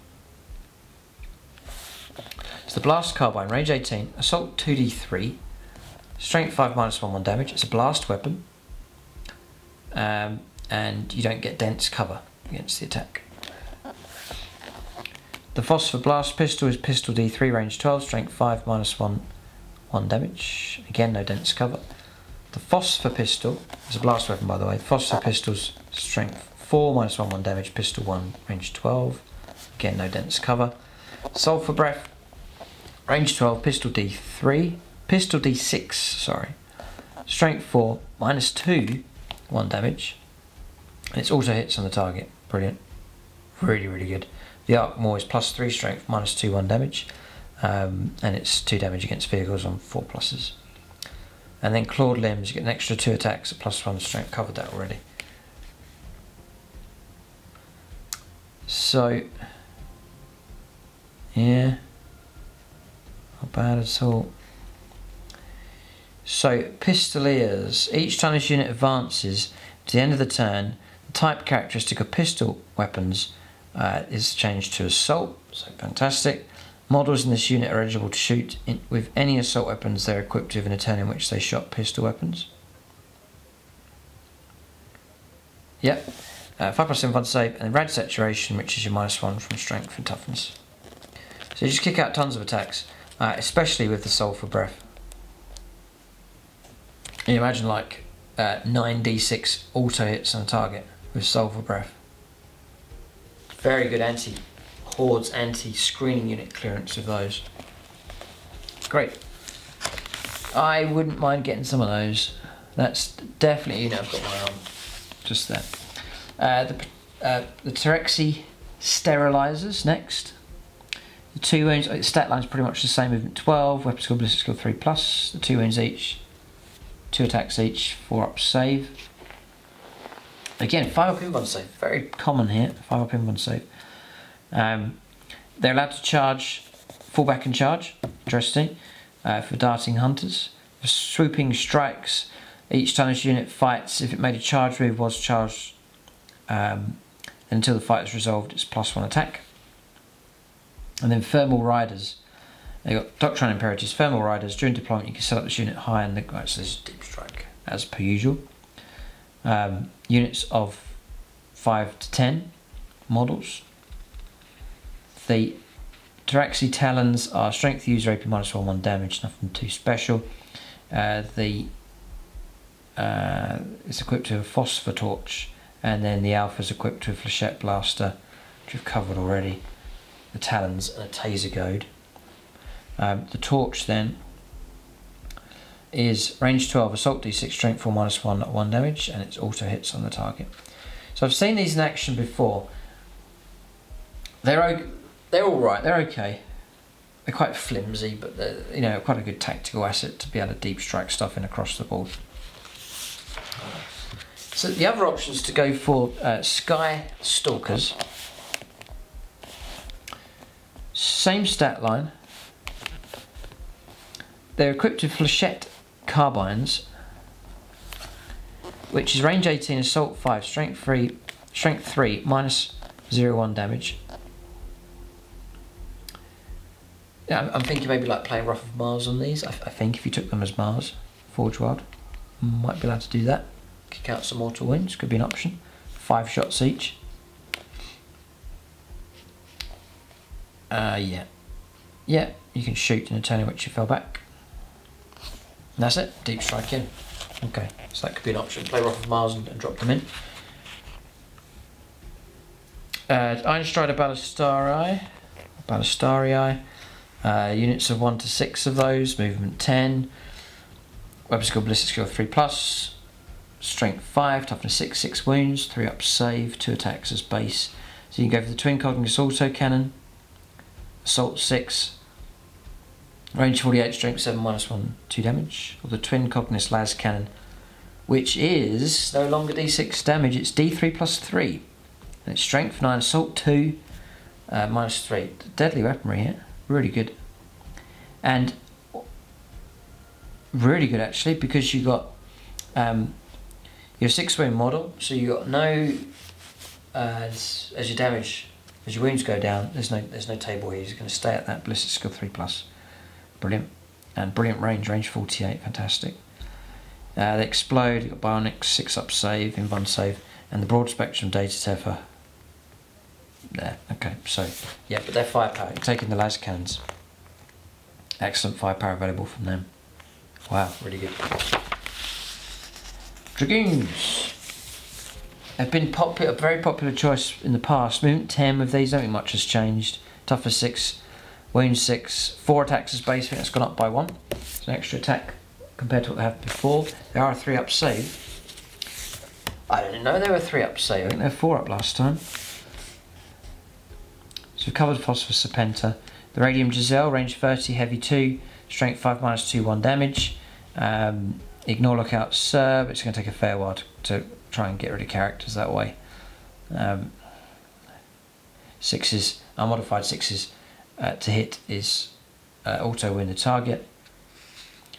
So the Blast Carbine, range 18, assault 2d3, strength 5 -1, 1 damage. It's a blast weapon, and you don't get dense cover against the attack. The Phosphor Blast Pistol is pistol D3, range 12, strength 5 -1, 1 damage. Again, no dense cover. The Phosphor Pistol is a blast weapon, by the way. Phosphor Pistol's strength 4 -1, 1 damage. Pistol 1, range 12. Again, no dense cover. Sulphur Breath, range 12, pistol D3, pistol D6, sorry. Strength 4, -2, 1 damage. And it's also hits on the target. Brilliant. Really, really good. The Arc Maw is +3 strength, -2, 1 damage. And it's 2 damage against vehicles on 4+. And then Clawed Limbs, you get an extra 2 attacks at +1 strength. Covered that already. So, yeah, not bad at all. So, Pistoliers. Each time this unit advances to the end of the turn, the type characteristic of pistol weapons is changed to Assault. So, fantastic. Models in this unit are eligible to shoot with any assault weapons they're equipped with in a turn in which they shot pistol weapons. Yep. 5+7 fun save, and Rad Saturation, which is your -1 from strength and toughness. So you just kick out tons of attacks, especially with the Sulphur Breath. You imagine like 9d6 auto hits on a target with Sulphur Breath. Very good anti-hordes, anti-screening unit clearance of those. Great. I wouldn't mind getting some of those. That's definitely, you know, I've got my arm. Just there. The Taraxi Sterilizers next. The 2 wounds, stat line's pretty much the same, movement 12, weapon skill, ballistic skill 3+, the 2 wounds each, 2 attacks each, 4 up save. Again, 5 up in 1 save, very common here, 5 up in 1 save. They're allowed to charge, fall back and charge. Interesting. For darting hunters. For swooping strikes, each time this unit fights, if it made a charge move, was charged until the fight is resolved, it's +1 attack. And then thermal riders. You've got Doctrine Imperatives, thermal riders. During deployment, you can set up this unit high and right, so this is deep strike as per usual. Units of 5 to 10 models. The Taraxi Talons are strength user AP -1/1 damage, nothing too special. It's equipped with a phosphor torch, and then the Alpha is equipped with Flechette Blaster, which we've covered already. The Talons and a Taser Goad. The torch then is range 12, assault d6, strength 4 -1 at 1 damage, and it's auto hits on the target. So I've seen these in action before. They're all right. They're okay. They're quite flimsy, but they're, you know, quite a good tactical asset to be able to deep strike stuff in across the board. So the other options to go for Sky Stalkers. Same stat line. They're equipped with Flechette Carbines, which is range 18, assault 5, strength 3, -0/1 damage. Yeah, I'm thinking maybe like playing Wrath of Mars on these. I think if you took them as Mars, Forge World, might be allowed to do that. Kick out some mortal wounds, could be an option. 5 shots each. Yeah, you can shoot in a turn in which you fell back. And that's it, deep strike in. Okay, so that could be an option. Play Wrath of Mars and drop them in. Iron Strider Ballastarii. Units of 1 to 6 of those, movement 10. Weapon skill, ballistic skill 3+, strength 5, toughness 6, 6 wounds, 3 up save, 2 attacks as base. So you can go for the Twin Cognis Auto Cannon, assault 6, range 48, strength 7, -1, 2 damage, or the Twin Cognis Las Cannon, which is no longer d6 damage, it's d3 +3, and it's strength 9, assault 2, -3. Deadly weaponry here, really good, and really good actually, because you got your 6 wound model, so you got no as your damage, as your wounds go down, there's no table here. He's going to stay at that ballistic skill 3+. Brilliant. And brilliant range 48, fantastic. They explode, you've got bionics, 6 up save, invuln save, and the broad spectrum data tether. There, okay, so yeah, but they're firepower. You're taking the laser cannons. Excellent firepower available from them. Wow, really good. Dragoons. They've been a very popular choice in the past. Movement 10 with these, I don't think much has changed. Toughness 6, wound 6, 4 attacks as base, I think that's gone up by 1. It's an extra attack compared to what they had before. They are a 3 up save. I didn't know they were 3 up save, I think they were 4 up last time. So we've covered Phosphor Serpenta. The Radium Giselle, range 30, heavy 2, strength 5 -2, 1 damage. Ignore Lookout Serve, it's going to take a fair while to try and get rid of characters that way. 6s, unmodified 6s to hit is auto win the target.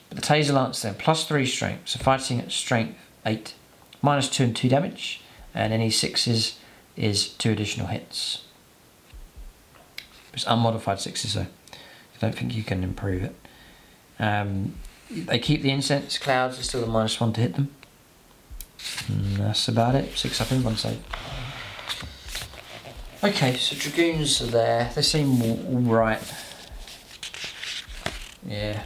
But the Taser Lance then, +3 strength, so fighting at strength 8, -2 and 2 damage, and any 6s is 2 additional hits. It's unmodified 6s though, I don't think you can improve it. They keep the incense clouds, it's still a -1 to hit them. And that's about it. 6 up in one save. Okay, so Dragoons are there. They seem alright. Yeah.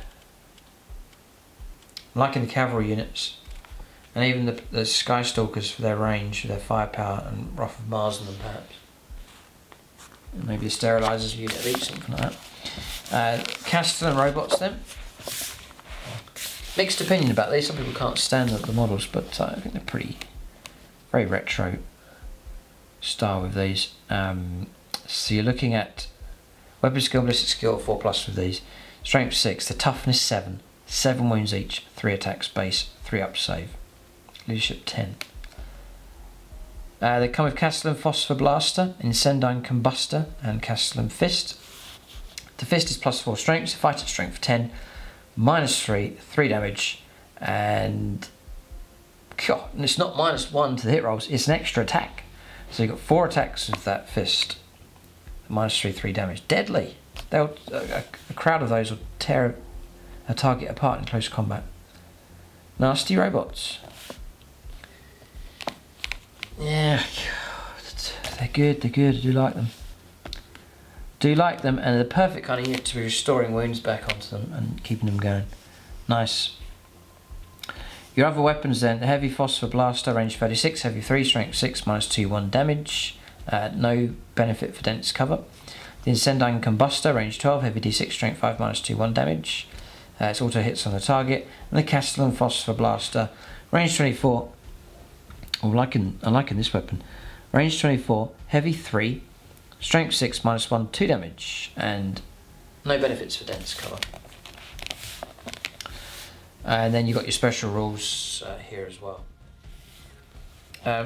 I'm liking the Cavalry units. And even the Sky Stalkers for their range, their firepower, and Wrath of Mars in them perhaps. And maybe a Sterilizers unit of each, something like that. Castellan robots then. Mixed opinion about these. Some people can't stand the models, but I think they're very retro style with these. So you're looking at weapon skill, ballistic skill 4+ with these. Strength 6, the toughness 7, 7 wounds each, 3 attacks base, 3 up save. Leadership 10. They come with Castellan Phosphor Blaster, Incendine Combustor, and Castellan Fist. The fist is +4 strength, fighting strength 10, -3, 3 damage, and God, and it's not -1 to the hit rolls, it's an extra attack. So you've got 4 attacks with that fist, -3, 3 damage. Deadly. A crowd of those will tear a target apart in close combat. Nasty robots. Yeah, they're good, I do like them. And they're the perfect kind of unit to be restoring wounds back onto them and keeping them going. Nice. Your other weapons then, the heavy Phosphor Blaster, range 36, heavy 3, strength 6, -2, 1 damage. No benefit for dense cover. The Incendiary Combustor, range 12, heavy D6, strength 5, -2, 1 damage. It's auto hits on the target. And the Castellan Phosphor Blaster, range 24. I'm liking this weapon. Range 24, heavy 3, strength 6, -1, 2 damage. And no benefits for dense cover. And then you've got your special rules here as well.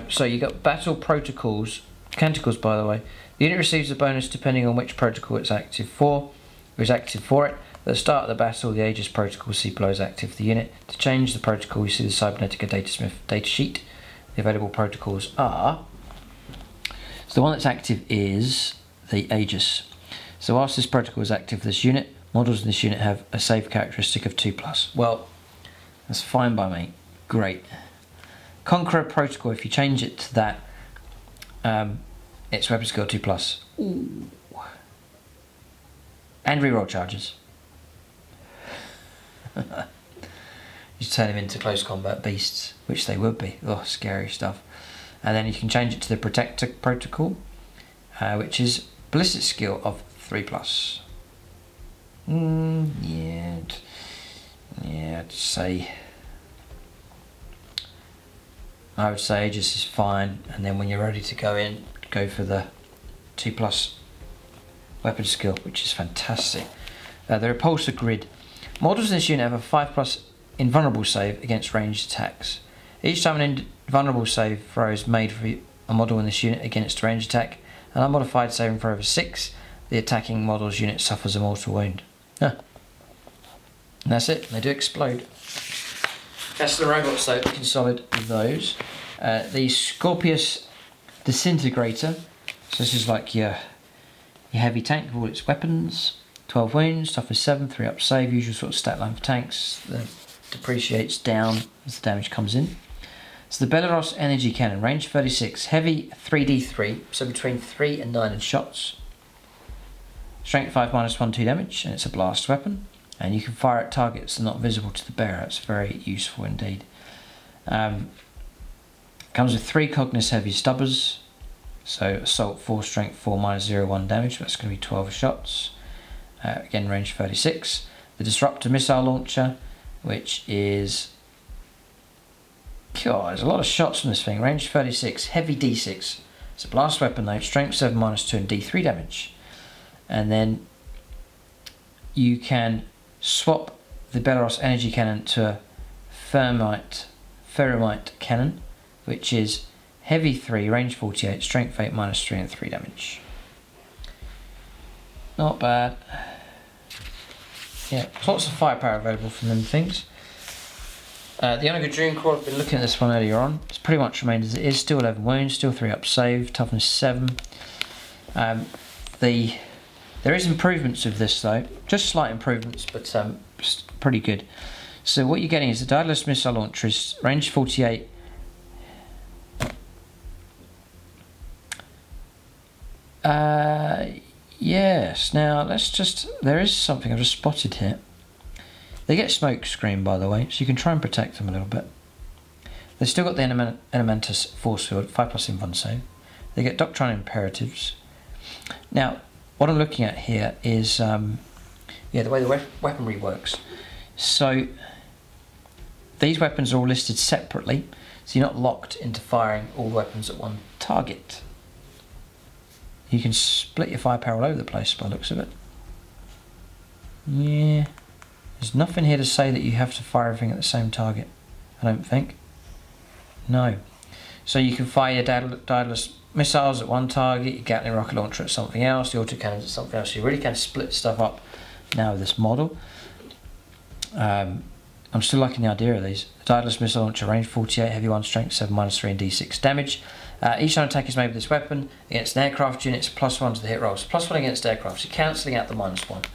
So you've got battle protocols, canticles by the way. The unit receives a bonus depending on which protocol it's active for, or is active for it. At the start of the battle, the Aegis protocol see below is active for the unit. To change the protocol, you see the Cybernetica Datasmith data sheet. The available protocols are... So the one that's active is the Aegis. So whilst this protocol is active for this unit, models in this unit have a save characteristic of 2+. Well, that's fine by me. Great. Conqueror protocol, if you change it to that, it's weapon skill 2+. Ooh. And reroll charges. You turn them into close combat beasts, which they would be. Oh, scary stuff. And then you can change it to the Protector protocol, which is ballistic skill of 3+. Yeah, I would say Aegis is fine, and then when you're ready to go in, go for the 2+ weapon skill, which is fantastic. The Repulsor Grid. Models in this unit have a 5+ invulnerable save against ranged attacks. Each time an invulnerable save throw is made for a model in this unit against a ranged attack, an unmodified saving throw over 6, the attacking model's unit suffers a mortal wound. Huh. And that's it, they do explode. That's the robots though, looking solid with those. The Scorpius Disintegrator. So this is like your heavy tank with all its weapons. 12 wounds, toughness 7, 3 up save, usual sort of stat line for tanks. That depreciates down as the damage comes in. So the Belaros Energy Cannon, range 36, heavy 3d3, so between 3 and 9 in shots. Strength 5, -1, 2 damage, and it's a blast weapon. And you can fire at targets that are not visible to the bearer. It's very useful indeed. Comes with 3 Cognis Heavy Stubbers. So Assault 4, Strength 4, -0, 1 damage. That's going to be 12 shots. Again, range 36. The Disruptor Missile Launcher, which is... God, there's a lot of shots from this thing. Range 36, heavy D6. It's a blast weapon though. Strength 7, -2, and D3 damage. And then you can swap the Belaros Energy Cannon to a Ferromite Cannon, which is heavy 3, range 48, strength 8, -3, and 3 damage. Not bad. Yeah, lots of firepower available from them things. The Onagadroon Core, I've been looking at this one earlier on. It's pretty much remained as it is, still 11 wounds, still 3 up save, toughness 7. There is improvements with this though, just slight improvements, but pretty good. So what you're getting is the Daedalus Missile Launcher is range 48. Yes, now let's just, there is something I've just spotted here. They get smoke screen by the way, so you can try and protect them a little bit. They've still got the Elementus Force Field, 5+ invuln save. They get Doctrine Imperatives. Now, what I'm looking at here is the way the weaponry works. So these weapons are all listed separately, so you're not locked into firing all weapons at one target. You can split your firepower all over the place by the looks of it. Yeah, there's nothing here to say that you have to fire everything at the same target, I don't think. No. So you can fire your Daedalus missiles at one target, your Gatling rocket launcher at something else, the autocannons at something else. So you really can split stuff up now with this model. I'm still liking the idea of these. The Daedalus missile launcher, range 48, heavy 1, strength 7, -3 and d6 damage. Each time attack is made with this weapon against an aircraft unit, it's +1 to the hit rolls. +1 against aircraft, so you're cancelling out the -1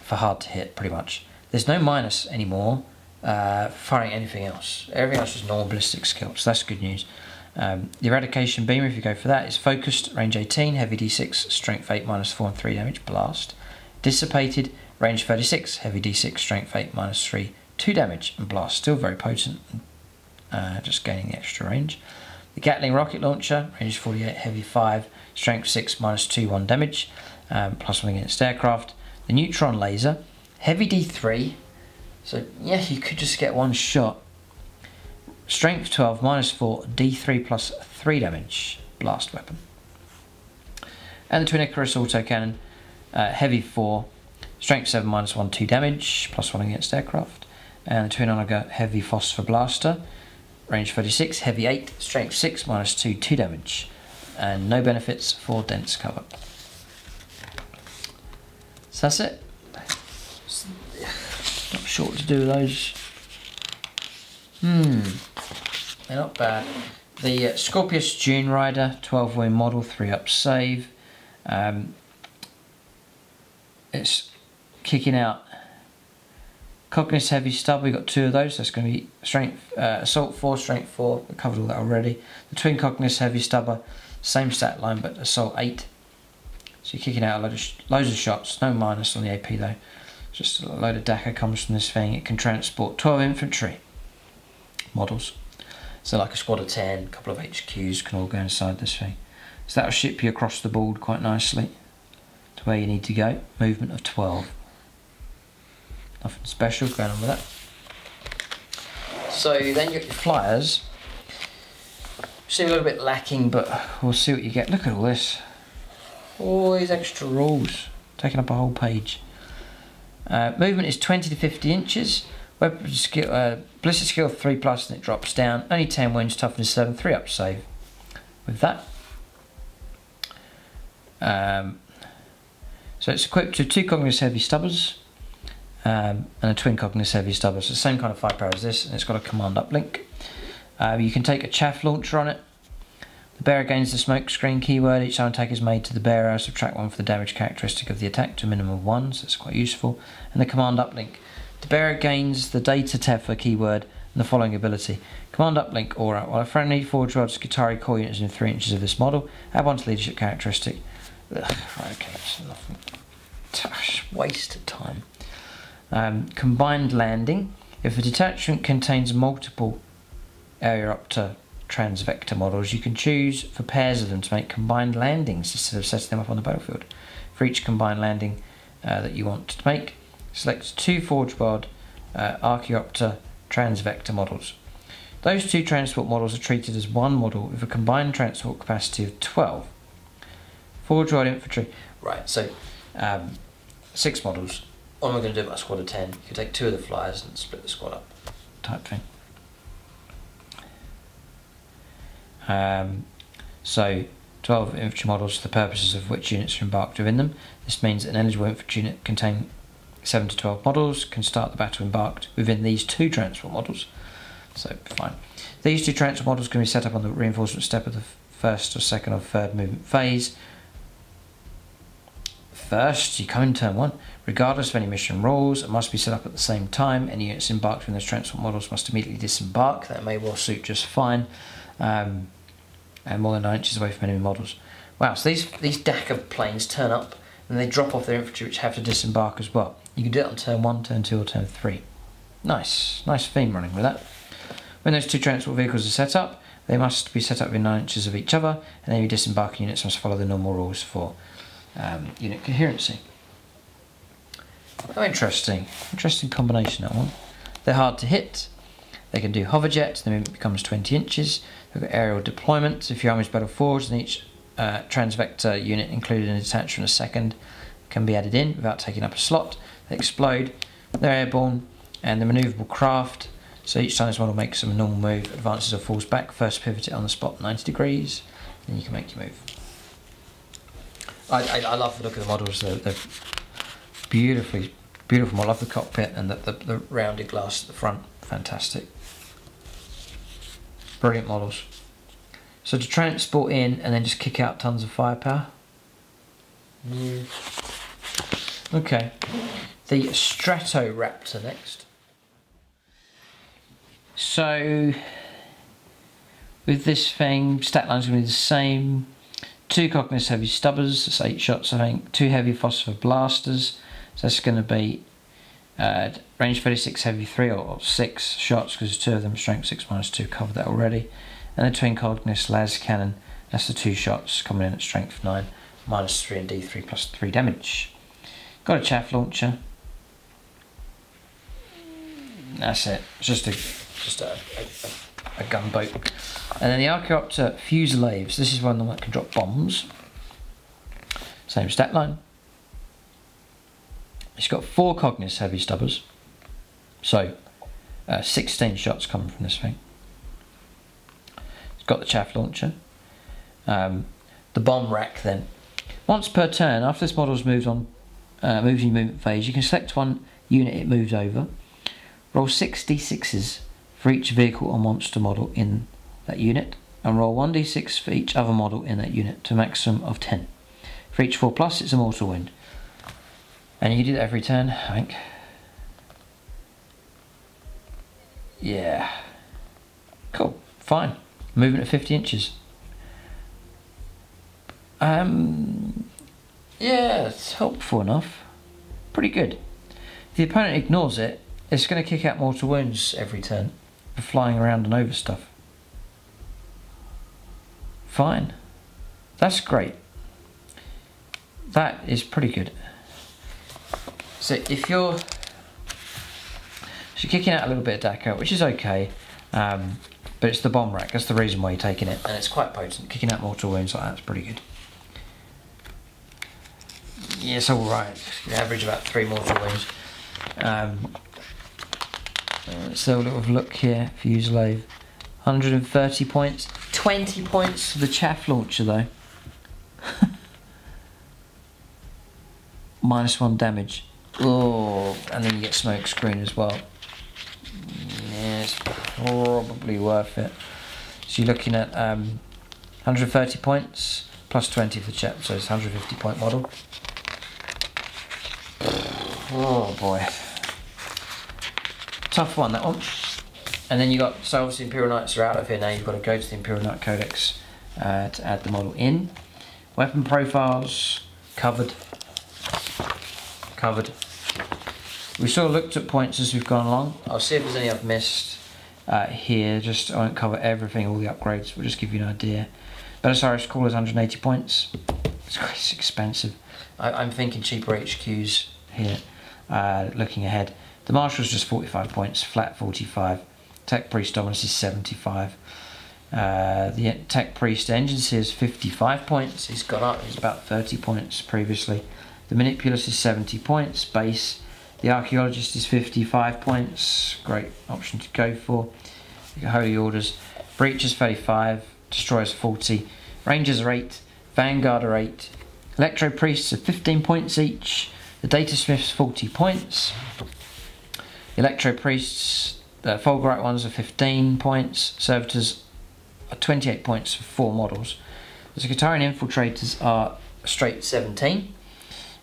for hard to hit, pretty much. There's no minus anymore firing anything else. Everything else is normal ballistic skill, so that's good news. The Eradication Beam, if you go for that, is focused, range 18, heavy d6, strength 8, -4 and 3 damage, blast. Dissipated, range 36, heavy d6, strength 8, -3, 2 damage and blast. Still very potent, just gaining the extra range. The Gatling rocket launcher, range 48, heavy 5, strength 6, -2, 1 damage, +1 against aircraft. The neutron laser, heavy d3, so yeah, you could just get one shot. Strength 12, -4, d3 +3 damage, blast weapon. And the Twin Icarus autocannon, heavy 4, strength 7, -1, 2 damage, +1 against aircraft. And the Twin Onager heavy Phosphor Blaster, range 36, heavy 8, strength 6, -2, 2 damage. And no benefits for dense cover. So that's it. Not sure what to do with those. They're not bad. The Scorpius Dune Rider, 12 wound model, 3 up save. It's kicking out Cognis Heavy Stub. We've got 2 of those. That's going to be strength, Assault 4, Strength 4. We covered all that already. The Twin Cognis Heavy Stubber, same stat line, but Assault 8. So you're kicking out loads of shots. No minus on the AP though. Just a load of DACA comes from this thing. It can transport 12 infantry models. So like a squad of 10, a couple of HQs can all go inside this thing. So that'll ship you across the board quite nicely to where you need to go. Movement of 12. Nothing special going on with that. So then you get your flyers. Seem a little bit lacking, but we'll see what you get. Look at all this. All these extra rules. Taking up a whole page. Movement is 20 to 50 inches. Weapon skill, ballistic skill 3+, and it drops down. Only 10 wounds, toughness 7, 3 up save. With that. So it's equipped with 2 Cognis Heavy Stubbers and a Twin Cognis Heavy Stubber. So the same kind of firepower as this, and it's got a command uplink. You can take a chaff launcher on it. The bearer gains the smoke screen keyword. Each time attack is made to the bearer, subtract 1 for the damage characteristic of the attack to a minimum of 1, so it's quite useful. And the command uplink. The bearer gains the data Tefla keyword and the following ability. Command uplink aura. While a friendly Forge Rod Skitarii core unit is in 3 inches of this model, add 1 to leadership characteristic. Right, okay, that's nothing. Waste of time. Combined landing. If a detachment contains multiple Archaeotech transvector models, you can choose for pairs of them to make combined landings instead of setting them up on the battlefield. For each combined landing that you want to make, select 2 Forge Rod Archaeotech transvector models. Those 2 transport models are treated as one model with a combined transport capacity of 12. Forge Rod infantry. Right, so 6 models. What am I going to do about a squad of 10? You can take 2 of the flyers and split the squad up, type thing. So 12 infantry models for the purposes of which units are embarked within them. This means that an eligible infantry unit containing 7 to 12 models can start the battle embarked within these 2 transport models. So fine. These 2 transport models can be set up on the reinforcement step of the first or second or third movement phase. First, you come in turn 1. Regardless of any mission rules, it must be set up at the same time. Any units embarked within those transport models must immediately disembark. That may well suit just fine. And more than 9 inches away from enemy models. Wow, so these DACA planes turn up and they drop off their infantry, which have to disembark as well. You can do it on turn 1, turn 2 or turn 3. Nice theme running with that. When those 2 transport vehicles are set up, they must be set up within 9 inches of each other, and any disembarking units must follow the normal rules for unit coherency. Oh, interesting combination, that one. They're hard to hit. They can do hoverjet, the movement becomes 20 inches. They've got aerial deployment. If your army is battle forged, then each transvector unit included in a detachment a second can be added in without taking up a slot. They explode, they're airborne, and the manoeuvrable craft. So each time this model makes a normal move, advances or falls back, first pivot it on the spot 90 degrees. then you can make your move. I love the look of the models. They're beautiful. I love the cockpit and the rounded glass at the front. Fantastic. Brilliant models. So to transport in and then just kick out tons of firepower. Yeah. Okay. The Stratoraptor next. So with this thing, stat line's going to be the same. 2 Cognis heavy stubbers, that's 8 shots I think. 2 heavy Phosphor Blasters, so that's going to be range 36 heavy 3 or 6 shots because 2 of them strength 6 -2, covered that already. And the Twin Cognis las cannon, that's the 2 shots coming in at strength 9, -3 and D3 +3 damage. Got a chaff launcher. That's it. It's just a gunboat. And then the Archaeotech Fuselaves. This is one that can drop bombs. Same stat line. It's got 4 Cognis heavy stubbers. So 16 shots coming from this thing. It's got the chaff launcher. The bomb rack then. Once per turn, after this model's moved on, moves in movement phase, you can select one unit it moves over. Roll 6d6s for each vehicle or monster model in that unit, and roll 1d6 for each other model in that unit to a maximum of 10. For each 4+, it's a mortal wound. And you do that every turn, I think. Yeah. Cool, fine. Movement of 50 inches. Yeah, it's helpful enough. Pretty good. If the opponent ignores it, it's going to kick out mortal wounds every turn for flying around and over stuff. Fine. That's great. That is pretty good. So if you're kicking out a little bit of DACA, which is okay, but it's the bomb rack, that's the reason why you're taking it, and it's quite potent. Kicking out mortal wounds like that's pretty good. Yeah, it's alright. You average about 3 mortal wounds. Let's have a little look here. Fuselave, 130 points. 20 points for the chaff launcher though. -1 damage. Oh, and then you get smoke screen as well. Yeah, it's probably worth it. So you're looking at 130 points plus 20 for the chaff, so it's 150 point model. Oh boy. Tough one, that one. And then you got, so obviously Imperial Knights are out of here now, you've got to go to the Imperial Knight Codex to add the model in. Weapon profiles, covered. We sort of looked at points as we've gone along. I'll see if there's any I've missed here, just I won't cover everything, all the upgrades, we'll just give you an idea. Belisarius Call is 180 points. It's expensive. I'm thinking cheaper HQs here, looking ahead. The Marshal's just 45 points, flat 45. Tech Priest Dominus is 75. The Tech Priest Engineer is 55 points. He's gone up, he's about 30 points previously. The Manipulus is 70 points, base. The Archaeologist is 55 points, great option to go for. You got Holy Orders. Breach is 35, Destroyers 40. Rangers are 8, Vanguard are 8. Electro Priests are 15 points each. The Data Smiths 40 points. Electro Priests, the Fulgurite ones are 15 points. Servitors are 28 points for 4 models. The Secretarian Infiltrators are straight 17.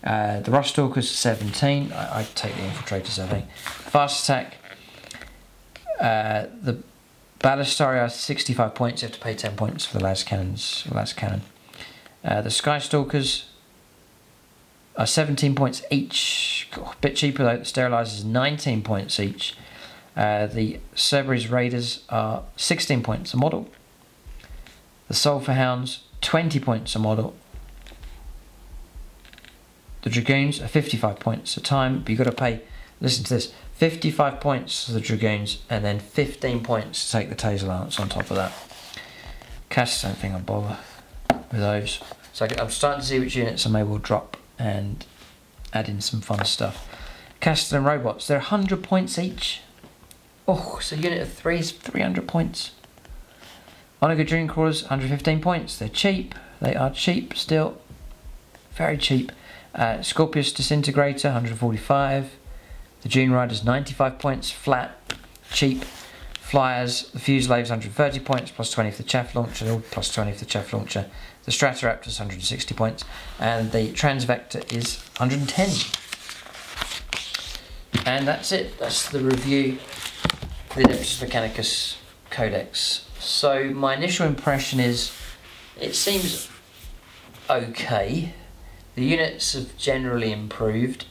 The Ruststalkers are 17. I'd take the Infiltrators, I think. Fast Attack. The Ballistari are 65 points. You have to pay 10 points for the las cannons. The Skystalkers are 17 points each. A bit cheaper though. The Sterilizers 19 points each. The Cerberus Raiders are 16 points a model. The Sulphur Hounds 20 points a model. The Dragoons are 55 points a time, but you've got to pay, listen to this, 55 points for the Dragoons and then 15 points to take the Taser Lance on top of that. Cash, don't think I'll bother with those. So I'm starting to see which units I may well drop and add in some fun stuff. Castellan Robots, they're 100 points each. Oh, so a unit of 3 is 300 points. Onager Dream Crawlers, 115 points. They're cheap. They are cheap still. Very cheap. Scorpius Disintegrator, 145. The Dune Riders, 95 points. Flat. Cheap. Flyers, the Fuselaves, 130 points, plus 20 for the Chaff Launcher, plus 20 for the Chaff Launcher. The Stratoraptors, 160 points. And the Transvector is 110. And that's it. That's the review of the Adeptus Mechanicus Codex. So my initial impression is it seems okay. The units have generally improved.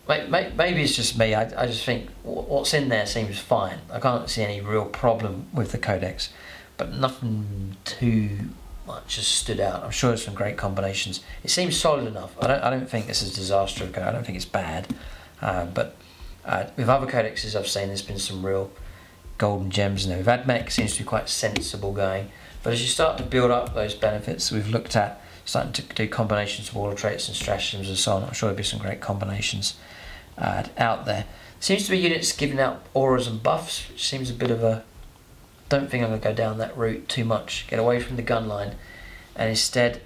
Maybe it's just me. I just think what's in there seems fine. I can't see any real problem with the Codex, but nothing too much has stood out. I'm sure there's some great combinations. It seems solid enough. I don't think this is a disaster. I don't think it's bad. But with other codexes I've seen, there's been some real golden gems in there. With AdMech, seems to be quite sensible going. But as you start to build up those benefits that we've looked at, starting to do combinations of Warlord Traits and Stratagems and so on, I'm sure there'll be some great combinations out there. Seems to be units giving out auras and buffs, which seems a bit of a... Don't think I'm going to go down that route too much. Get away from the gun line and instead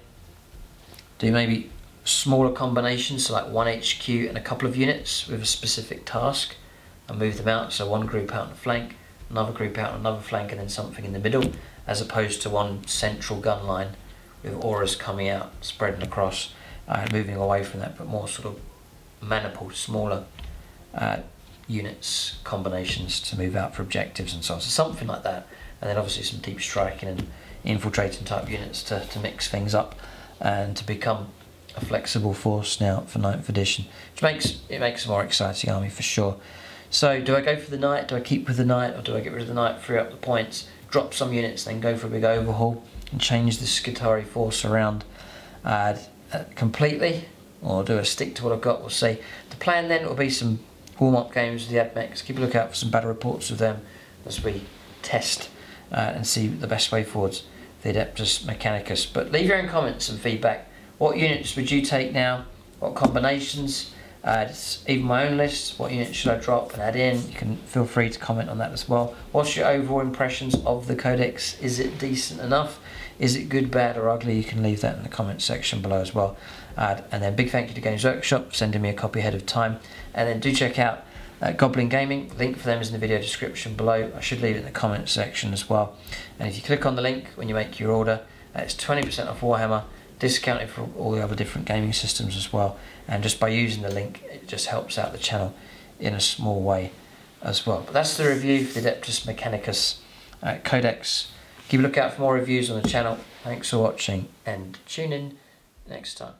do maybe smaller combinations, so like one HQ and a couple of units with a specific task, and move them out. So one group out on the flank, another group out on another flank, and then something in the middle, as opposed to one central gun line with auras coming out, spreading across, moving away from that, but more sort of maniple, smaller units, combinations to move out for objectives and so on. So something like that, and then obviously some deep striking and infiltrating type units to mix things up and to become a flexible force now for 9th edition, which makes a more exciting army for sure. So do I go for the Knight? Do I keep with the Knight, or do I get rid of the Knight, free up the points, drop some units, then go for a big overhaul and change the Skitarii force around completely, or do I stick to what I've got? We'll see. The plan then will be some warm-up games with the AdMechs. Keep a lookout for some battle reports of them as we test and see the best way forwards for the Adeptus Mechanicus. But leave your own comments and feedback. What units would you take now? What combinations? Even my own list. What units should I drop and add in? You can feel free to comment on that as well. What's your overall impressions of the Codex? Is it decent enough? Is it good, bad or ugly? You can leave that in the comment section below as well. And then big thank you to Games Workshop for sending me a copy ahead of time. And then do check out Goblin Gaming. Link for them is in the video description below. I should leave it in the comment section as well. And if you click on the link when you make your order, it's 20% off Warhammer, discounted for all the other different gaming systems as well. And just by using the link, it just helps out the channel in a small way as well. But that's the review for the Adeptus Mechanicus Codex. Keep a lookout for more reviews on the channel. Thanks for watching and tune in next time.